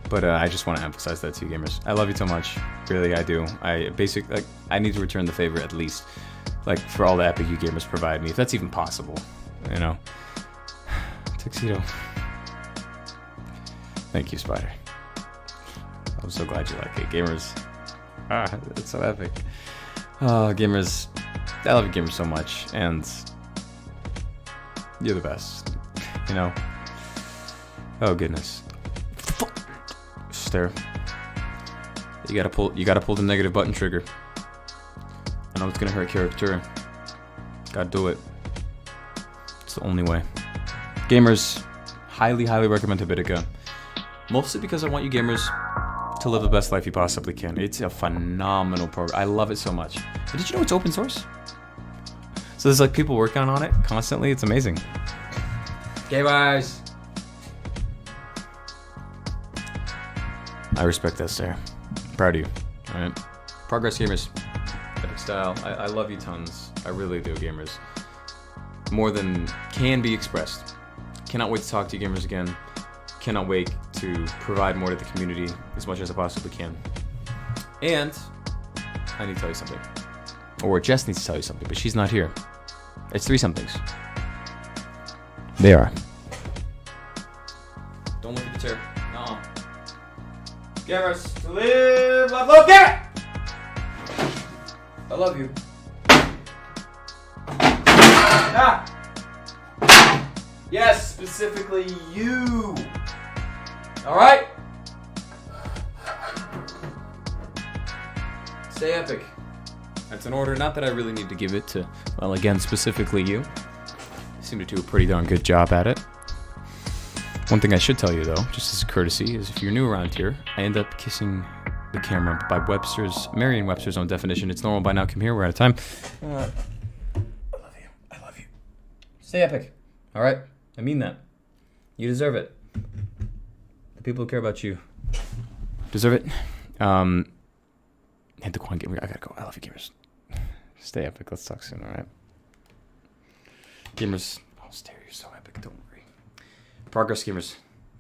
but I just want to emphasize that to you, gamers. I love you so much. Really, I do. I need to return the favor at least, like, for all the epic you gamers provide me, if that's even possible, you know. Tuxedo. Thank you, Spider. I'm so glad you like it, gamers. It's so epic. Oh, gamers. I love you, gamers, so much, and you're the best, you know. Oh goodness. Stare. You gotta pull the negative button trigger. I know it's gonna hurt character. Gotta do it. It's the only way. Gamers, highly recommend Pewdiepie. Mostly because I want you gamers to live the best life you possibly can. It's a phenomenal program. I love it so much. And did you know it's open source? So there's like people working on it constantly. It's amazing. Gamers. I respect that, Sarah. Proud of you. All right. Progress, gamers. Epic style. I love you tons. I really do, gamers. More than can be expressed. Cannot wait to talk to you, gamers, again. Cannot wait to provide more to the community as much as I possibly can. And I need to tell you something. Or Jess needs to tell you something, but she's not here. It's 3 somethings. They are. Don't look at the chair. No. Gamers, to live, love, Garrett! I love you. Ah! Yes, specifically you. All right. Stay epic. That's an order. Not that I really need to give it to, well, again, specifically you. You seem to do a pretty darn good job at it. One thing I should tell you, though, just as a courtesy, is if you're new around here, I end up kissing the camera by Merriam-Webster's own definition. It's normal by now. Come here. We're out of time. I love you. I love you. Stay epic. All right. I mean that. You deserve it. The people who care about you deserve it. Hit the coin game. I gotta go. I love you, gamers. Stay epic. Let's talk soon, all right? Gamers. Oh, Stare, you're so epic. Don't worry. Progress, gamers.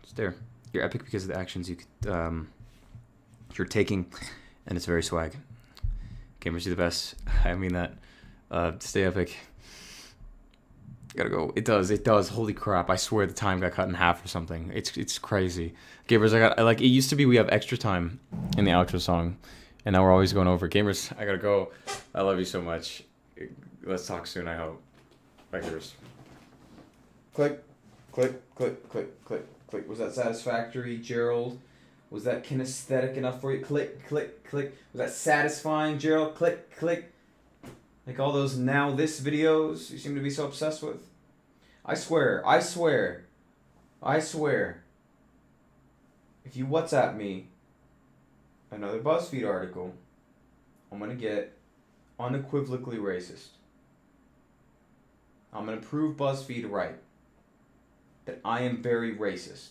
Stare. You're epic because of the actions you're taking, and it's very swag. Gamers, you're the best. I mean that. Stay epic. Gotta go. It does. Holy crap! I swear the time got cut in half or something. It's crazy. Gamers, it used to be we have extra time in the outro song, and now we're always going over. Gamers, I gotta go. I love you so much. Let's talk soon, I hope. Bye, gamers. Click, click, click, click, click, click. Was that satisfactory, Gerald? Was that kinesthetic enough for you? Click, click, click. Was that satisfying, Gerald? Click, click. Like all those Now This videos you seem to be so obsessed with. I swear, if you WhatsApp me another BuzzFeed article, I'm going to get unequivocally racist. I'm going to prove BuzzFeed right. That I am very racist.